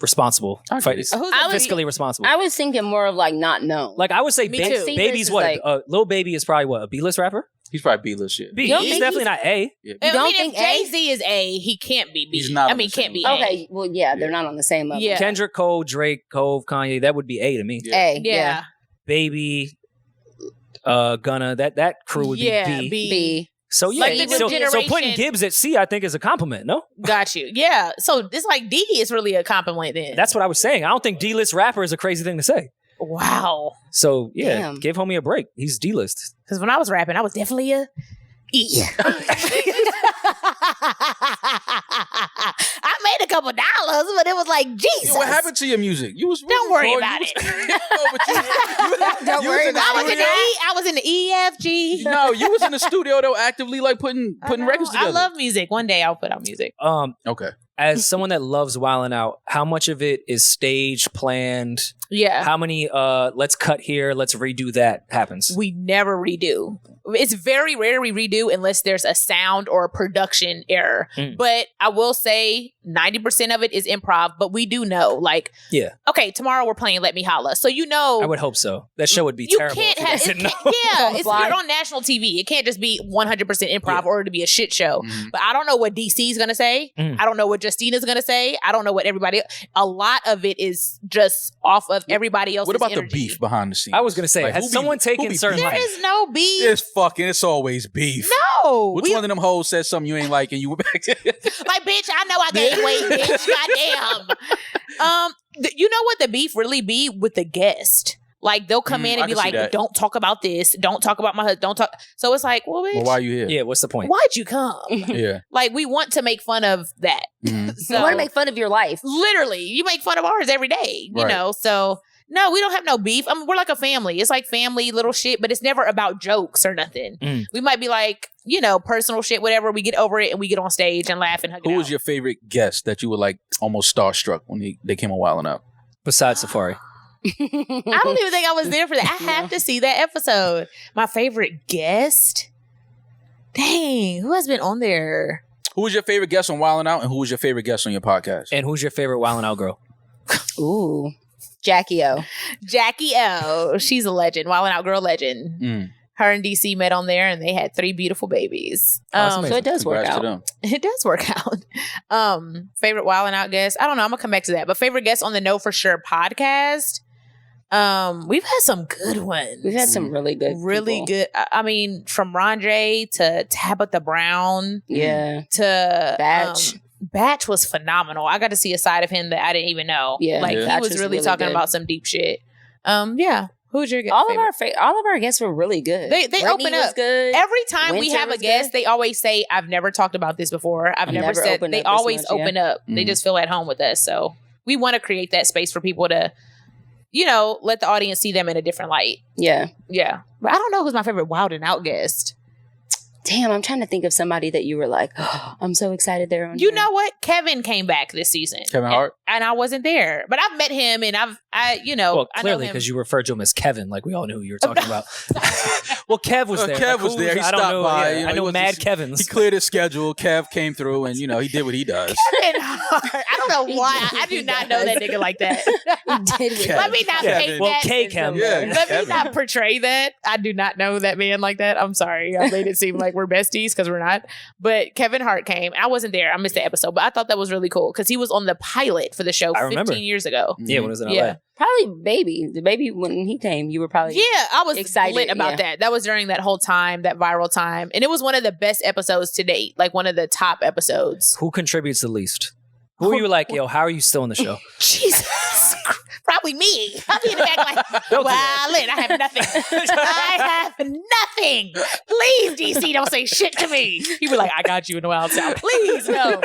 responsible, I get it. Who's I the was- fiscally responsible. I was thinking more of like not known. Like I would say, Me too. C-list Baby's is what? like- Lil Baby is probably what, a B-list rapper. He's probably B-list shit. B. You don't He's think definitely not A. Yeah. I don't mean, think if A? Jay-Z is A, he can't be B. He's not I on mean, the can't same be level. A. Okay, well, yeah, they're not on the same level. Yeah. Kendrick, Cole, Drake, Cove, Kanye. That would be A to me. Yeah. A, Yeah. Baby, Gunna. That crew would be Yeah, B. B. So yeah, Like the new so generation- putting Gibbs at C, I think is a compliment. No, Got you. Yeah. So it's like D is really a compliment then. that's what I was saying. I don't think D-list rapper is a crazy thing to say. wow. So yeah, Damn. give homie a break. He's D-list. Because when I was rapping, I was definitely a E. I made a couple dollars, but it was like Jesus. Yeah, what happened to your music? You was Don't worry recording, about you it. was- No, but you Don't was worry in the about I was in the studio. E. I was in the E, F, G. No, you was in the studio though, actively like putting I know. records together. I love music. One day I'll put out music. Okay. As someone that loves wilding out, how much of it is staged, planned? Yeah. How many let's cut here, let's redo that happens? We never redo. It's very rare we redo unless there's a sound or a production error. Mm. But I will say 90% of it is improv, but we do know, like, Yeah. okay, tomorrow we're playing Let Me Holla. So you know I would hope so. That show would be you terrible. can't if you have guys it didn't can't- know. yeah, On the it's fly. you're on national TV. It can't just be 100% improv Yeah. or to be a shit show. Mhm. But I don't know what DC is gonna say. Mm. I don't know what Justina's gonna say. I don't know what everybody. A lot of it is just off of everybody else's. What about energy. the beef behind the scenes? I was gonna say, Like, has who be- someone taken who be certain beefing? There like, is no beef. It's always beef. No, Which we, one of them hoes said something you ain't like and you went back to like, bitch, I know I gained weight, bitch. Goddamn. You know what the beef really be with the guest? Like they'll come in I and be can see like, that. "Don't talk about this. Don't talk about my husband. Don't talk." So it's like, well, bitch, Well, why are you here? yeah, what's the point? why'd you come? Yeah. Like we want to make fun of that. Mhm. So I want to make fun of your life. literally, you make fun of ours every day. You Right. know, so. No, we don't have no beef. I mean, we're like a family. It's like family little shit, but it's never about jokes or nothing. Mm. We might be like, personal shit, whatever. We get over it and we get on stage and laugh and hug it Who out. was your favorite guest that you were like almost starstruck when they came a while and up? Besides Safari. I don't even think I was there for that. I have to see that episode. My favorite guest? Dang, who has been on there? Who was your favorite guest on Wild 'N Out and who was your favorite guest on your podcast? And who's your favorite Wild 'N Out girl? Ooh. Jackie O. Jackie O. She's a legend. Wild 'N Out girl legend. Mm. Her and DC met on there and they had 3 beautiful babies. Oh, that's So amazing. it does work Congrats out. to them. It does work out. Favorite Wild 'N Out guest? I don't know. I'm gonna come back to that. But favorite guest on the Know For Sure podcast? We've had some good ones. We've had some really good good. I mean, from Rondre to Tabitha Brown. Yeah. To Batch. Batch was phenomenal. I got to see a side of him that I didn't even know. Yeah. Like, Batch he was really talking good. about some deep shit. Yeah. Who's your all of our guests were really good. They Brittany open up. Was good. Every time we Winter have a was guest, good. they always say, "I've never talked about this before. I've never said." They always open up. They just feel at home with us. So we want to create that space for people to, let the audience see them in a different light. Yeah. Yeah. But I don't know who's my favorite Wild and Out guest. Damn, I'm trying to think of somebody that you were like, oh, I'm so excited they're on. You know what? Kevin came back this season. Kevin Hart? And I wasn't there. But I've met him and Well, clearly, because you referred to him as Kevin, like we all knew who you were talking about. Well, Kev was there. Kev was there. He stopped by. I know Mad Kevins. He cleared his schedule. Kev came through and, he did what he does. Kevin Hart. I don't know why. I do not know that nigga like that. Let me not paint Well, that. K-Chem. Let me not portray that. I do not know that man like that. I'm sorry. I made it seem like we're besties because we're not. But Kevin Hart came. I wasn't there. I missed the episode. But I thought that was really cool because he was on the pilot for the show 15 years ago. Yeah, when it was in LA. Probably the baby when he came, you were probably I was excited lit about that. That was during that whole time, that viral time. And it was one of the best episodes to date, like one of the top episodes. Who contributes the least? Who are you like, yo, how are you still in the show? Jesus. Probably me. I'll be in the back like, wow, Lynn, I have nothing. I have nothing. Please, DC, don't say shit to me. You were like, I got you in the Wild South. Please, no.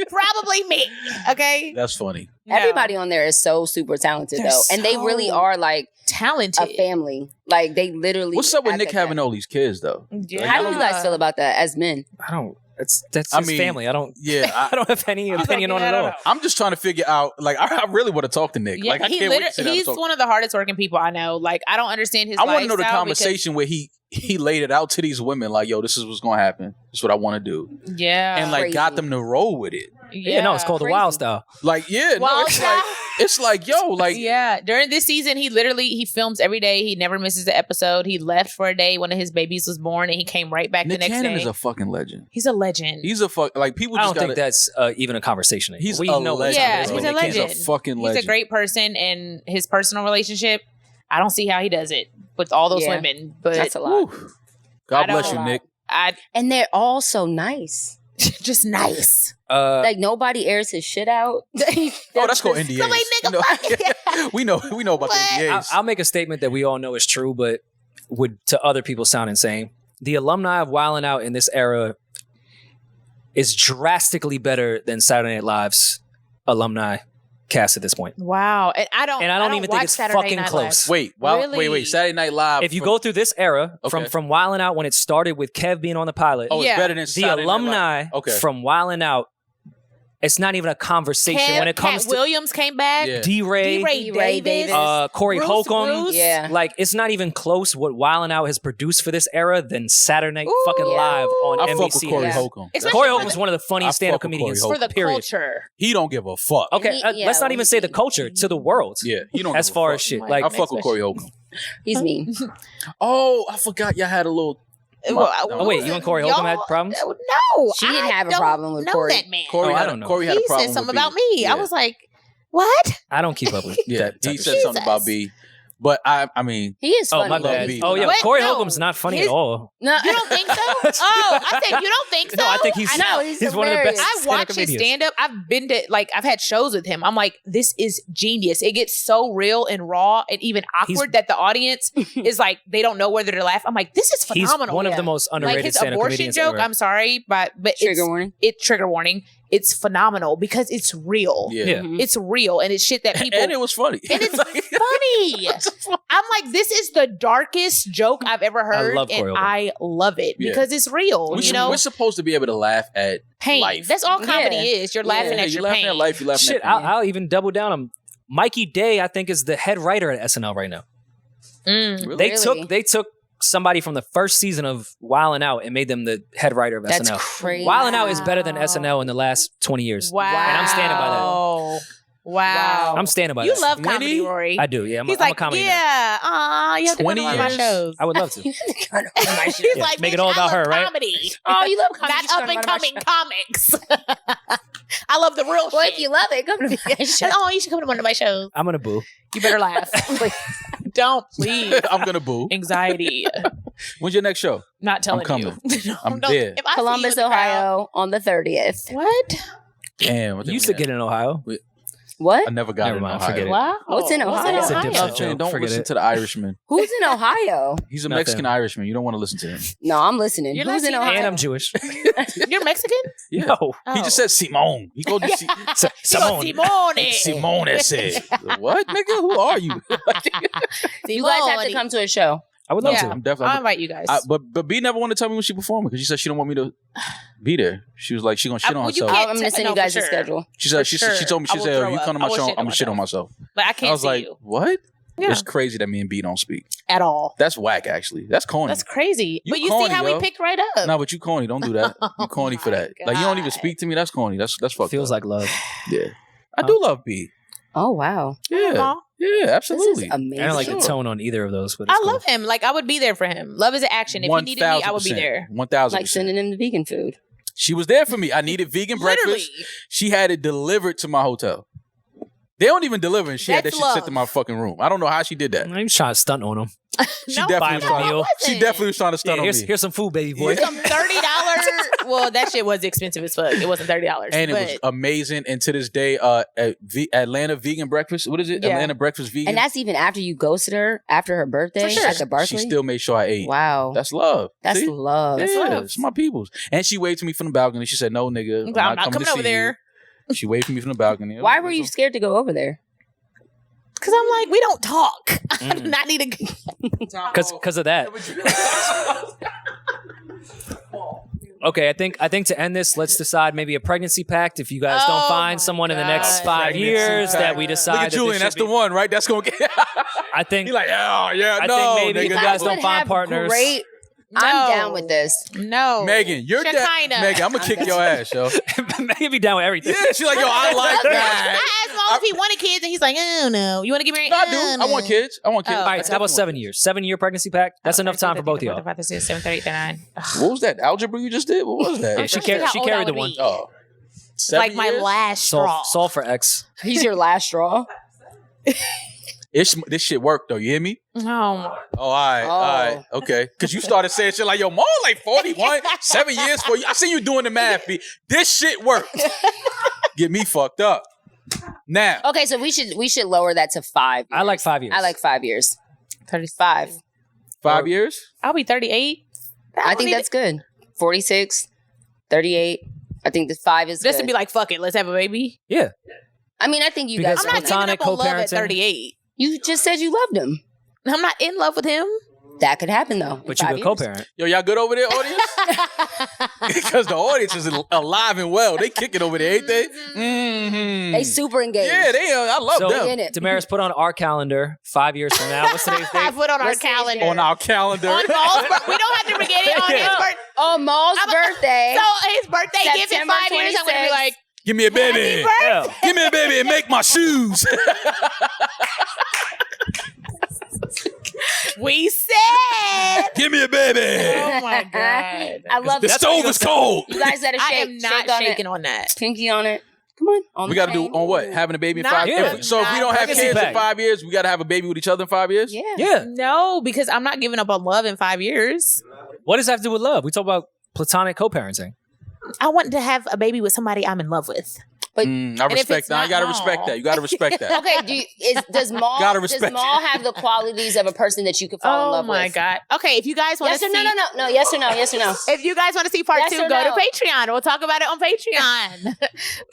Probably me. Okay? That's funny. No. Everybody on there is so super talented, though. And they really are like talented. A family. Like, they literally. What's up with Nick having all these kids, though? Yeah. How do you guys feel about that as men? That's his family. I don't have any opinion on it at all. I'm just trying to figure out, like, I really want to talk to Nick. Yeah, like, I can't wait to sit down and talk. He's one of the hardest working people I know. Like, I don't understand his lifestyle. I want to know the conversation where he laid it out to these women, like, yo, this is what's going to happen. This is what I want to do. Yeah. And, like, got them to roll with it. Yeah, no, it's called the Wild Style. Like, it's like, yo, like. Yeah. During this season, he films every day. He never misses an episode. He left for a day when his babies was born, and he came right back the next day. Nick Cannon is a fucking legend. He's a legend. He's a like people. I don't think that's even a conversation. He's a legend. Yeah, he's a legend. He's a fucking legend. He's a great person, and his personal relationship, I don't see how he does it with all those women. But that's a lot. God bless you, Nick. And they're all so nice. Just nice. Like nobody airs his shit out. That's called NDAs. We know about the NDAs. I'll make a statement that we all know is true, but would to other people sound insane. The alumni of Wildin' Out in this era is drastically better than Saturday Night Live's alumni cast at this point. Wow. And I don't even think it's fucking close. Wait, Saturday Night Live. If you go through this era, from Wildin' Out when it started with Kev being on the pilot, it's better than the alumni from Wildin' Out. It's not even a conversation when it comes to Williams came back. Yeah. D-Ray Davis, Corey Holcomb. Bruce. Yeah, like it's not even close what Wildin' Out has produced for this era than Saturday Night fucking Live on NBC. I fuck with Corey Holcomb. Corey Holcomb's one of the funniest stand-up comedians for the culture. He don't give a fuck. Okay, let's not even say the culture, to the world. Yeah, you don't. As far as shit, like I fuck with Corey Holcomb. He's mean. Oh, I forgot y'all had a little. Wait, you and Corey Holcomb had problems? No, she didn't have a problem with Corey. That man. I don't know. Corey had a problem. He said something about me. I was like, what? I don't keep up with that. He said something about B. But I mean, he is funny. Oh, my bad. Oh, yeah, Corey Holcomb's not funny at all. No, you don't think so? I said you don't think so. No, I think he's one of the best. I watch his stand up. I've been to I've had shows with him. I'm like, this is genius. It gets so real and raw and even awkward that the audience is like they don't know whether to laugh. I'm like, this is phenomenal. He's one of the most underrated his stand-up abortion comedians joke. ever. I'm sorry, but trigger warning. Trigger warning. It's phenomenal because it's real. Yeah. It's real and it's shit that people. And it was funny. And it's funny. I'm like, this is the darkest joke I've ever heard. I love it because it's real. We're supposed to be able to laugh at pain. Life. That's all comedy is. You're laughing at your pain. You're laughing at life. You're laughing at pain. I'll even double down on Mikey Day. I think is the head writer at SNL right now. Really? They took somebody from the first season of Wildin' Out and made them the head writer of SNL. That's crazy. Wildin' Out is better than SNL in the last 20 years. Wow. And I'm standing by that. Wow. I'm standing by that. You love comedy, Rory. I do, yeah. I'm He's a comedy you have to go to one of my shows. I would love to. He's like, make it all about her, right? Comedy. Oh, you love comedy. Not up and coming comics. I love the real Well, shit. if you love it, come to my show. Oh, you should come to one of my shows. I'm gonna boo. You better laugh. Don't, please. I'm gonna boo. Anxiety. When's your next show? Not telling coming. you. I'm there. If I see you Columbus, in the crowd- Ohio on the 30th. What? Damn. You used to get in Ohio. What? I never got Never in mind, Ohio. forget it. Wow. What's in Ohio? It's a Ohio? dipshit joke. Don't Forget listen it. to the Irishman. Who's in Ohio? He's a Nothing. Mexican Irishman. You don't want to listen to him. No, I'm listening. You're Who's in Latino. Ohio? And I'm Jewish. You're Mexican? Yeah. No. He just said Simone. He called you Simone. Simone. Simone said. What, nigga? Who are you? You guys have to come to a show. I would love Yeah. to. I'm definitely. I'll invite you guys. But B never wanted to tell me when she performing because she said she don't want me to be there. She was like she gonna shit on well, you herself. can't I'm going to send no, you guys for a sure. schedule. She said she told me I she will said throw if you up. come to I my will show, shit I'm on gonna shit on myself. But I I can't was see like, you what? Yeah. It's crazy that me and B don't speak. at all. That's whack. Actually, that's corny. That's crazy. You But you corny, see how yo. we picked right up. No, but you corny. Don't do that. You corny for that. my Like you don't even God. speak to me. That's corny. That's fucked Feels up. like love. Yeah, I do love B. Oh, wow. Yeah, Aw. yeah, This absolutely. is amazing. I don't like Sure. the tone on either of those, but I it's cool. love him. Like I would be there for him. Love is an action. If he needed me, I would be there. 1,000%. Like sending him the vegan food. She was there for me. I needed vegan Literally. breakfast. She had it delivered to my hotel. They don't even deliver, and she had that That's shit sent love. to my fucking room. I don't know how she did that. I'm just trying to stunt on him. She No, definitely was buy him a trying. meal. She definitely was trying to stun Yeah, on here's, me. here's some food, baby boy. Yeah. Some $30. Well, that shit was expensive as fuck. It wasn't $30. And it but was amazing. And to this day, Atlanta vegan breakfast. What is it? Yeah. Atlanta breakfast vegan. And that's even after you ghosted her after her birthday For sure. at the Barclay? She still made sure I ate. Wow. That's love. That's See? love. Yeah, That's love. it's my peoples. And she waved to me from the balcony. She said, "No, nigga, I'm not coming to over see there. you." She waved to me from the balcony. Why were you scared to go over there? Because I'm like, we don't talk. I do Mm. not need to. Because of that. Okay, I think to end this, let's decide maybe a pregnancy pact. If you guys don't Oh find my someone in the next God. 5 Pregnancy years pact. that we decide Look at that this Julian. should That's the be- one, right? That's gonna get. I think He like, yeah, I no, think maybe nigga, you guys no. don't would find have partners. Great. No. I'm down with this. No. Megan, you're dead. Shekinah. Megan, I'm gonna kick your ass, yo. Megan be down with everything. Yeah, she's like, yo, I like that. I asked Mom if he wanted kids, and he's like, oh no. You want to get married? No, I do. I want kids. I want kids. Oh, All right, so how about 7 years? 7-year pregnancy pact? That's enough time for both of y'all. 7, 30, 39. What was that algebra you just did? What was that? Yeah, she trying to see how old I carried the would one. be. Oh, Like 7 my years? last straw. Solve for X. He's your last straw. This shit worked though. You hear me? Oh. Oh, all right, okay. Because you started saying shit like, yo, Mom, like 41, 7 years for you. I see you doing the math, B. This shit worked. Get me fucked up. Now, Okay, so we should lower that to 5. I like 5 years. I like 5 years. 35. 5 years? I'll be 38. I think that's good. 46, 38. I think the 5 is Just good. to be like, fuck it, let's have a baby. Yeah. I mean, I think you Because guys. I'm not Platonic giving up on love at co-parenting. 38. You just said you loved him. I'm not in love with him. That could happen though. But you could co-parent. Yo, y'all good over there, audience? Because the audience is alive and well. They kicking over there, ain't they? Mm-hmm. They super engaged. Yeah, they are. I love So, them. in it. Demaris, put on our calendar 5 years from now. What's today's I date? put on our What's today's calendar. date? On our calendar. On Maul's we don't have to forget it on his birthday. On Maul's birthday. So his birthday gift in September 5 years, I'm going to be 26th. like, Give me a baby. Yeah. Give me a baby and make my shoes. we said. Give me a baby. Oh my God. I love The that. stove is cold. You guys gotta I shake. am not shake on shaking it. on that. Pinky on it. Come on. We got to do on what? Having a baby in Not 5 Yeah. years. So if we don't have pregnancy kids in pact. 5 years, we got to have a baby with each other in 5 years? Yeah. Yeah. No, because I'm not giving up on love in 5 years. What does that have to do with love? We talk about platonic co-parenting. I want to have a baby with somebody I'm in love with. I if respect it's that. not You got to Maul- respect that. You got to respect that. Okay. Does Maul Gotta does respect Maul have the qualities of a person that you could fall in Oh love my with? God. Okay, if you guys want Yes to or see. no. Yes or no. Yes or no. If you guys want to see part Yes 2, or go no? to Patreon. We'll talk about it on Patreon.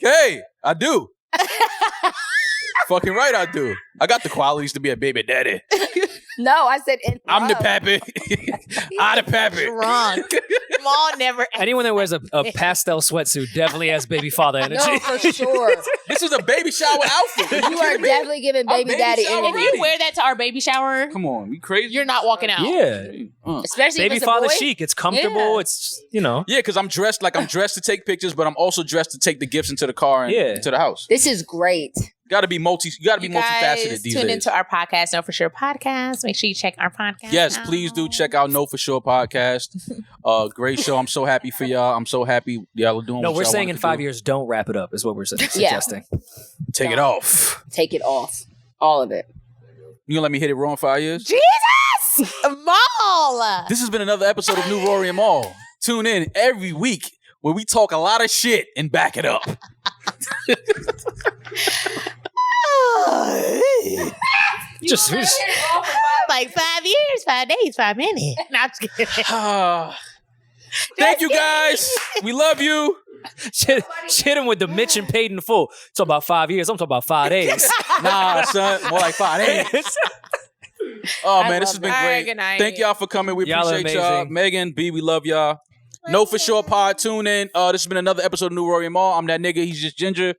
Okay, I do. Fucking right, I do. I got the qualities to be a baby daddy. No, I said in I'm the love. pappy. I'm the pappy. Drunk. Maul never. Anyone that wears a pastel sweatsuit definitely has baby father energy. No, for sure. This is a baby shower outfit. You are definitely giving I'm baby baby daddy shower energy. If you wear that to our baby shower, Come on, we crazy? you're not walking out. Yeah. Especially if Baby it's a father boy. chic. It's comfortable. Yeah. It's, you know. Yeah, because I'm dressed to take pictures, but I'm also dressed to take the gifts into the car and Yeah. into the house. This is great. Gotta be multifaceted these days. Tune into our podcast, Know For Sure podcast. Make sure you check our podcast. Yes, please do check out Know For Sure podcast. Great show. I'm so happy for y'all. I'm so happy y'all are doing. No, we're saying in 5 years, don't wrap it up. Is what we're suggesting. Take it off. Take it off. All of it. You gonna let me hit it raw in 5 years? Jesus, Maul. This has been another episode of New Rory and Maul. Tune in every week where we talk a lot of shit and back it up. just like 5 years, 5 days, 5 minutes. No, I'm just kidding. Thank you guys. We love you. Shit him with the Mitch and paid in full. Talk about 5 years. I'm talking about 5 days. Nah, son. More like 5 days. Oh, man, this has been great. Good night. Thank y'all for coming. We appreciate y'all. Megan, B, we love y'all. Know For Sure pod. Tune in. This has been another episode of New Rory and Maul. I'm that nigga. He's just Ginger.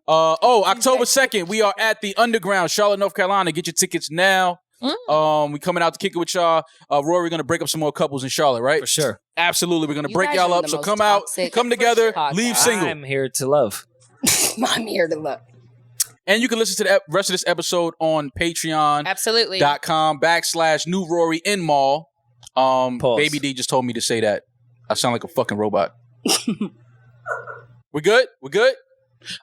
October 2nd, we are at the Underground, Charlotte, North Carolina. Get your tickets now. We coming out to kick it with y'all. Rory, we're gonna break up some more couples in Charlotte, right? For sure. Absolutely. We're gonna break y'all up. So come out, come together, leave single. I'm here to love. I'm here to love. And you can listen to the rest of this episode on Patreon. Absolutely. .com/New Rory in Mall. Pause. Baby D just told me to say that. I sound like a fucking robot. We good? We good?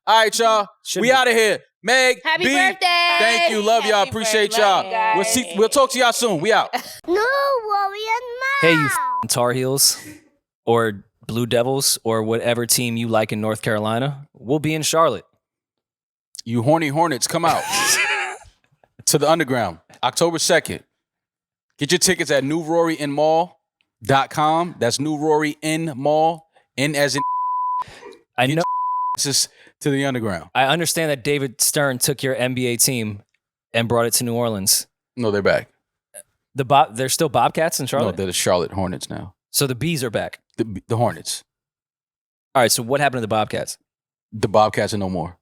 All right, y'all. We out of here. Meg, Happy B, birthday. thank you. Love y'all. Appreciate y'all. We'll talk to y'all soon. We out. No Rory and Maul. Hey, you Tar Heels or Blue Devils or whatever team you like in North Carolina. We'll be in Charlotte. You horny hornets, come out to the Underground, October 2nd. Get your tickets at newroryinmall.com. That's New Rory in Mall. N as in. I know. To the Underground. I understand that David Stern took your NBA team and brought it to New Orleans. No, they're back. They're still Bobcats in No, Charlotte? they're the Charlotte Hornets now. So the Bees are back. The Hornets. All right, so what happened to the Bobcats? The Bobcats are no more.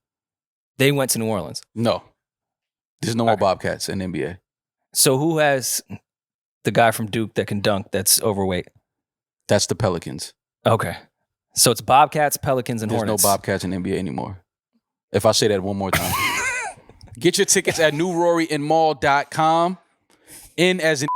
They went to New Orleans. No. There's no more Bobcats in NBA. So who has the guy from Duke that can dunk that's overweight? That's the Pelicans. Okay. So it's Bobcats, Pelicans, and There's Hornets. no Bobcats in NBA anymore. If I say that one more time. Get your tickets at newroryinmall.com. N as in